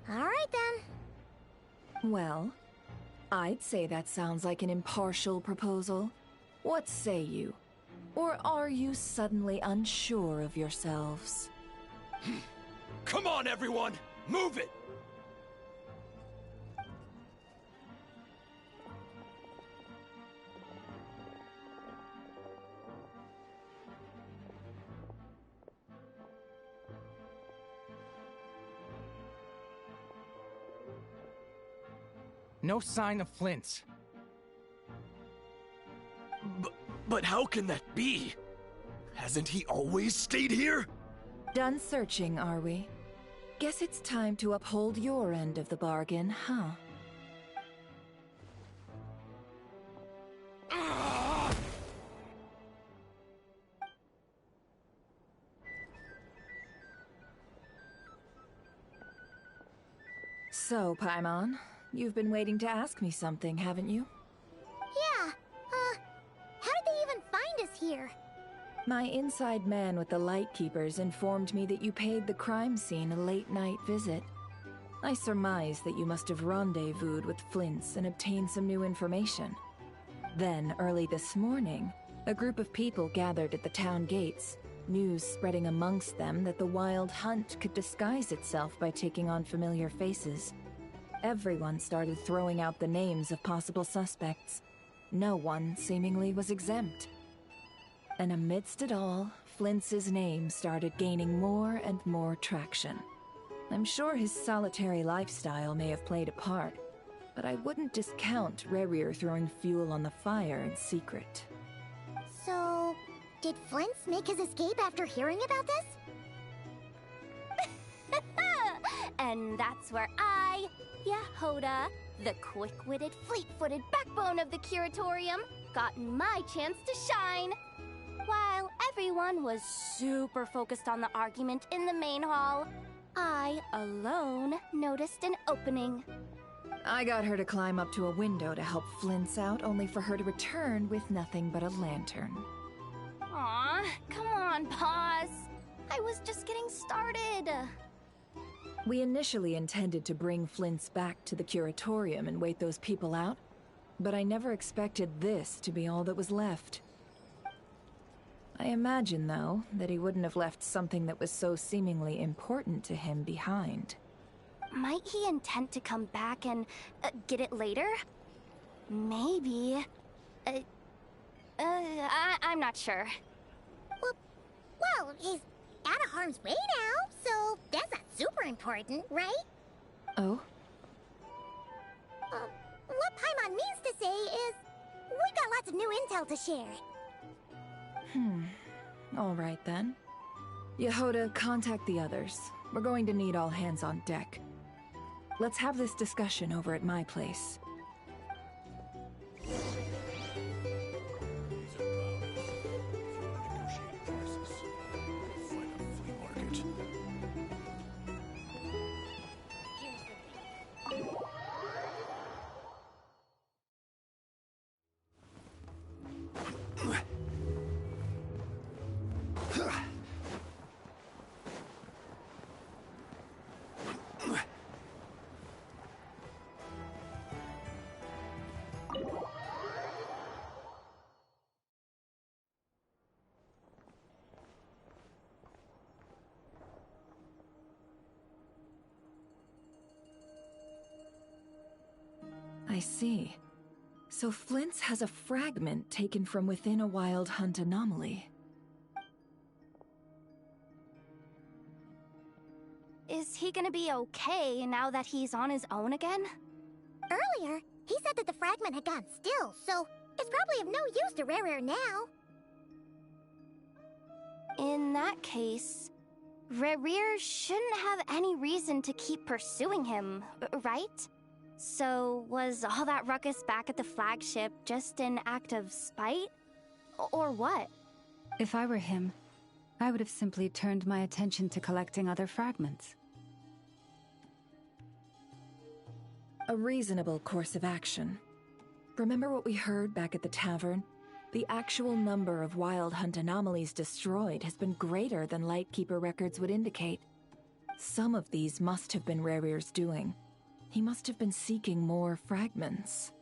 all right then. Well, I'd say that sounds like an impartial proposal. What say you? Or are you suddenly unsure of yourselves? Come on, everyone! Move it! No sign of Flint's. But how can that be? Hasn't he always stayed here? Done searching, are we? Guess it's time to uphold your end of the bargain, huh? So, Paimon, you've been waiting to ask me something, haven't you? Yeah, how did they even find us here? My inside man with the Lightkeepers informed me that you paid the crime scene a late-night visit. I surmise that you must have rendezvoused with Flint's and obtained some new information. Then, early this morning, a group of people gathered at the town gates, news spreading amongst them that the Wild Hunt could disguise itself by taking on familiar faces. Everyone started throwing out the names of possible suspects. No one, seemingly, was exempt. And amidst it all, Flint's name started gaining more and more traction. I'm sure his solitary lifestyle may have played a part, but I wouldn't discount Rerir throwing fuel on the fire in secret. So, did Flint's make his escape after hearing about this? And that's where I, Yehoda, the quick-witted, fleet-footed backbone of the Curatorium, got my chance to shine. While everyone was super focused on the argument in the main hall, I, alone, noticed an opening. I got her to climb up to a window to help Flint's out, only for her to return with nothing but a lantern. Aw, come on, Paz. I was just getting started. We initially intended to bring Flint's back to the Curatorium and wait those people out, but I never expected this to be all that was left. I imagine, though, that he wouldn't have left something that was so seemingly important to him behind. Might he intend to come back and get it later? Maybe. I'm not sure. Well, he's out of harm's way now, so that's not super important, right? Oh? What Paimon means to say is, we've got lots of new intel to share. All right then. Yehoda, contact the others. We're going to need all hands on deck. Let's have this discussion over at my place. I see. So Flint's has a fragment taken from within a Wild Hunt anomaly. Is he gonna be okay now that he's on his own again? Earlier, he said that the fragment had gone still, so it's probably of no use to Rerir now. In that case, Rerir shouldn't have any reason to keep pursuing him, right? So, was all that ruckus back at the flagship just an act of spite? Or what? If I were him, I would have simply turned my attention to collecting other fragments. A reasonable course of action. Remember what we heard back at the tavern? The actual number of Wild Hunt anomalies destroyed has been greater than Lightkeeper records would indicate. Some of these must have been Rerir's doing. He must have been seeking more fragments.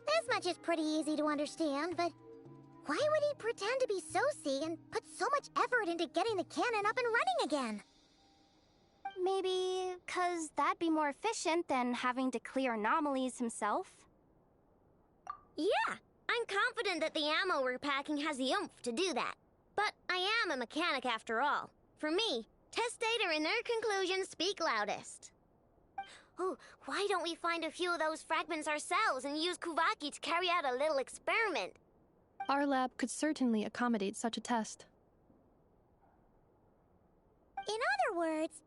This much is pretty easy to understand, but why would he pretend to be Soci and put so much effort into getting the cannon up and running again? Maybe 'cause that'd be more efficient than having to clear anomalies himself? Yeah, I'm confident that the ammo we're packing has the oomph to do that. But I am a mechanic after all. For me, test data and their conclusions speak loudest. Oh, why don't we find a few of those fragments ourselves and use Kuvaki to carry out a little experiment? Our lab could certainly accommodate such a test. In other words,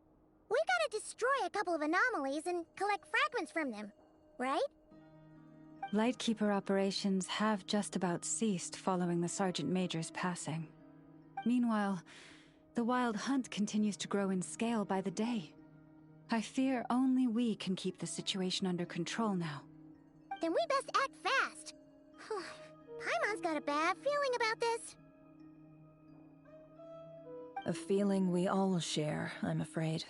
we gotta destroy a couple of anomalies and collect fragments from them, right? Lightkeeper operations have just about ceased following the Sergeant Major's passing. Meanwhile, the Wild Hunt continues to grow in scale by the day. I fear only we can keep the situation under control now. Then we best act fast. Paimon's got a bad feeling about this. A feeling we all share, I'm afraid.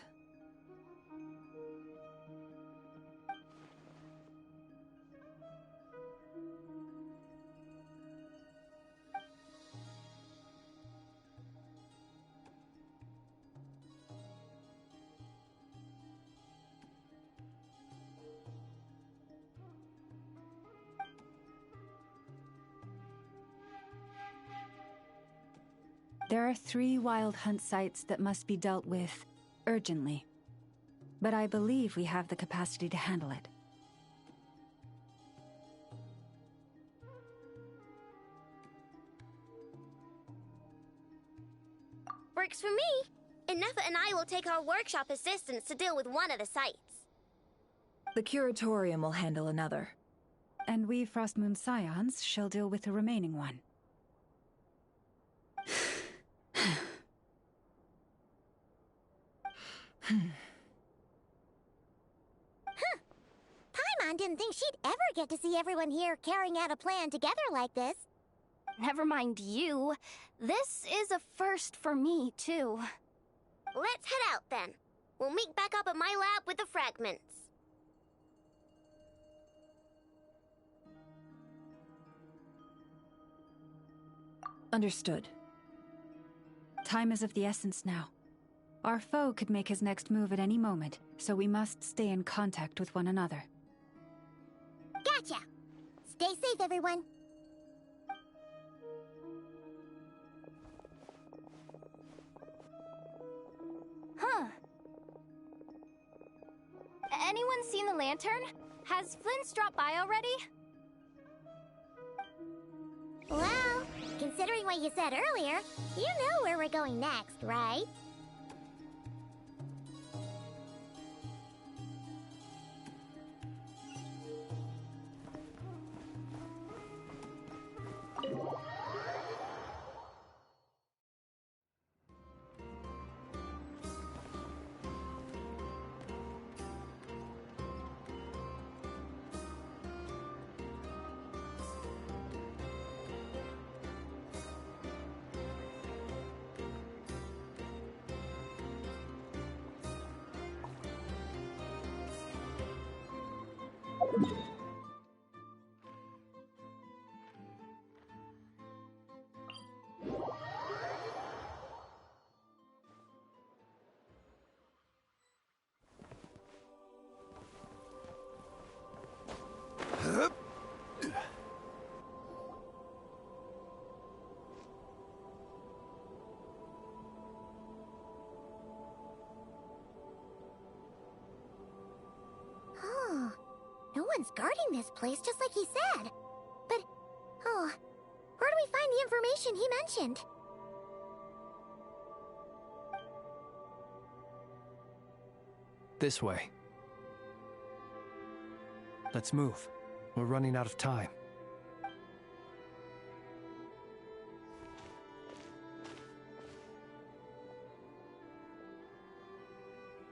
There are 3 Wild Hunt sites that must be dealt with urgently. But I believe we have the capacity to handle it. Works for me. Nefa and I will take our workshop assistants to deal with one of the sites. The Curatorium will handle another. And we Frostmoon Scions shall deal with the remaining one. Paimon didn't think she'd ever get to see everyone here carrying out a plan together like this. Never mind you. This is a first for me, too. Let's head out, then. We'll meet back up at my lab with the fragments. Understood. Time is of the essence now. Our foe could make his next move at any moment, so we must stay in contact with one another. Gotcha! Stay safe, everyone. Huh. Anyone seen the lantern? Has Flint's dropped by already? Well, considering what you said earlier, you know where we're going next, right? No one's guarding this place, just like he said. But, where do we find the information he mentioned? This way. Let's move. We're running out of time.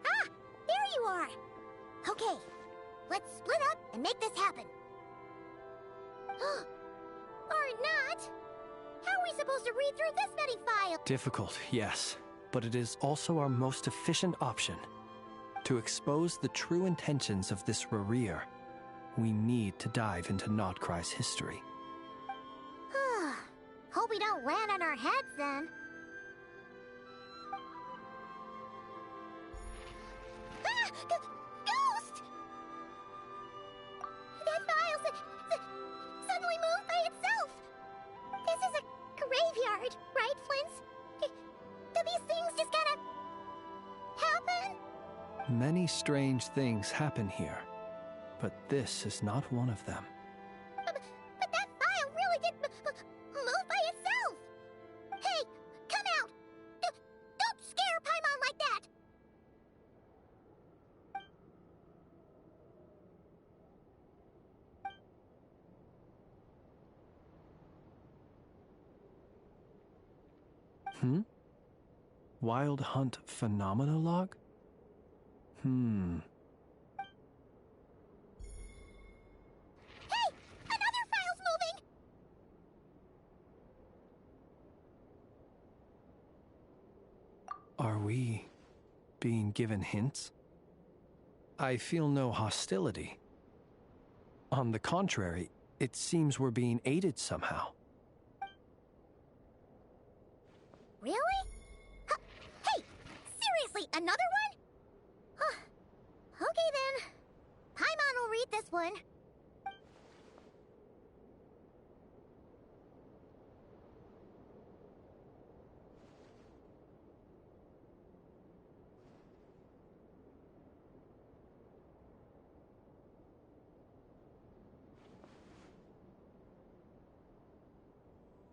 Ah! There you are! Okay, let's split up and make this happen. Or not! How are we supposed to read through this many files? Difficult, yes. But it is also our most efficient option. To expose the true intentions of this Rereer, we need to dive into Nodcry's history. Hope we don't land on our heads then. Ah! Ghost! That file suddenly moved by itself! This is a graveyard, right, Flint? Do these things just kinda happen? Many strange things happen here, but this is not one of them. But that file really did move by itself! Hey, come out! Don't scare Paimon like that! Wild Hunt Phenomenologue? Hey! Another file's moving! Are we being given hints? I feel no hostility. On the contrary, it seems we're being aided somehow. Really? Hey! Seriously, another one? Huh. Okay then. Paimon will read this one.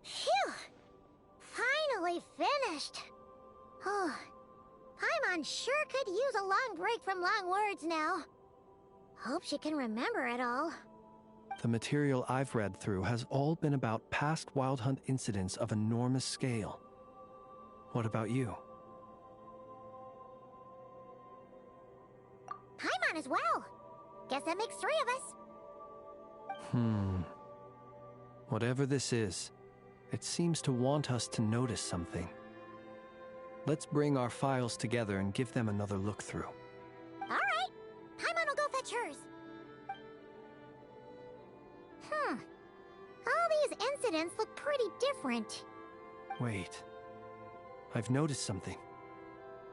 Phew! Finally finished. Oh, Paimon sure could use a long break from long words now. Hope she can remember it all. The material I've read through has all been about past Wild Hunt incidents of enormous scale. What about you? Paimon as well. Guess that makes 3 of us. Whatever this is, it seems to want us to notice something. Let's bring our files together and give them another look through. All right. Paimon will go fetch hers. All these incidents look pretty different. Wait. I've noticed something.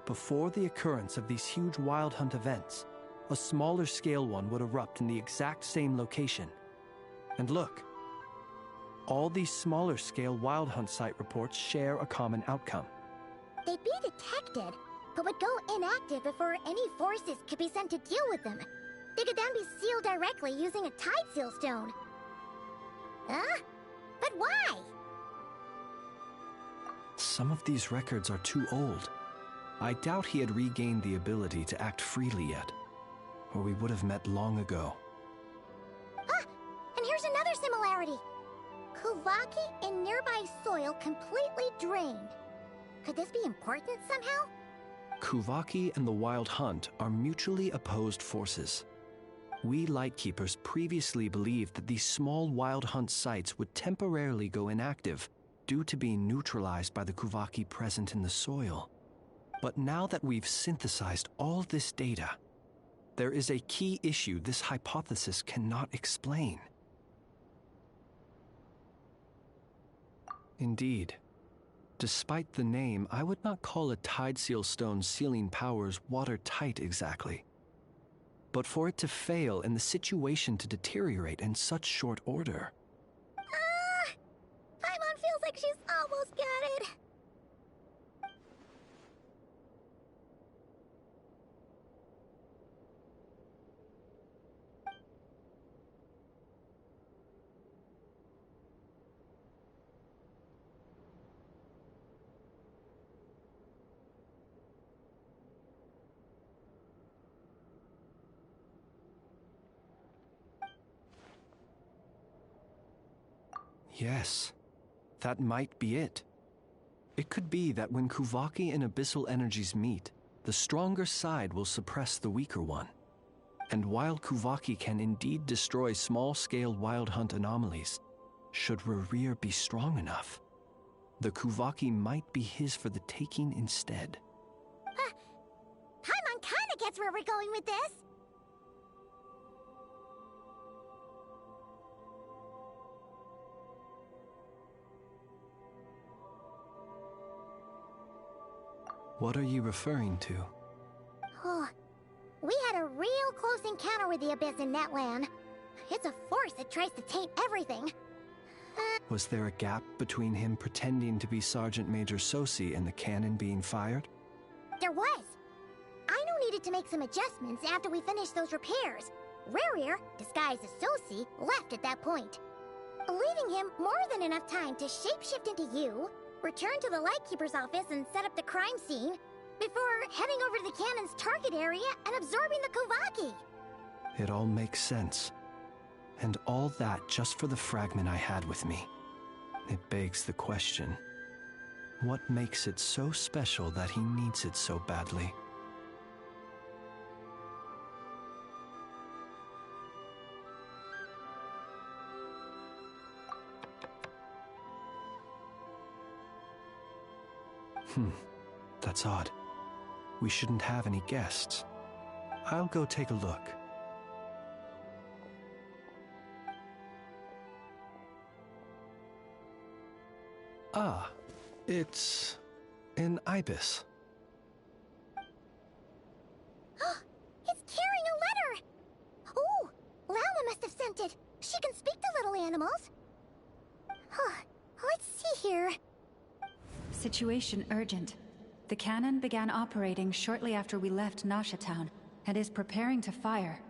Before the occurrence of these huge Wild Hunt events, a smaller scale one would erupt in the exact same location. And look. All these smaller scale Wild Hunt site reports share a common outcome. They'd be detected, but would go inactive before any forces could be sent to deal with them. They could then be sealed directly using a tide seal stone. Huh? But why? Some of these records are too old. I doubt he had regained the ability to act freely yet, or we would have met long ago. Ah! And here's another similarity. Kuvaki in nearby soil completely drained. Could this be important somehow? Kuvaki and the Wild Hunt are mutually opposed forces. We Lightkeepers previously believed that these small Wild Hunt sites would temporarily go inactive due to being neutralized by the Kuvaki present in the soil. But now that we've synthesized all this data, there is a key issue this hypothesis cannot explain. Indeed. Despite the name, I would not call a tide seal stone's sealing powers watertight exactly. But for it to fail and the situation to deteriorate in such short order... Paimon feels like she's almost got it. Yes, that might be it. It could be that when Kuvaki and Abyssal energies meet, the stronger side will suppress the weaker one. And while Kuvaki can indeed destroy small-scale Wild Hunt anomalies, should Rerir be strong enough, the Kuvaki might be his for the taking instead. Paimon kinda gets where we're going with this. What are you referring to? Oh, we had a real close encounter with the Abyss in Netland. It's a force that tries to taint everything. Was there a gap between him pretending to be Sergeant Major Sosi and the cannon being fired? There was. Aino needed to make some adjustments after we finished those repairs. Rerir, disguised as Sosi, left at that point, leaving him more than enough time to shapeshift into you, return to the Lightkeeper's office and set up the crime scene, before heading over to the cannon's target area and absorbing the Kuvaki. It all makes sense. And all that just for the fragment I had with me. It begs the question, What makes it so special that he needs it so badly? That's odd. We shouldn't have any guests. I'll go take a look. Ah, it's an ibis. It's carrying a letter! Ooh, Lama must have sent it. She can speak to little animals. Let's see here. Situation urgent. The cannon began operating shortly after we left Nasha Town and is preparing to fire.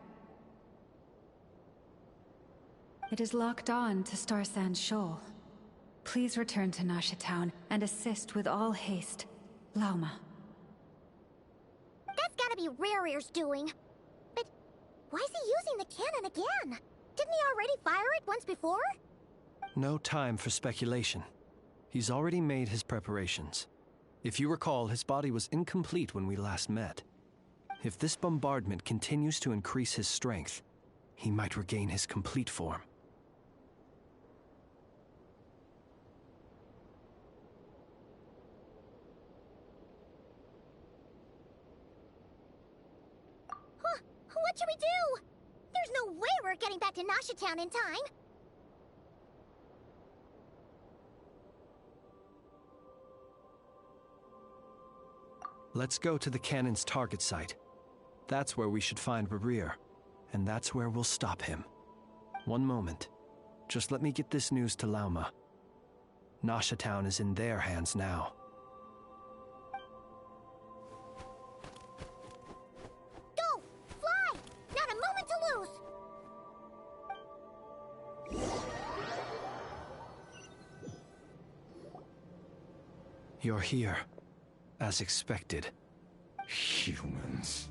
It is locked on to Star Sand Shoal. Please return to Nasha Town and assist with all haste. Lauma. That's gotta be Rerear's doing. But why is he using the cannon again? Didn't he already fire it once before? No time for speculation. He's already made his preparations. If you recall, his body was incomplete when we last met. If this bombardment continues to increase his strength, he might regain his complete form. What should we do? There's no way we're getting back to Nasha Town in time. Let's go to the cannon's target site. That's where we should find Rerear, and that's where we'll stop him. One moment. Just let me get this news to Lauma. Nasha Town is in their hands now. Go! Fly! Not a moment to lose! You're here, as expected. Humans,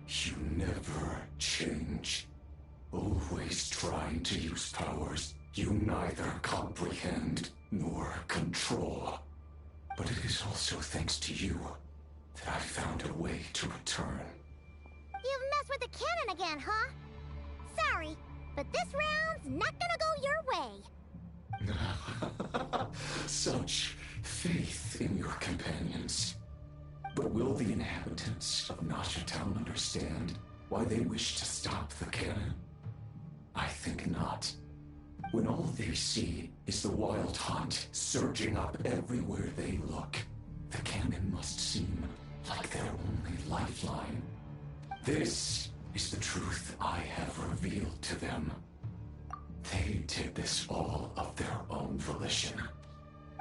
you never change. Always trying to use powers you neither comprehend nor control. But it is also thanks to you that I found a way to return. You've messed with the cannon again, huh? Sorry, but this round's not gonna go your way. Such faith in your companions. But will the inhabitants of Nasha Town understand why they wish to stop the cannon? I think not. When all they see is the wild hunt surging up everywhere they look, the cannon must seem like their only lifeline. This is the truth I have revealed to them. They did this all of their own volition.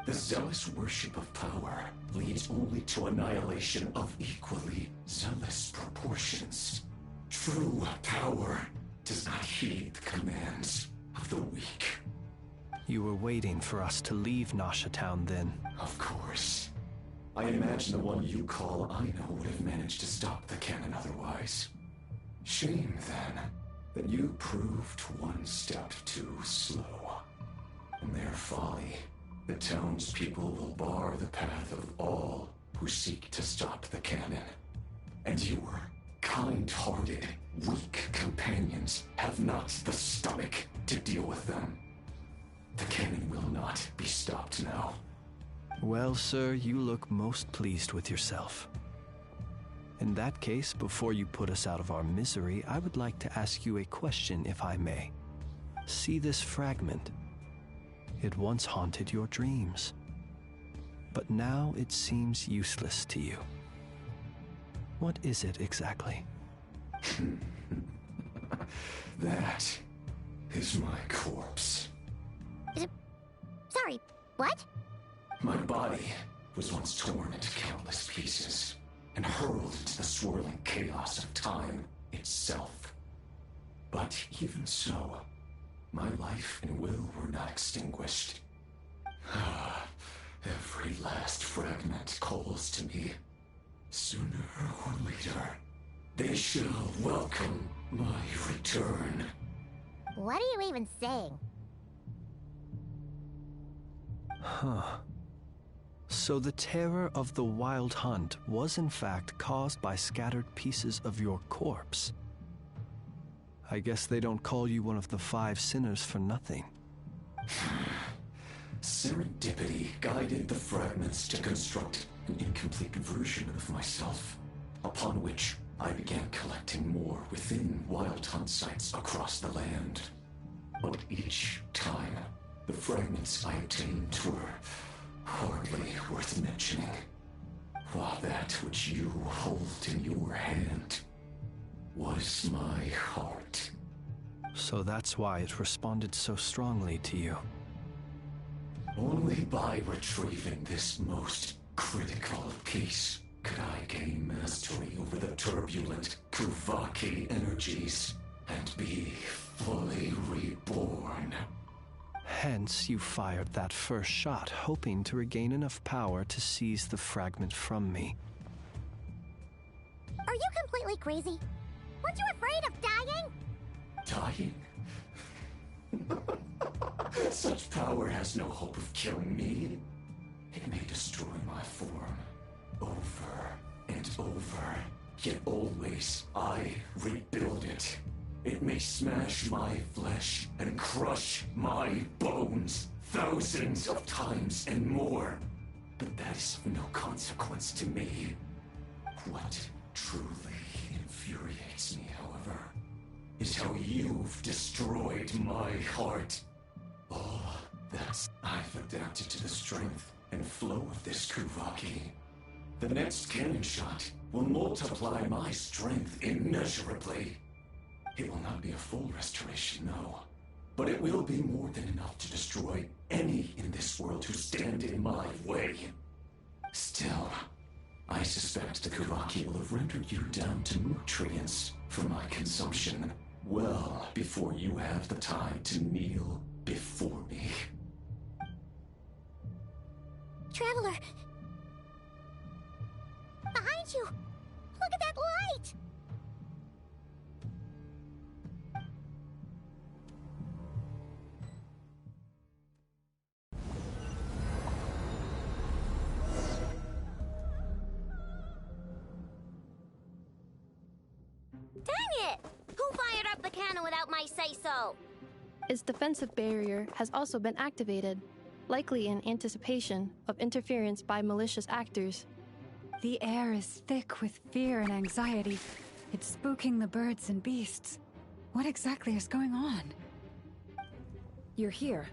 The zealous worship of power leads only to annihilation of equally zealous proportions. True power does not heed the commands of the weak. You were waiting for us to leave Nasha Town then? Of course. I imagine the one you call Aino would have managed to stop the cannon otherwise. Shame, then, that you proved one step too slow. In their folly, the townspeople will bar the path of all who seek to stop the cannon. And your kind-hearted, weak companions have not the stomach to deal with them. The cannon will not be stopped now. Well, sir, you look most pleased with yourself. In that case, before you put us out of our misery, I would like to ask you a question, if I may. See this fragment? It once haunted your dreams, but now it seems useless to you. What is it exactly? That is my corpse. Sorry, what? My body was once torn into countless pieces and hurled into the swirling chaos of time itself. But even so, my life and will were not extinguished. Every last fragment calls to me. Sooner or later, they shall welcome my return. What are you even saying? Huh. So the terror of the Wild Hunt was in fact caused by scattered pieces of your corpse. I guess they don't call you one of the 5 sinners for nothing. Serendipity guided the fragments to construct an incomplete version of myself, upon which I began collecting more within Wild Hunt sites across the land. But each time, the fragments I obtained were hardly worth mentioning, while that which you hold in your hand was my heart. So that's why it responded so strongly to you. Only by retrieving this most critical piece could I gain mastery over the turbulent Kuvaki energies and be fully reborn. Hence, you fired that first shot, hoping to regain enough power to seize the fragment from me. Are you completely crazy? Weren't you afraid of dying? Dying? Such power has no hope of killing me. It may destroy my form over and over, yet always I rebuild it. It may smash my flesh and crush my bones thousands of times and more, but that is of no consequence to me. What truly infuriates me, however, is how you've destroyed my heart. Oh, that's... I've adapted to the strength and flow of this Kuvaki. The next cannon shot will multiply my strength immeasurably. It will not be a full restoration, no. But it will be more than enough to destroy any in this world who stand in my way. Still, I suspect the Kuvaki will have rendered you down to nutrients for my consumption well before you have the time to kneel before me. Traveler! Behind you! Look at that light! Dang it! Who fired up the cannon without my say-so? Its defensive barrier has also been activated, likely in anticipation of interference by malicious actors. The air is thick with fear and anxiety. It's spooking the birds and beasts. What exactly is going on? You're here.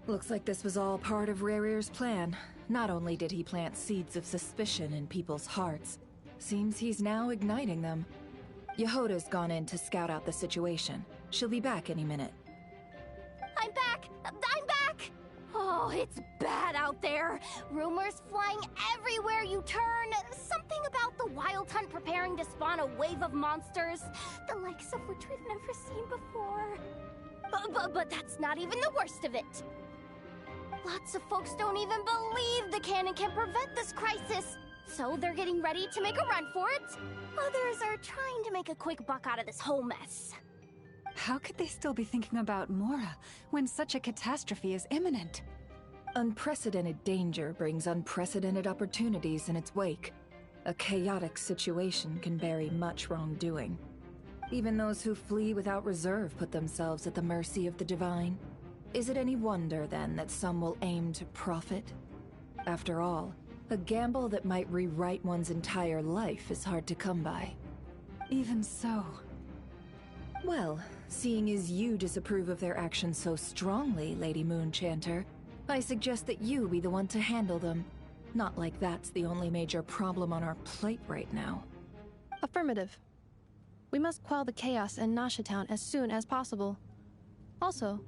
Looks like this was all part of Rerir's plan. Not only did he plant seeds of suspicion in people's hearts, seems he's now igniting them. Yehoda's gone in to scout out the situation. She'll be back any minute. I'm back! I'm back! Oh, it's bad out there. Rumors flying everywhere you turn. Something about the Wild Hunt preparing to spawn a wave of monsters, the likes of which we've never seen before. But that's not even the worst of it. Lots of folks don't even believe the cannon can prevent this crisis. So they're getting ready to make a run for it. Others are trying to make a quick buck out of this whole mess. How could they still be thinking about Mora when such a catastrophe is imminent? Unprecedented danger brings unprecedented opportunities in its wake. A chaotic situation can bury much wrongdoing. Even those who flee without reserve put themselves at the mercy of the divine. Is it any wonder, then, that some will aim to profit? After all, a gamble that might rewrite one's entire life is hard to come by. Even so. Well, seeing as you disapprove of their actions so strongly, Lady Moonchanter, I suggest that you be the one to handle them. Not like that's the only major problem on our plate right now. Affirmative. We must quell the chaos in Nasha Town as soon as possible. Also,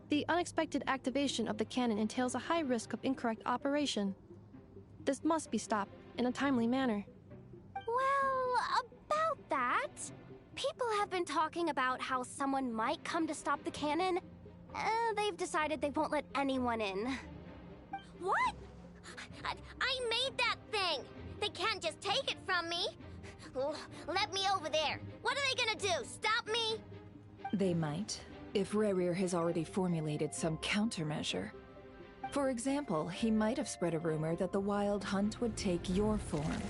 the unexpected activation of the cannon entails a high risk of incorrect operation. This must be stopped in a timely manner. Well, about that, people have been talking about how someone might come to stop the cannon. They've decided they won't let anyone in. What? I made that thing! They can't just take it from me! Let me over there! What are they gonna do? Stop me? They might, if Rerir has already formulated some countermeasure. For example, he might have spread a rumor that the Wild Hunt would take your form.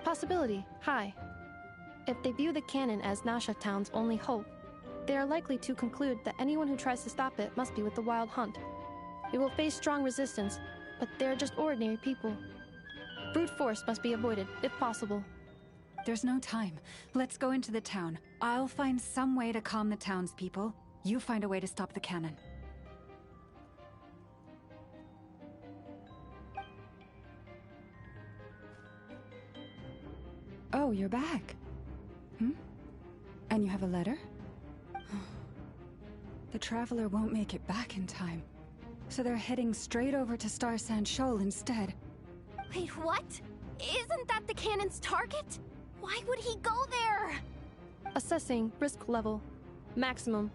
Possibility, high. If they view the cannon as Nasha Town's only hope, they are likely to conclude that anyone who tries to stop it must be with the Wild Hunt. It will face strong resistance, but they are just ordinary people. Brute force must be avoided, if possible. There's no time. Let's go into the town. I'll find some way to calm the townspeople. You find a way to stop the cannon. Oh, you're back. And you have a letter? The Traveler won't make it back in time. So they're heading straight over to Star Sand Shoal instead. Wait, what? Isn't that the cannon's target? Why would he go there? Assessing risk level. Maximum.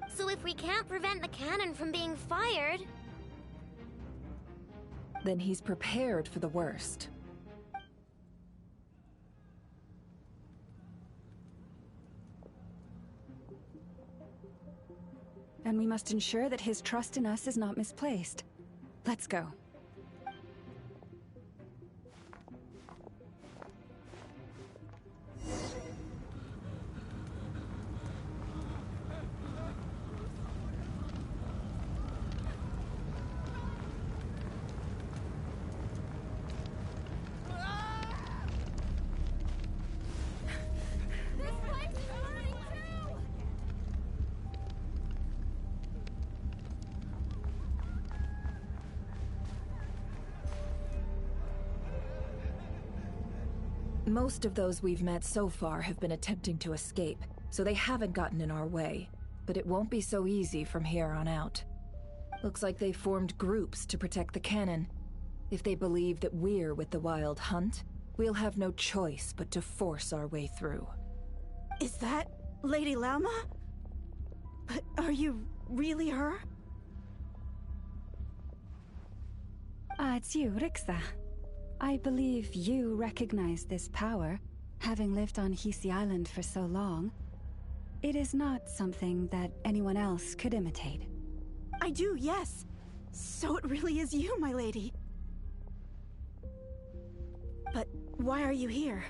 So if we can't prevent the cannon from being fired... Then he's prepared for the worst. And we must ensure that his trust in us is not misplaced. Let's go. Most of those we've met so far have been attempting to escape, so they haven't gotten in our way. But it won't be so easy from here on out. Looks like they formed groups to protect the cannon. If they believe that we're with the Wild Hunt, we'll have no choice but to force our way through. Is that Lady Lama? But are you really her? It's you, Rixa. I believe you recognize this power, having lived on Hisi Island for so long. It is not something that anyone else could imitate. I do, yes. So it really is you, my lady. But why are you here?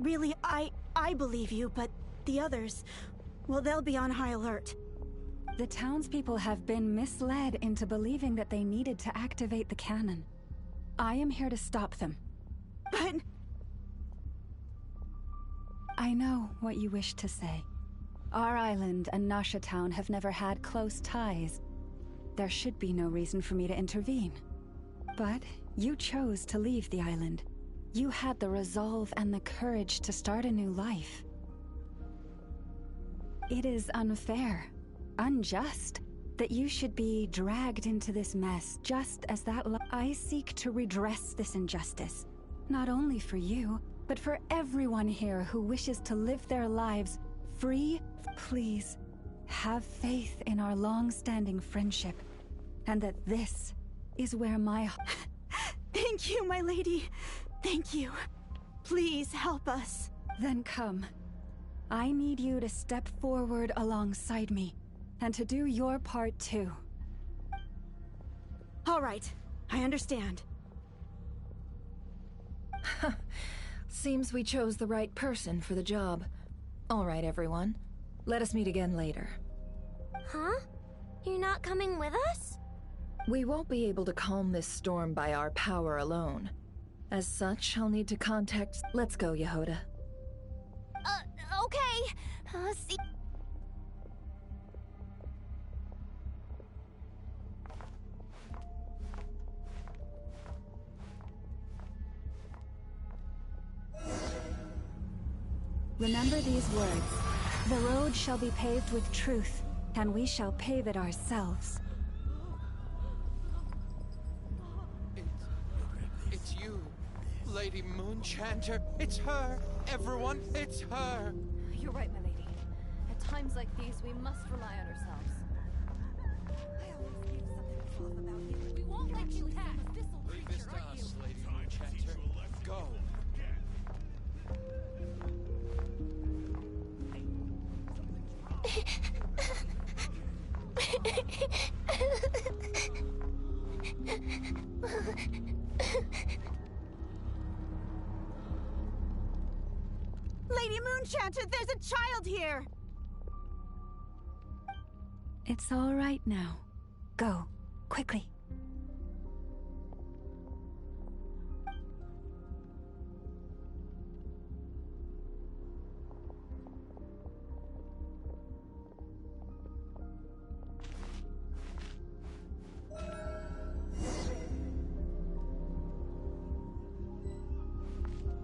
Really, I believe you, but the others, well, they'll be on high alert. The townspeople have been misled into believing that they needed to activate the cannon. I am here to stop them. But... I know what you wish to say. Our island and Nasha Town have never had close ties. There should be no reason for me to intervene. But you chose to leave the island. You had the resolve and the courage to start a new life. It is unfair, unjust, that you should be dragged into this mess just as that I seek to redress this injustice. Not only for you, but for everyone here who wishes to live their lives free. Please, have faith in our long-standing friendship, and that this is where my... Thank you, my lady. Thank you. Please help us. Then come. I need you to step forward alongside me, and to do your part too. All right, I understand. Seems we chose the right person for the job. All right, everyone. Let us meet again later. Huh? You're not coming with us? We won't be able to calm this storm by our power alone. As such, I'll need to contact... Let's go, Yehoda. Okay. See... Remember these words. The road shall be paved with truth, and we shall pave it ourselves. It's you, Lady Moonchanter. It's her. Everyone, it's her. You're right, my lady. At times like these, we must rely on ourselves. I always knew something was off about you. We won't let you pass. Leave this to us, Lady Moonchanter. Go. Enchanted, there's a child here! It's all right now. Go, quickly.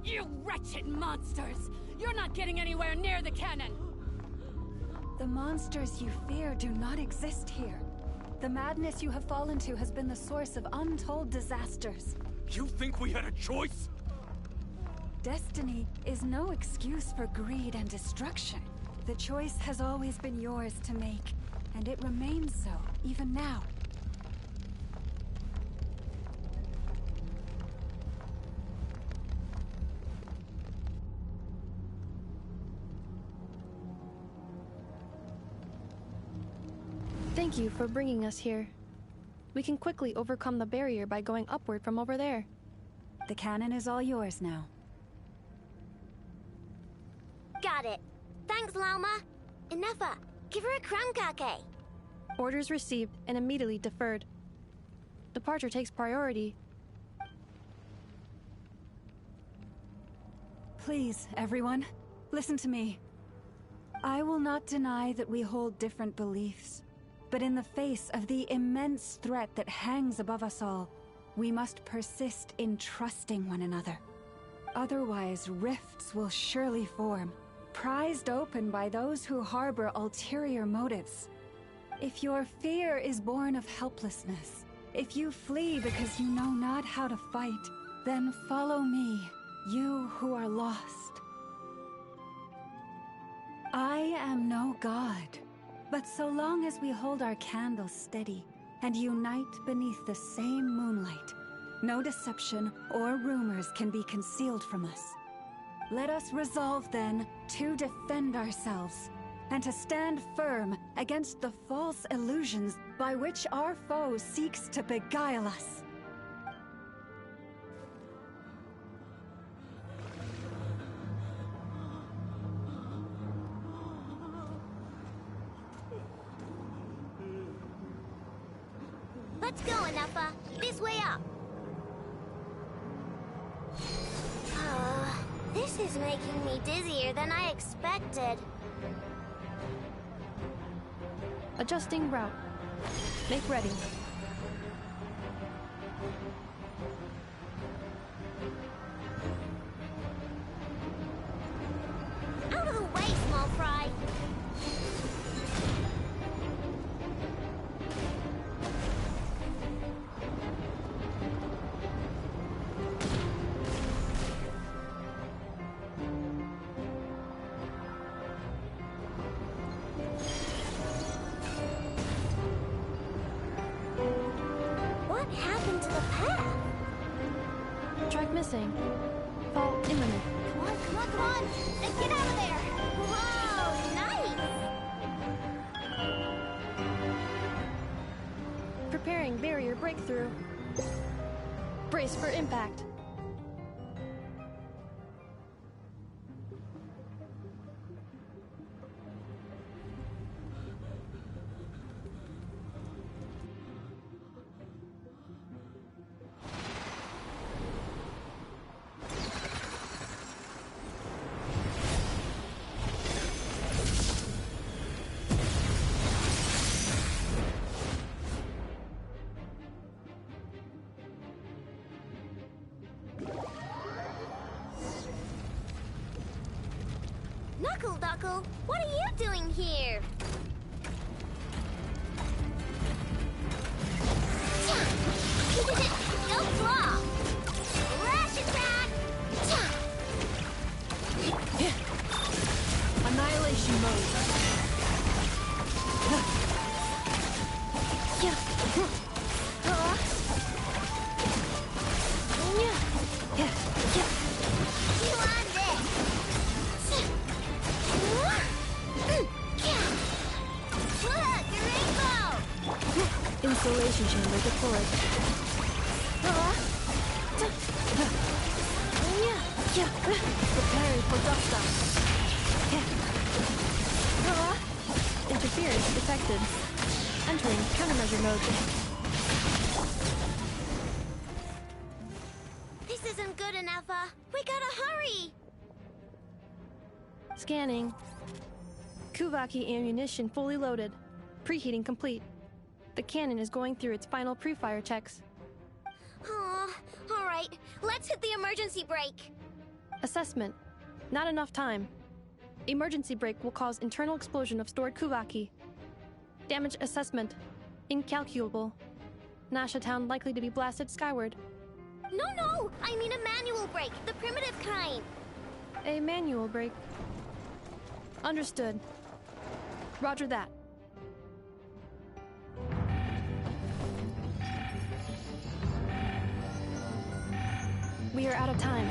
You wretched monsters! You're not getting anywhere near the cannon! The monsters you fear do not exist here. The madness you have fallen to has been the source of untold disasters. You think we had a choice? Destiny is no excuse for greed and destruction. The choice has always been yours to make, and it remains so, even now. Thank you for bringing us here. We can quickly overcome the barrier by going upward from over there. The cannon is all yours now. Got it. Thanks, Lauma. Inefa, give her a crown kake. Orders received and immediately deferred. Departure takes priority. Please, everyone, listen to me. I will not deny that we hold different beliefs. But in the face of the immense threat that hangs above us all, we must persist in trusting one another. Otherwise, rifts will surely form, prized open by those who harbor ulterior motives. If your fear is born of helplessness, if you flee because you know not how to fight, then follow me, you who are lost. I am no god. But so long as we hold our candles steady and unite beneath the same moonlight, no deception or rumors can be concealed from us. Let us resolve then to defend ourselves and to stand firm against the false illusions by which our foe seeks to beguile us. Let's go, Inefa. This way up. This is making me dizzier than I expected. Adjusting route. Make ready. Out of the way, small fry. What happened to the path? Track missing. Fall imminent. Come on, come on, come on! Let's get out of there! Whoa, nice! Preparing barrier breakthrough. Brace for impact. Knuckle Duckle, what are you doing here? Go claw! Lash attack! Annihilation mode. You on this! Look, a rainbow! Installation chamber deployed. Yeah. Preparing for dust down. Interference detected. Entering countermeasure mode. This isn't good enough, we gotta hurry! Scanning. Kuvaki ammunition fully loaded. Preheating complete. The cannon is going through its final pre-fire checks. Aw, alright, let's hit the emergency brake. Assessment. Not enough time. Emergency brake will cause internal explosion of stored Kuvaki. Damage assessment. Incalculable. Nasha Town likely to be blasted skyward. No, I mean a manual brake, the primitive kind. A manual brake. Understood. Roger that. We are out of time.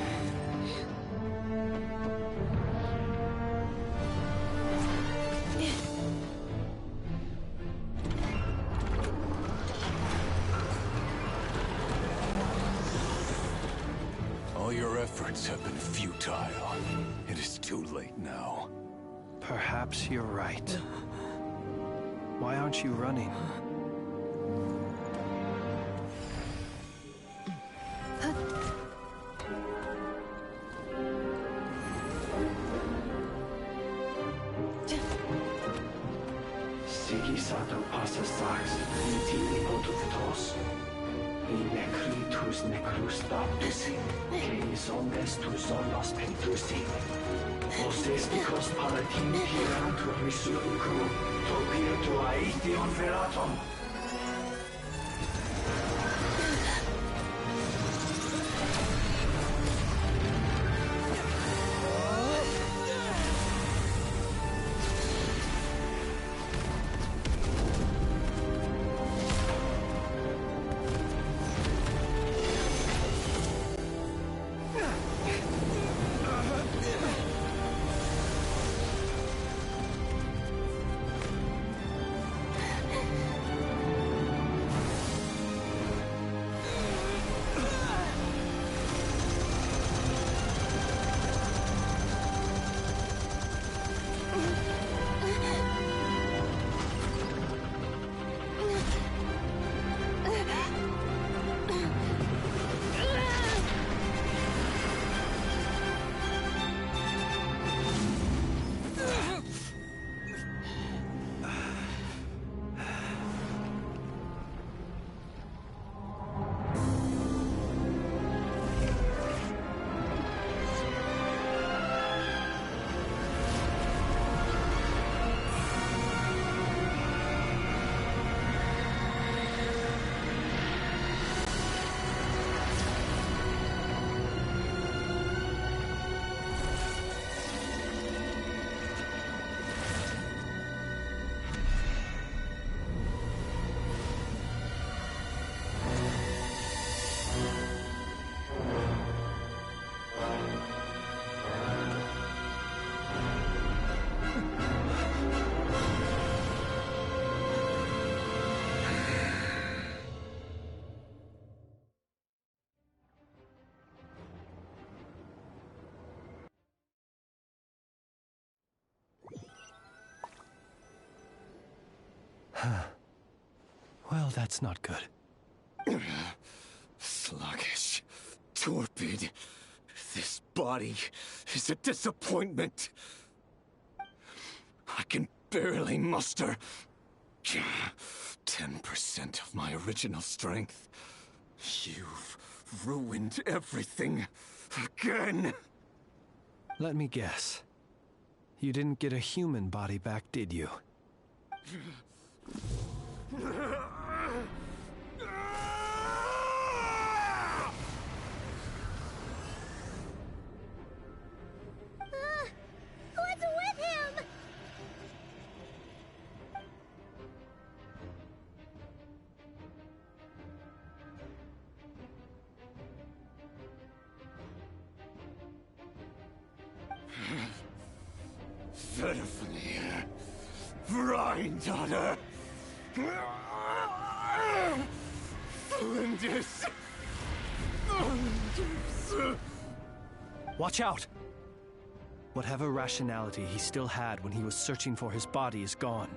All your efforts have been futile. It is too late now. Perhaps you're right. Why aren't you running? Sigisato passa sax, intimi autoptos. In necritus necrus baptisi, canis omnes tu zolos pentusi. Osesticos palatin pirantur resurrecum, topir aetheon veratum. Well, that's not good. Sluggish. Torpid. This body is a disappointment. I can barely muster 10% of my original strength. You've ruined everything again. Let me guess. You didn't get a human body back, did you? What's with him? Verfnir. Rhine-daughter. Flinders. Watch out! Whatever rationality he still had when he was searching for his body is gone.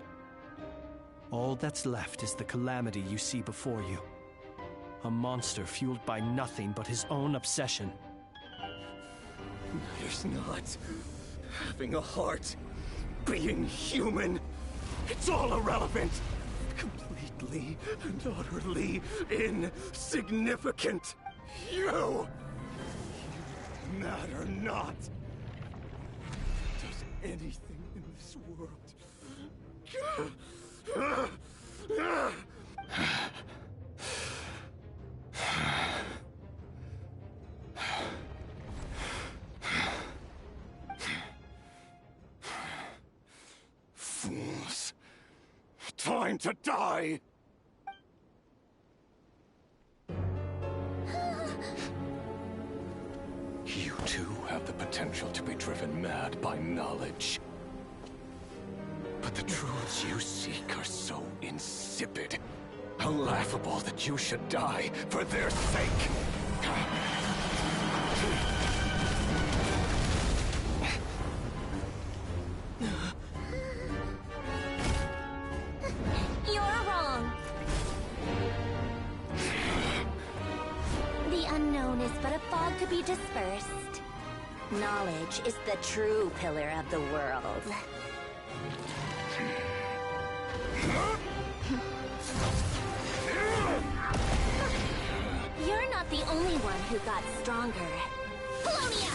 All that's left is the calamity you see before you. A monster fueled by nothing but his own obsession. There's not having a heart, being human. It's all irrelevant. Completely and utterly insignificant. You matter not. Does anything in this world fools. Time to die! You too have the potential to be driven mad by knowledge. But the truths you seek are so insipid, laughable that you should die for their sake. You're wrong. The unknown is but a fog to be dispersed. Knowledge is the true pillar of the world. You're not the only one who got stronger. Polonia!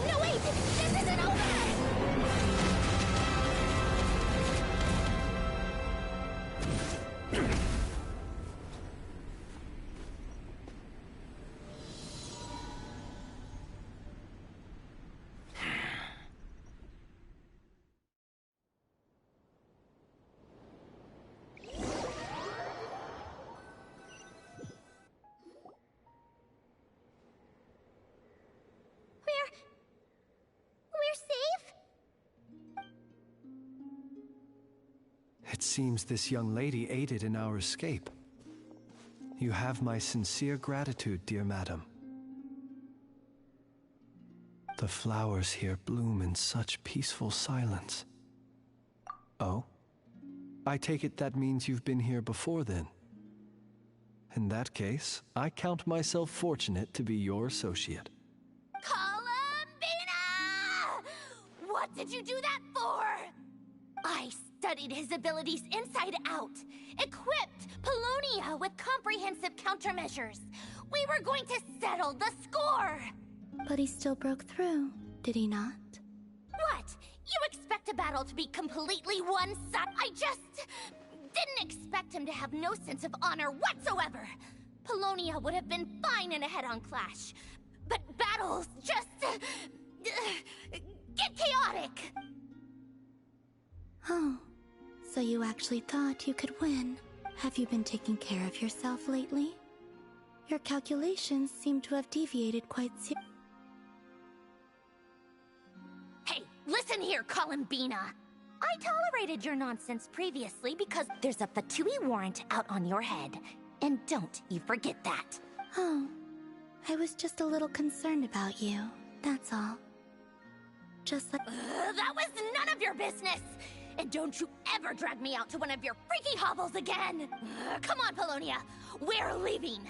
No, wait! This isn't over! We're safe? It seems this young lady aided in our escape. You have my sincere gratitude, dear madam. The flowers here bloom in such peaceful silence. Oh? I take it that means you've been here before then. In that case, I count myself fortunate to be your associate. What did you do that for? I studied his abilities inside out, equipped Polonia with comprehensive countermeasures. We were going to settle the score. But he still broke through, did he not? What? You expect a battle to be completely one-sided? I just didn't expect him to have no sense of honor whatsoever. Polonia would have been fine in a head-on clash, but battles just get chaotic. Oh, so you actually thought you could win. Have you been taking care of yourself lately? Your calculations seem to have deviated quite Hey, listen here, Columbina. I tolerated your nonsense previously because there's a Fatui warrant out on your head. And don't you forget that. Oh, I was just a little concerned about you, that's all. Just like— that was none of your business! And don't you ever drag me out to one of your freaky hovels again! Come on, Polonia! We're leaving!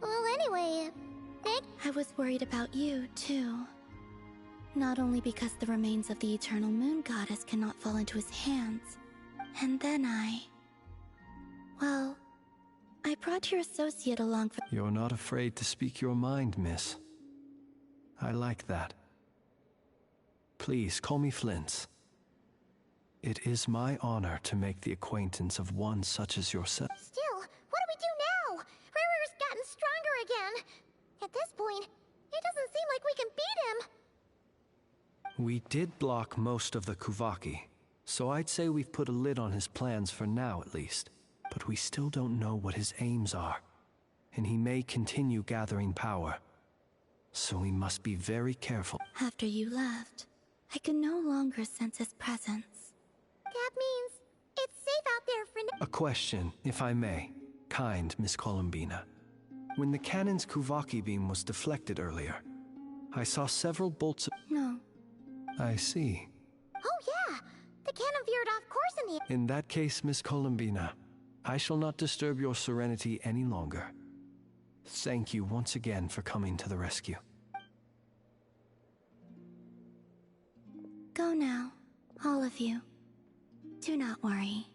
Well, anyway, I was worried about you, too. Not only because the remains of the Eternal Moon Goddess cannot fall into his hands, and then well, I brought your associate along for— You're not afraid to speak your mind, miss. I like that. Please, call me Flint's. It is my honor to make the acquaintance of one such as yourself. Still, what do we do now? Rarer's gotten stronger again. At this point, it doesn't seem like we can beat him. We did block most of the Kuvaki, so I'd say we've put a lid on his plans for now at least. But we still don't know what his aims are, and he may continue gathering power. So we must be very careful. After you left, I could no longer sense his presence. That means it's safe out there for now. A question, if I may, kind Miss Columbina. When the cannon's Kuvaki beam was deflected earlier, I saw several bolts of— No. I see. Oh yeah, the cannon veered off course in the— In that case, Miss Columbina, I shall not disturb your serenity any longer. Thank you once again for coming to the rescue. Go now, all of you. Do not worry.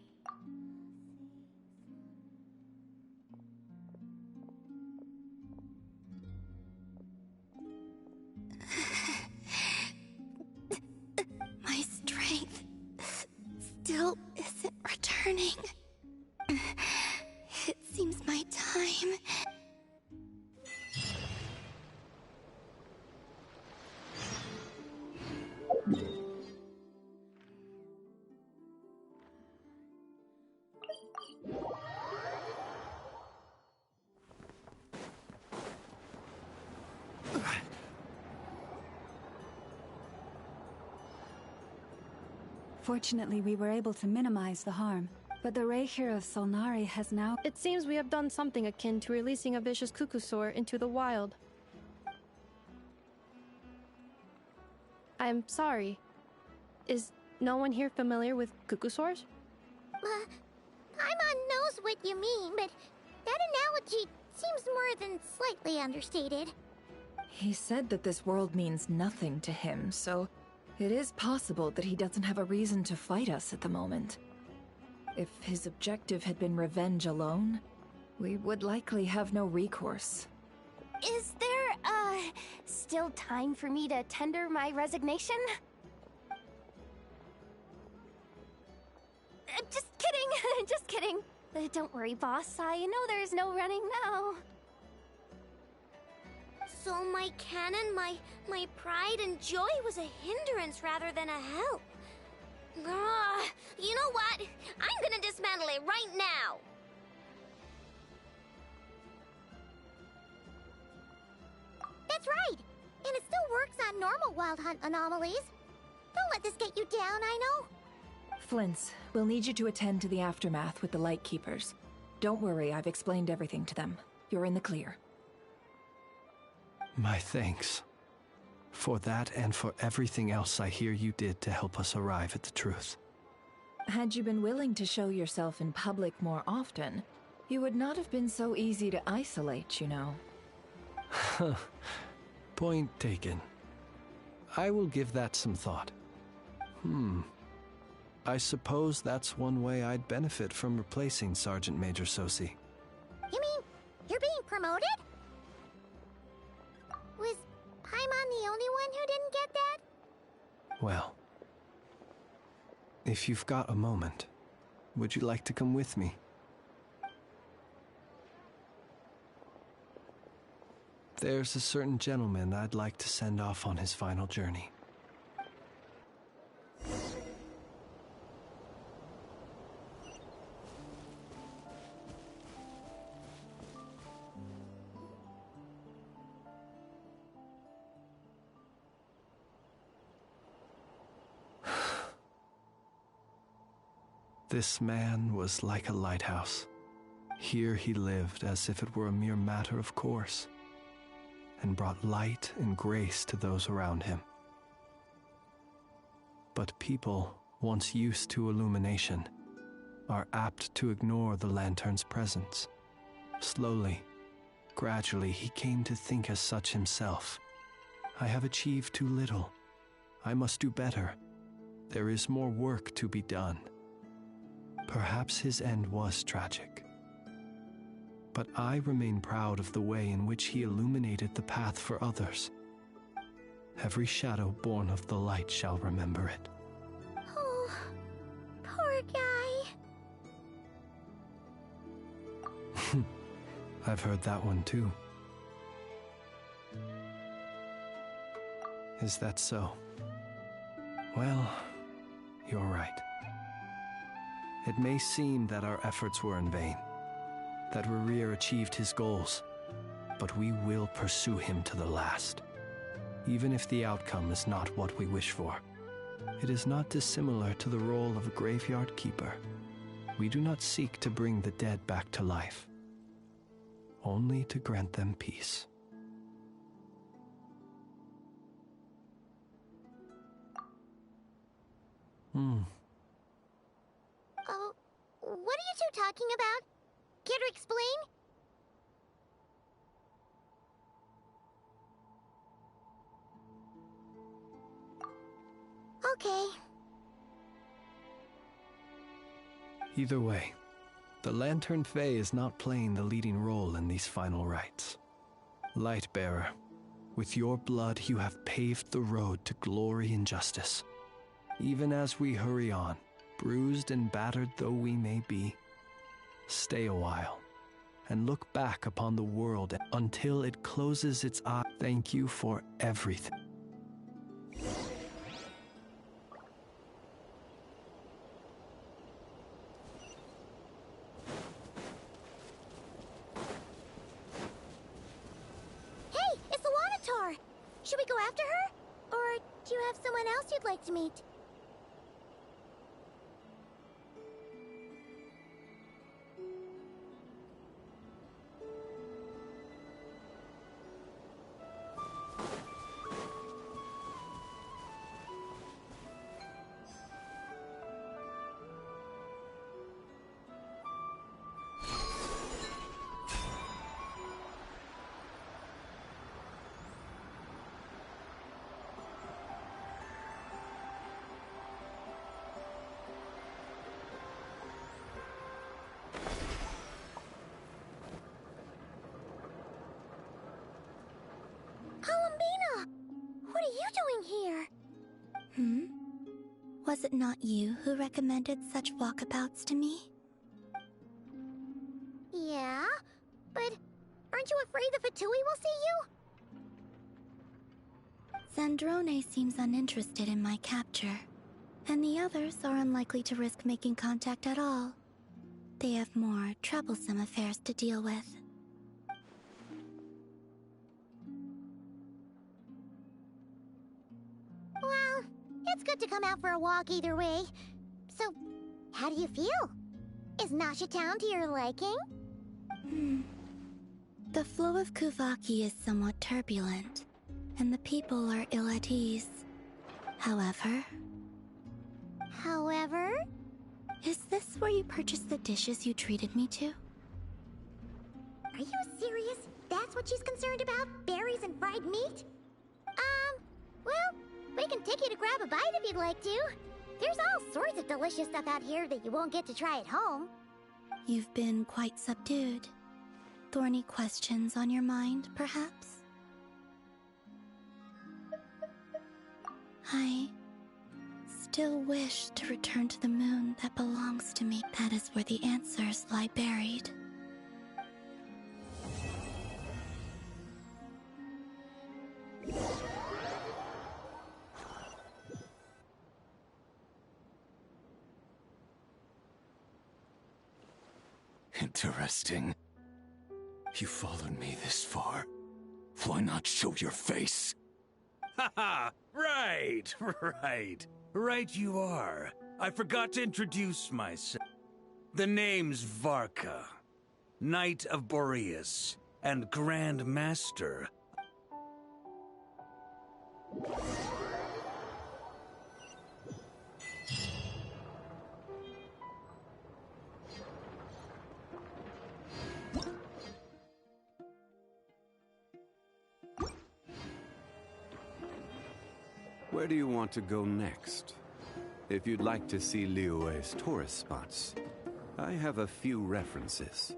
My strength still isn't returning. It seems my time— Fortunately, we were able to minimize the harm. But the Reikir of Solnari has now— It seems we have done something akin to releasing a vicious cuckoosaur into the wild. I'm sorry. Is no one here familiar with cuckoosaurs? Paimon knows what you mean, but that analogy seems more than slightly understated. He said that this world means nothing to him, so it is possible that he doesn't have a reason to fight us at the moment. If his objective had been revenge alone, we would likely have no recourse. Is there, still time for me to tender my resignation? Just kidding, just kidding. Don't worry, boss. I know there's no running now. So my cannon, my pride and joy was a hindrance rather than a help. You know what? I'm gonna dismantle it right now. That's right! And it still works on normal Wild Hunt anomalies. Don't let this get you down, I know. Flint's, we'll need you to attend to the aftermath with the Lightkeepers. Don't worry, I've explained everything to them. You're in the clear. My thanks. For that and for everything else I hear you did to help us arrive at the truth. Had you been willing to show yourself in public more often, you would not have been so easy to isolate, you know. Point taken. I will give that some thought. I suppose that's one way I'd benefit from replacing Sergeant Major Sosi. You mean you're being promoted? Was Paimon the only one who didn't get that? Well, if you've got a moment, would you like to come with me? There's a certain gentleman I'd like to send off on his final journey. This man was like a lighthouse. Here he lived as if it were a mere matter of course, and brought light and grace to those around him. But people, once used to illumination, are apt to ignore the lantern's presence. Slowly, gradually, he came to think as such himself. I have achieved too little. I must do better. There is more work to be done. Perhaps his end was tragic. But I remain proud of the way in which he illuminated the path for others. Every shadow born of the light shall remember it. Oh, poor guy. I've heard that one too. Is that so? Well, you're right. It may seem that our efforts were in vain, that Rerir achieved his goals, but we will pursue him to the last, even if the outcome is not what we wish for. It is not dissimilar to the role of a graveyard keeper. We do not seek to bring the dead back to life, only to grant them peace. Oh, what are you two talking about? Care to explain? Okay. Either way, the Lantern Fae is not playing the leading role in these final rites. Lightbearer, with your blood you have paved the road to glory and justice. Even as we hurry on, bruised and battered though we may be, stay a while and look back upon the world until it closes its eyes. Thank you for everything. Hey, it's the Wanatar! Should we go after her? Or do you have someone else you'd like to meet? What are you doing here? Was it not you who recommended such walkabouts to me? Yeah, but aren't you afraid the Fatui will see you? Zandrone seems uninterested in my capture, and the others are unlikely to risk making contact at all. They have more troublesome affairs to deal with. Well, it's good to come out for a walk either way. So, how do you feel? Is Nasha Town to your liking? The flow of Kuvaki is somewhat turbulent, and the people are ill at ease. However... Is this where you purchased the dishes you treated me to? Are you serious? That's what she's concerned about? Berries and fried meat? Well, we can take you to grab a bite if you'd like to. There's all sorts of delicious stuff out here that you won't get to try at home. You've been quite subdued. Thorny questions on your mind, perhaps? I still wish to return to the moon that belongs to me. That is where the answers lie buried. Interesting. You followed me this far. Why not show your face? Haha! Right, right. Right you are. I forgot to introduce myself. The name's Varka, Knight of Boreas, and Grand Master. Where do you want to go next? If you'd like to see Liyue's tourist spots, I have a few references.